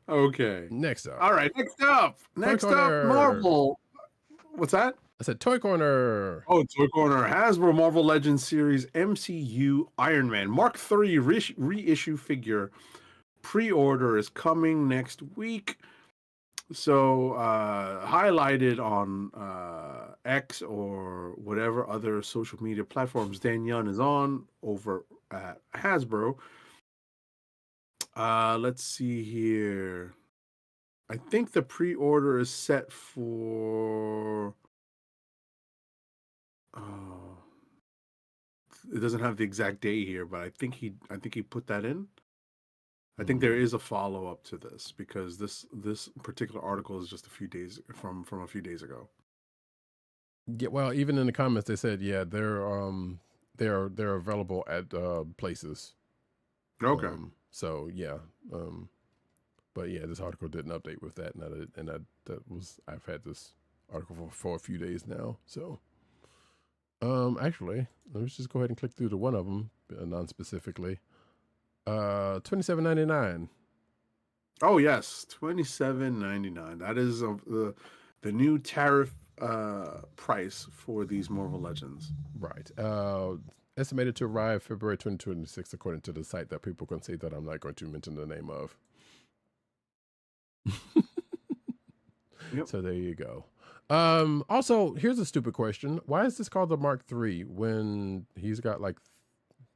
Okay. Next up. All right. Next up, Marvel. What's that? I said Toy Corner. Oh, Toy Corner. Hasbro Marvel Legends series MCU Iron Man Mark III reissue figure pre-order is coming next week. So highlighted on X or whatever other social media platforms Dan Young is on over at Hasbro. Let's see here. I think the pre-order is set for it doesn't have the exact day here, but I think he put that in. I think there is a follow-up to this because this particular article is just a few days from a few days ago. Yeah, well, even in the comments they said, yeah, they're available at places. Okay. So yeah, but yeah, this article didn't update with that, I've had this article for a few days now. So, actually, let's just go ahead and click through to one of them, non-specifically. $27.99. Oh yes, $27.99. That is the new tariff price for these Marvel Legends. Right. Estimated to arrive February 2026, according to the site that people can see that I'm not going to mention the name of. Yep. So there you go. Also, here's a stupid question. Why is this called the Mark III when he's got like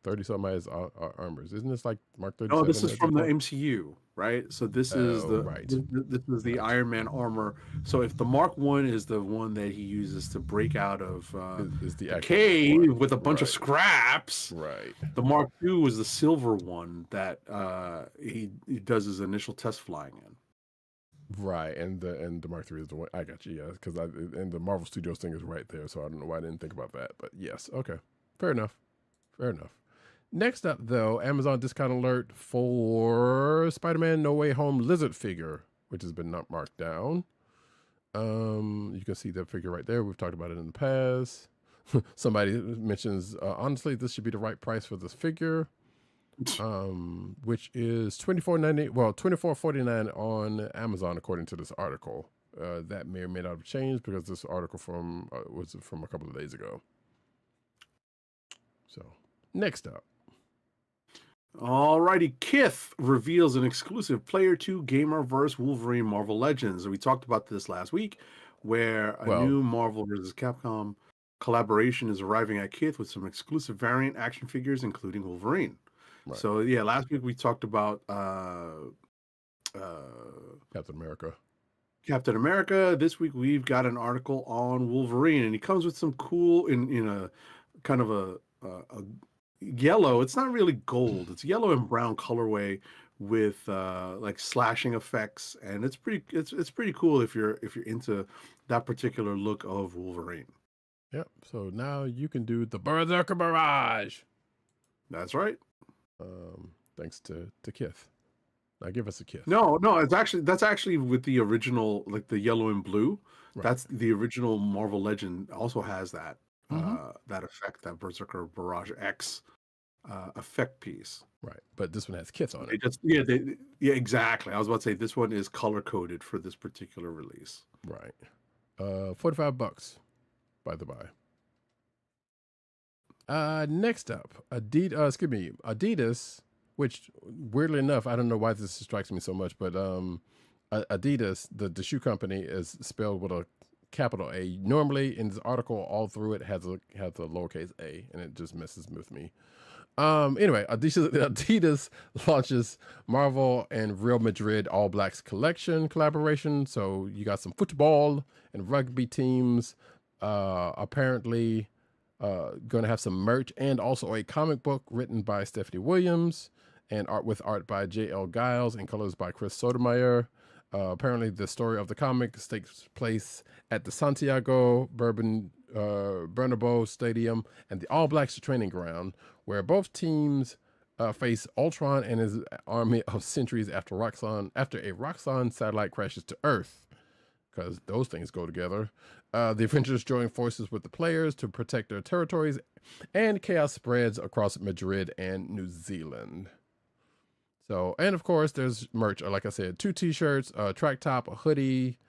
30 some of his armors? Isn't this like Mark 37? No, this is from the MCU, right? So this is this is the Iron Man armor. So if the Mark I is the one that he uses to break out of is the cave with a bunch of scraps, right? The Mark II was the silver one that he does his initial test flying in. Right, and the Mark III is the one. I got you, yeah, because and the Marvel Studios thing is right there, so I don't know why I didn't think about that. But yes, okay, fair enough. Next up, though, Amazon discount alert for Spider-Man No Way Home Lizard figure, which has been not marked down. You can see that figure right there. We've talked about it in the past. Somebody mentions, honestly, this should be the right price for this figure, which is $24.49 on Amazon, according to this article. That may or may not have changed because this article was from a couple of days ago. So, next up. Alrighty, Kith reveals an exclusive Player 2 Gamerverse Wolverine Marvel Legends. We talked about this last week, where a new Marvel vs. Capcom collaboration is arriving at Kith with some exclusive variant action figures, including Wolverine. So yeah, last week we talked about Captain America. Captain America. This week we've got an article on Wolverine, and he comes with some cool in a kind of a yellow. It's not really gold. It's yellow and brown colorway with like slashing effects, and it's pretty cool if you're into that particular look of Wolverine. Yep. So now you can do the Berserker Barrage. That's right. Thanks to Kith. Now give us a kiss. No, that's actually with the original, like the yellow and blue. Right. That's the original Marvel Legend also has that that effect, that Berserker Barrage X effect piece. Right, but this one has Kith on it. Yeah, exactly. I was about to say this one is color coded for this particular release. Right, $45, by the by. Next up, Adidas, which weirdly enough, I don't know why this strikes me so much, but Adidas, the shoe company, is spelled with a capital A. Normally in this article, all through it has a lowercase a, and it just messes with me. Anyway, Adidas launches Marvel and Real Madrid All Blacks collection collaboration. So you got some football and rugby teams. Apparently, going to have some merch and also a comic book written by Stephanie Williams and art by J.L. Giles and colors by Chris Sotomayor. Apparently, the story of the comic takes place at the Santiago Bernabeu Stadium and the All Blacks training ground, where both teams face Ultron and his army of sentries after a Roxxon satellite crashes to Earth, because those things go together. The Avengers join forces with the players to protect their territories, and chaos spreads across Madrid and New Zealand. So, and of course, there's merch. Like I said, 2 t-shirts, a track top, a hoodie,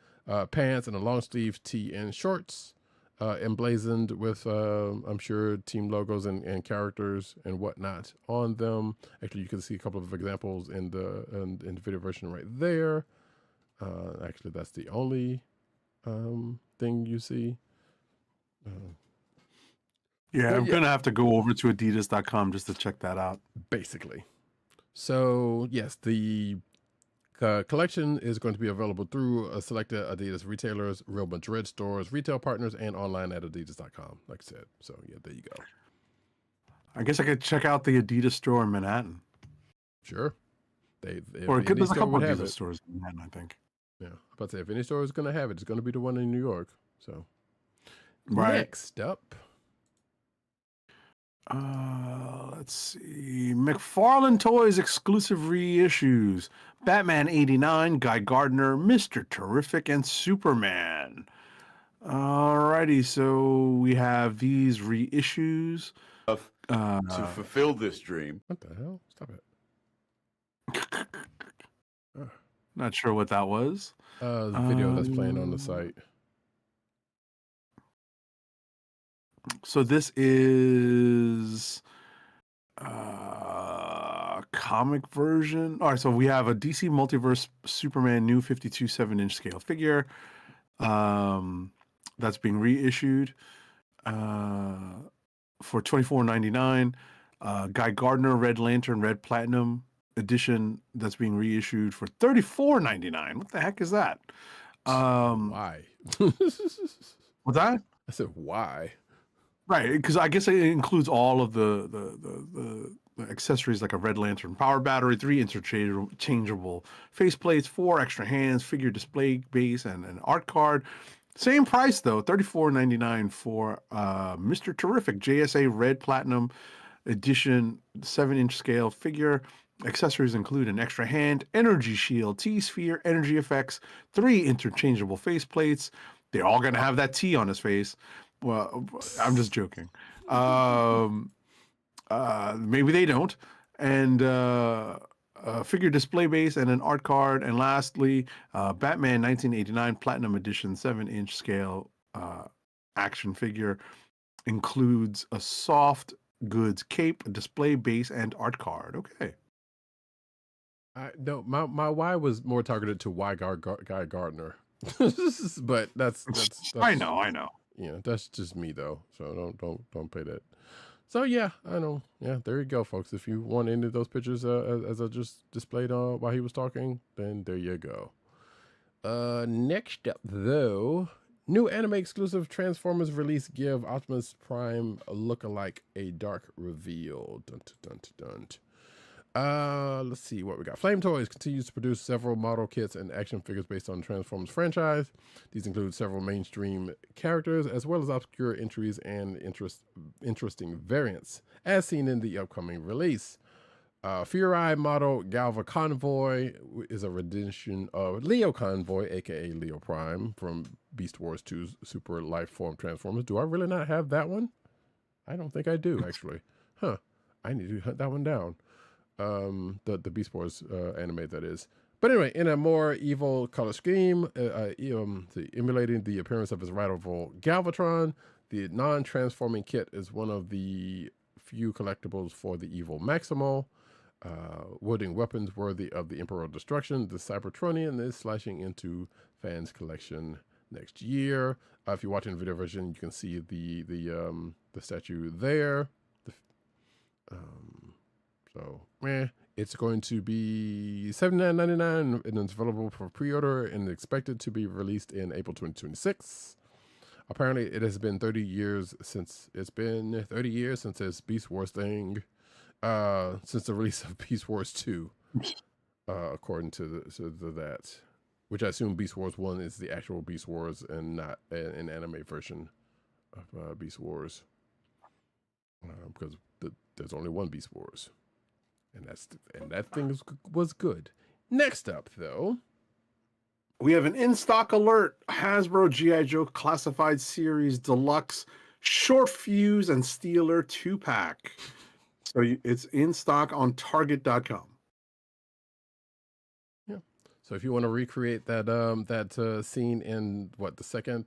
pants, and a long sleeve tee and shorts, emblazoned with, I'm sure, team logos and characters and whatnot on them. Actually, you can see a couple of examples in the video version right there. Actually, that's the only thing you see. I'm going to have to go over to adidas.com just to check that out. Basically. So, yes, the collection is going to be available through selected Adidas retailers, Real Madrid stores, retail partners, and online at adidas.com, like I said. So, yeah, there you go. I guess I could check out the Adidas store in Manhattan. Sure. There's a couple of Adidas stores in Manhattan, I think. Yeah. I'm about to say, if any store is going to have it, it's going to be the one in New York. So, right. Next up. Let's see. McFarlane Toys exclusive reissues. Batman 89, Guy Gardner, Mr. Terrific, and Superman. Alrighty, so we have these reissues. To fulfill this dream. What the hell? Stop it. Not sure what that was. The video that's playing on the site. So this is comic version. All right, so we have a DC Multiverse Superman new 52 7-inch scale figure that's being reissued for $24.99. Guy Gardner Red Lantern Red Platinum edition that's being reissued for $34.99. What the heck is that? Why? What's that? I said why? Right, because I guess it includes all of the accessories, like a Red Lantern power battery, 3 interchangeable faceplates, 4 extra hands, figure display base, and an art card. Same price though, $34.99 for Mr. Terrific JSA Red Platinum Edition 7-inch scale figure. Accessories include an extra hand, energy shield, T-sphere, energy effects, 3 interchangeable faceplates. They're all going to have that T on his face. Well, I'm just joking. Maybe they don't. And a figure display base and an art card. And lastly, Batman 1989 Platinum Edition 7-inch scale action figure includes a soft goods cape, a display base, and art card. Okay. No, my why was more targeted to why Guy Gardner. But that's I know. Yeah, that's just me though. So don't pay that So yeah, I know. Yeah, there you go, folks. If you want any of those pictures as I just displayed while he was talking, then there you go. Next up, though, new anime exclusive Transformers release give Optimus Prime a look-alike a dark reveal. Dun dun dun dun. Let's see what we got. Flame Toys continues to produce several model kits and action figures based on the Transformers franchise. These include several mainstream characters as well as obscure entries and interesting variants, as seen in the upcoming release. Fury model Galva Convoy is a rendition of Leo Convoy, aka Leo Prime, from Beast Wars 2's Super Lifeform Transformers. Do I really not have that one? I don't think I do, actually. Huh. I need to hunt that one down. The Beast Wars anime, that is. But anyway, in a more evil color scheme, emulating the appearance of his rival Galvatron, the non-transforming kit is one of the few collectibles for the evil Maximal. Wielding weapons worthy of the Imperial destruction, the Cybertronian is slashing into fans' collection next year. If you're watching the video version, you can see the statue there. It's going to be $79.99 and it's available for pre-order and expected to be released in April 2026. Apparently, it has been 30 years since this Beast Wars thing, since the release of Beast Wars 2, according to that, which I assume Beast Wars 1 is the actual Beast Wars and not an anime version of Beast Wars, because there's only one Beast Wars. And that thing was good. Next up, though, we have an in-stock alert. Hasbro G.I. Joe Classified Series Deluxe Short Fuse and Steeler 2-pack. So it's in stock on Target.com. Yeah. So if you want to recreate that scene in the second,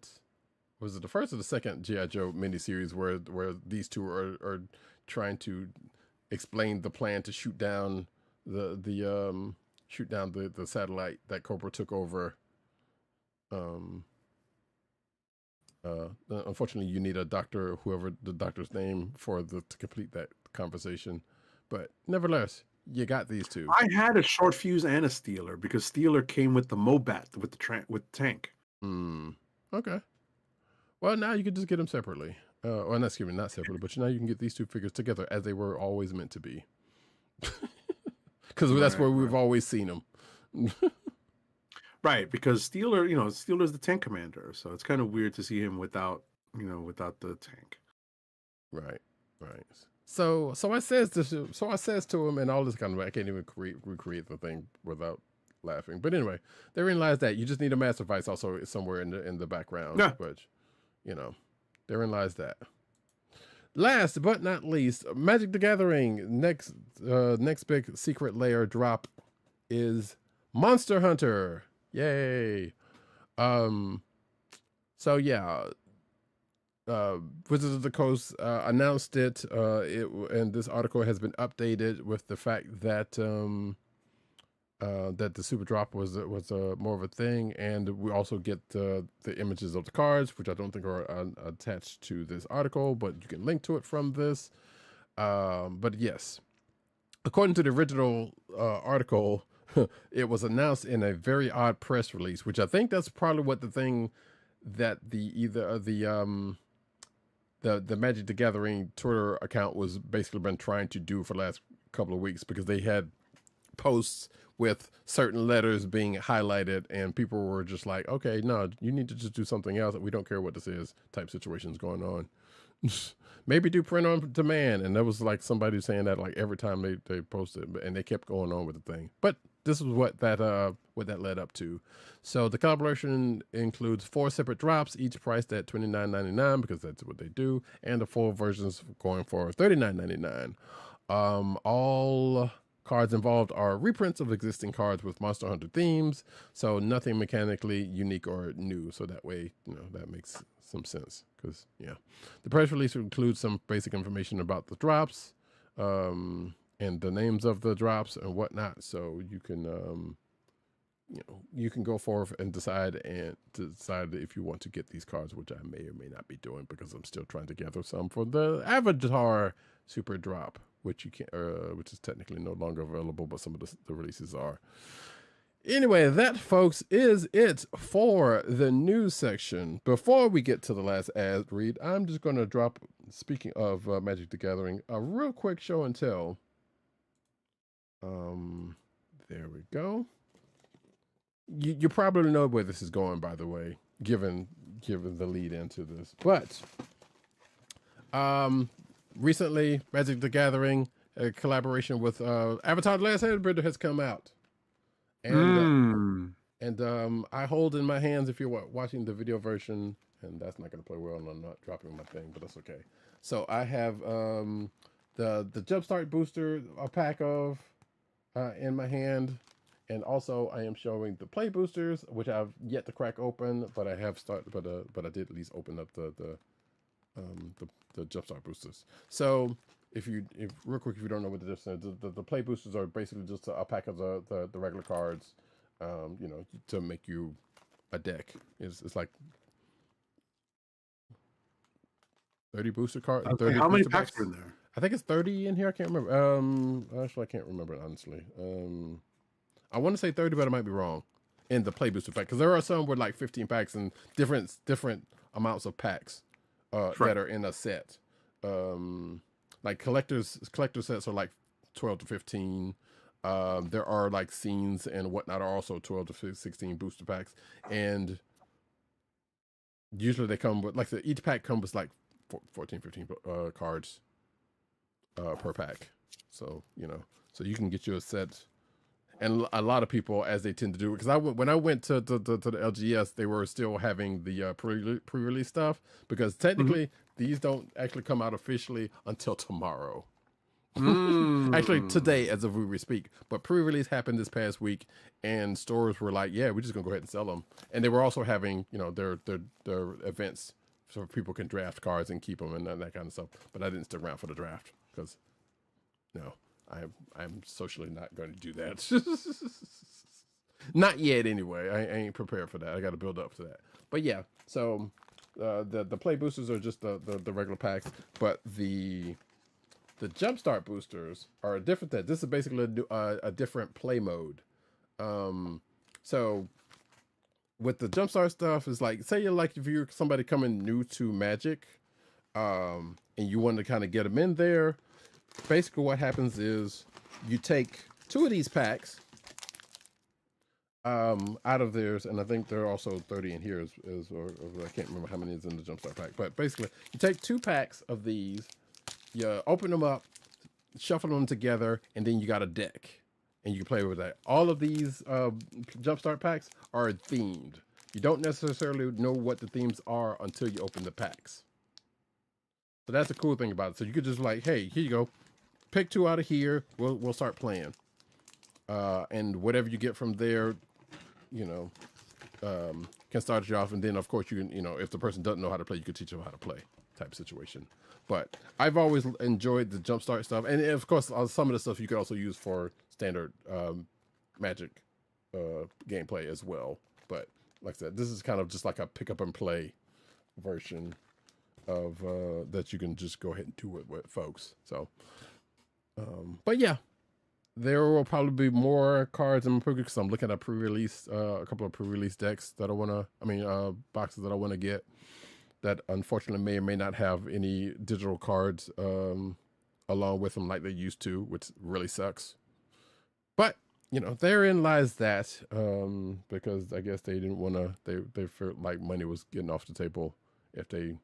was it the first or the second G.I. Joe miniseries where these two are trying to explain the plan to shoot down the satellite that Cobra took over. Unfortunately, you need a doctor, whoever the doctor's name, to complete that conversation. But nevertheless, you got these two. I had a Short Fuse and a Steeler because Steeler came with the Mobat with the tank. Okay. Well, now you can just get them separately. Or not separately, but now you can get these two figures together as they were always meant to be. Because that's where we've always seen them. Right, because Steeler's the tank commander, so it's kind of weird to see him without the tank. Right. So I says to him, and all this kind of, I can't even recreate the thing without laughing. But anyway, they realize that you just need a master device also somewhere in the background. Yeah. But they realize that. Last but not least, Magic the Gathering next big secret layer drop is Monster Hunter. Yay! So yeah, Wizards of the Coast announced it. And this article has been updated with the fact that that the super drop was more of a thing, and we also get the images of the cards, which I don't think are attached to this article, but you can link to it from this. But yes, according to the original article, it was announced in a very odd press release, which I think that's probably what the thing that the Magic the Gathering Twitter account was basically been trying to do for the last couple of weeks, because they had posts with certain letters being highlighted and people were just like, okay, no, you need to just do something else. We don't care what this is type situations going on. Maybe do print on demand. And there was like somebody saying that like every time they posted, and they kept going on with the thing. But this is what that led up to. So the collaboration includes 4 separate drops, each priced at $29.99 because that's what they do, and the 4 versions going for $39.99. All cards involved are reprints of existing cards with Monster Hunter themes, so nothing mechanically unique or new. So that way, that makes some sense. Because the press release includes some basic information about the drops, and the names of the drops and whatnot. So you can, you can go forth and decide if you want to get these cards, which I may or may not be doing because I'm still trying to gather some for the Avatar Super Drop, which you can, which is technically no longer available, but some of the releases are. Anyway, that, folks, is it for the news section. Before we get to the last ad read, I'm just going to drop, speaking of Magic the Gathering, a real quick show and tell. There we go. You probably know where this is going, by the way, given the lead into this. But recently, Magic the Gathering, a collaboration with Avatar: The Last Airbender has come out. And I hold in my hands, if you're watching the video version, and that's not going to play well, and I'm not dropping my thing, but that's okay. So I have the Jumpstart booster, a pack of in my hand, and also I am showing the play boosters, which I've yet to crack open, but I have started, but I did at least open up the Jumpstart boosters. So if real quick, if you don't know what the difference is, the play boosters are basically just a pack of the regular cards, you know, to make you a deck. It's like 30 booster cards. Okay, how many packs are in there? I think it's 30 in here. I can't remember. Actually, I can't remember, honestly. I want to say 30, but I might be wrong. In the play booster pack, because there are some with like 15 packs and different amounts of packs that are in a set. Like collector sets are like 12 to 15. There are like scenes and whatnot are also 12 to 16 booster packs, and usually they come with, like, each pack comes with like 14, 15 cards per pack. So, you know, so you can get you a set. And a lot of people, as they tend to do, because when I went to the LGS, they were still having the pre-release stuff, because technically these don't actually come out officially until tomorrow. Actually, today, as of we speak. But pre-release happened this past week, and stores were like, "Yeah, we're just gonna go ahead and sell them." And they were also having, you know, their events so people can draft cards and keep them and that kind of stuff. But I didn't stick around for the draft because, no, I'm socially not going to do that. Not yet, anyway. I ain't prepared for that. I got to build up to that. But yeah, so the play boosters are just the regular packs, but the Jumpstart boosters are a different thing. This is basically a different play mode. So with the Jumpstart stuff, is like, say if you're somebody coming new to Magic, and you want to kind of get them in there. Basically, what happens is you take 2 of these packs out of theirs, and I think there are also 30 in here, or I can't remember how many is in the Jumpstart pack. But basically, you take 2 packs of these, you open them up, shuffle them together, and then you got a deck, and you can play with that. All of these Jumpstart packs are themed. You don't necessarily know what the themes are until you open the packs. So that's the cool thing about it. So you could just like, hey, here you go. Pick 2 out of here. We'll start playing. And whatever you get from there, you know, can start you off. And then, of course, you can, you know, if the person doesn't know how to play, you can teach them how to play type situation. But I've always enjoyed the Jumpstart stuff. And, of course, some of the stuff you could also use for standard Magic gameplay as well. But like I said, this is kind of just like a pick up and play version of that you can just go ahead and do it with folks. So but yeah, there will probably be more cards in my program, because I'm looking at a couple of pre-release decks that I want to, boxes that I want to get, that unfortunately may or may not have any digital cards along with them like they used to, which really sucks. But you know, therein lies that, because I guess they didn't want to, they felt like money was getting off the table if they,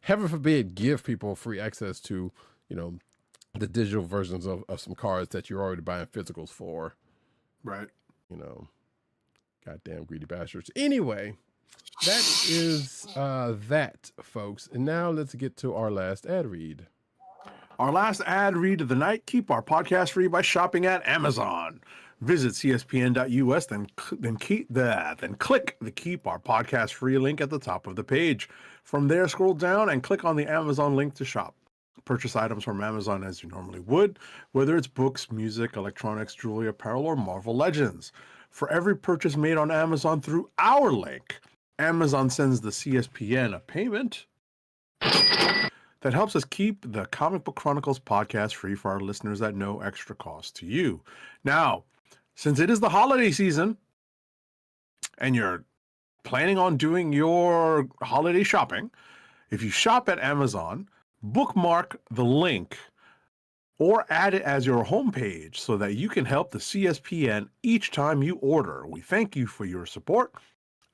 heaven forbid, give people free access to, you know, the digital versions of some cards that you're already buying physicals for. Right. You know, goddamn greedy bastards. Anyway, that is that, folks. And now let's get to our last ad read. Our last ad read of the night. Keep our podcast free by shopping at Amazon. Visit cspn.us, then click the Keep Our Podcast Free link at the top of the page. From there, scroll down and click on the Amazon link to shop. Purchase items from Amazon as you normally would, whether it's books, music, electronics, jewelry, apparel, or Marvel Legends. For every purchase made on Amazon through our link, Amazon sends the CSPN a payment. that helps us keep the Comic Book Chronicles podcast free for our listeners at no extra cost to you. Now, since it is the holiday season and you're planning on doing your holiday shopping, if you shop at Amazon, bookmark the link or add it as your homepage so that you can help the CSPN each time you order. We thank you for your support.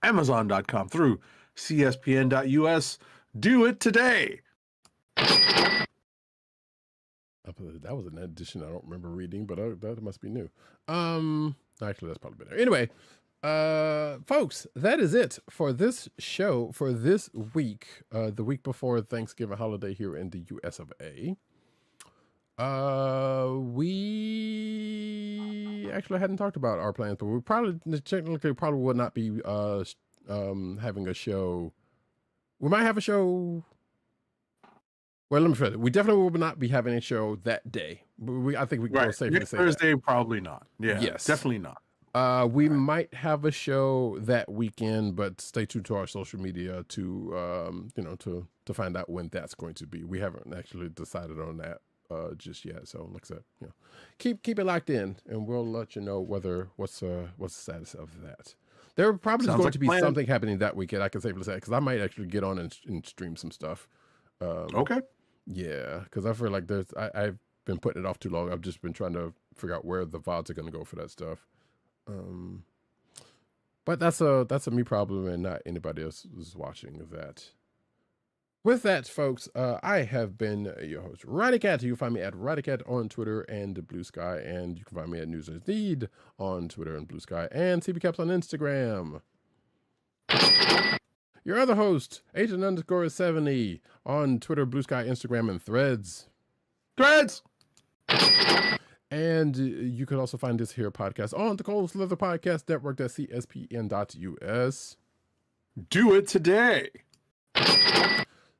Amazon.com through CSPN.us. Do it today. That was an edition I don't remember reading, but that must be new. Actually, that's probably better. Anyway, folks, that is it for this show for this week, the week before Thanksgiving holiday here in the US of A. We actually hadn't talked about our plans, but we technically would not be having a show. We might have a show. Well, let me try that. We definitely will not be having a show that day. I think we can go safely say Thursday, that. probably not. Yeah, yes, definitely not. We might have a show that weekend, but stay tuned to our social media to to find out when that's going to be. We haven't actually decided on that just yet. So like I said, keep it locked in, and we'll let you know what's the status of that. There probably is going to be something happening that weekend. I can safely say because I might actually get on and stream some stuff. Okay. Yeah, because I feel like I've been putting it off too long. I've just been trying to figure out where the VODs are going to go for that stuff. But that's a me problem and not anybody else who's watching that. With that, folks, I have been your host, Roddy Cat. You can find me at Roddy Cat on Twitter and Blue Sky, and you can find me at News and Need on Twitter and Blue Sky, and CB Caps on Instagram. Your other host, Agent_70 on Twitter, Blue Sky, Instagram, and Threads. And you can also find this here podcast on the Cold Slither Podcast Network at CSPN.us. Do it today.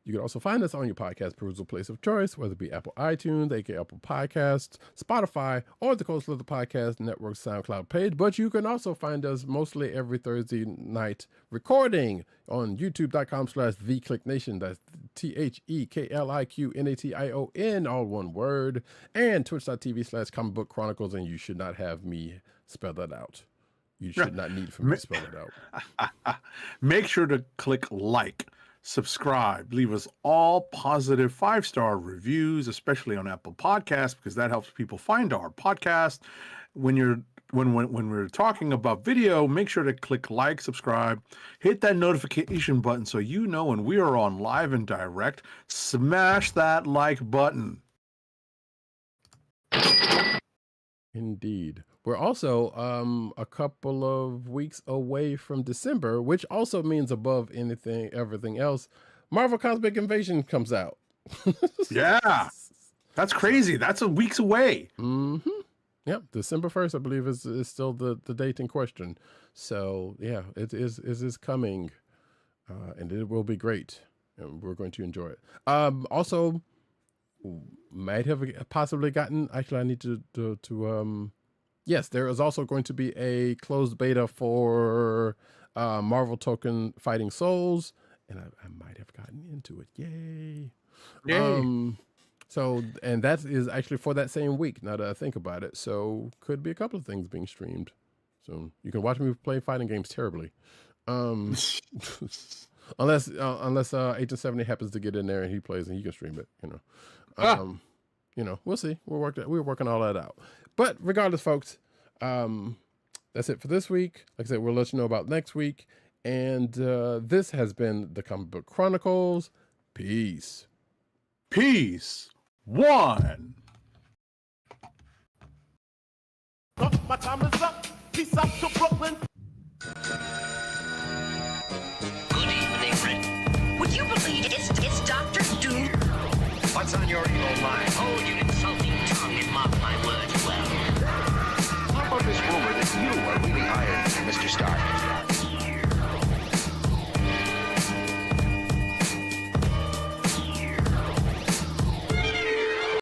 You can also find us on your podcast perusal place of choice, whether it be Apple iTunes, aka Apple Podcasts, Spotify, or the Cold Slither Podcast Network SoundCloud page. But you can also find us mostly every Thursday night recording on youtube.com/TheKliqNation. That's TheKliqNation, all one word, and twitch.tv/Comic Book Chronicles. And you should not have me spell that out. You should not need for me to spell it out. Make sure to click like, subscribe, leave us all positive 5-star reviews, especially on Apple Podcasts, because that helps people find our podcast. When we're talking about video, make sure to click like, subscribe, hit that notification button so you know when we are on live and direct. Smash that like button. Indeed. We're also a couple of weeks away from December, which also means above everything else, Marvel Cosmic Invasion comes out. Yeah. That's crazy. That's a week's away. Mm-hmm. Yep. December 1st, I believe, is still the date in question. So, yeah, it is coming. And it will be great. And we're going to enjoy it. Also, might have possibly gotten, actually, I need to yes, there is also going to be a closed beta for Marvel Token Fighting Souls, and I might have gotten into it. Yay! So, and that is actually for that same week, now that I think about it. So, could be a couple of things being streamed. So, you can watch me play fighting games terribly. Unless Agent 70 happens to get in there and he plays and he can stream it, we'll see. We're working all that out. But regardless, folks, that's it for this week. Like I said, we'll let you know about next week. And this has been the Comic Book Chronicles. Peace. Peace. One. My time is up. Peace out to Brooklyn. Good evening, Rick. Would you believe it's Dr. Doom? What's on your evil mind? Hold your insulting tongue and mark my words well. How about this rumor that you are really hired, Mr. Stark?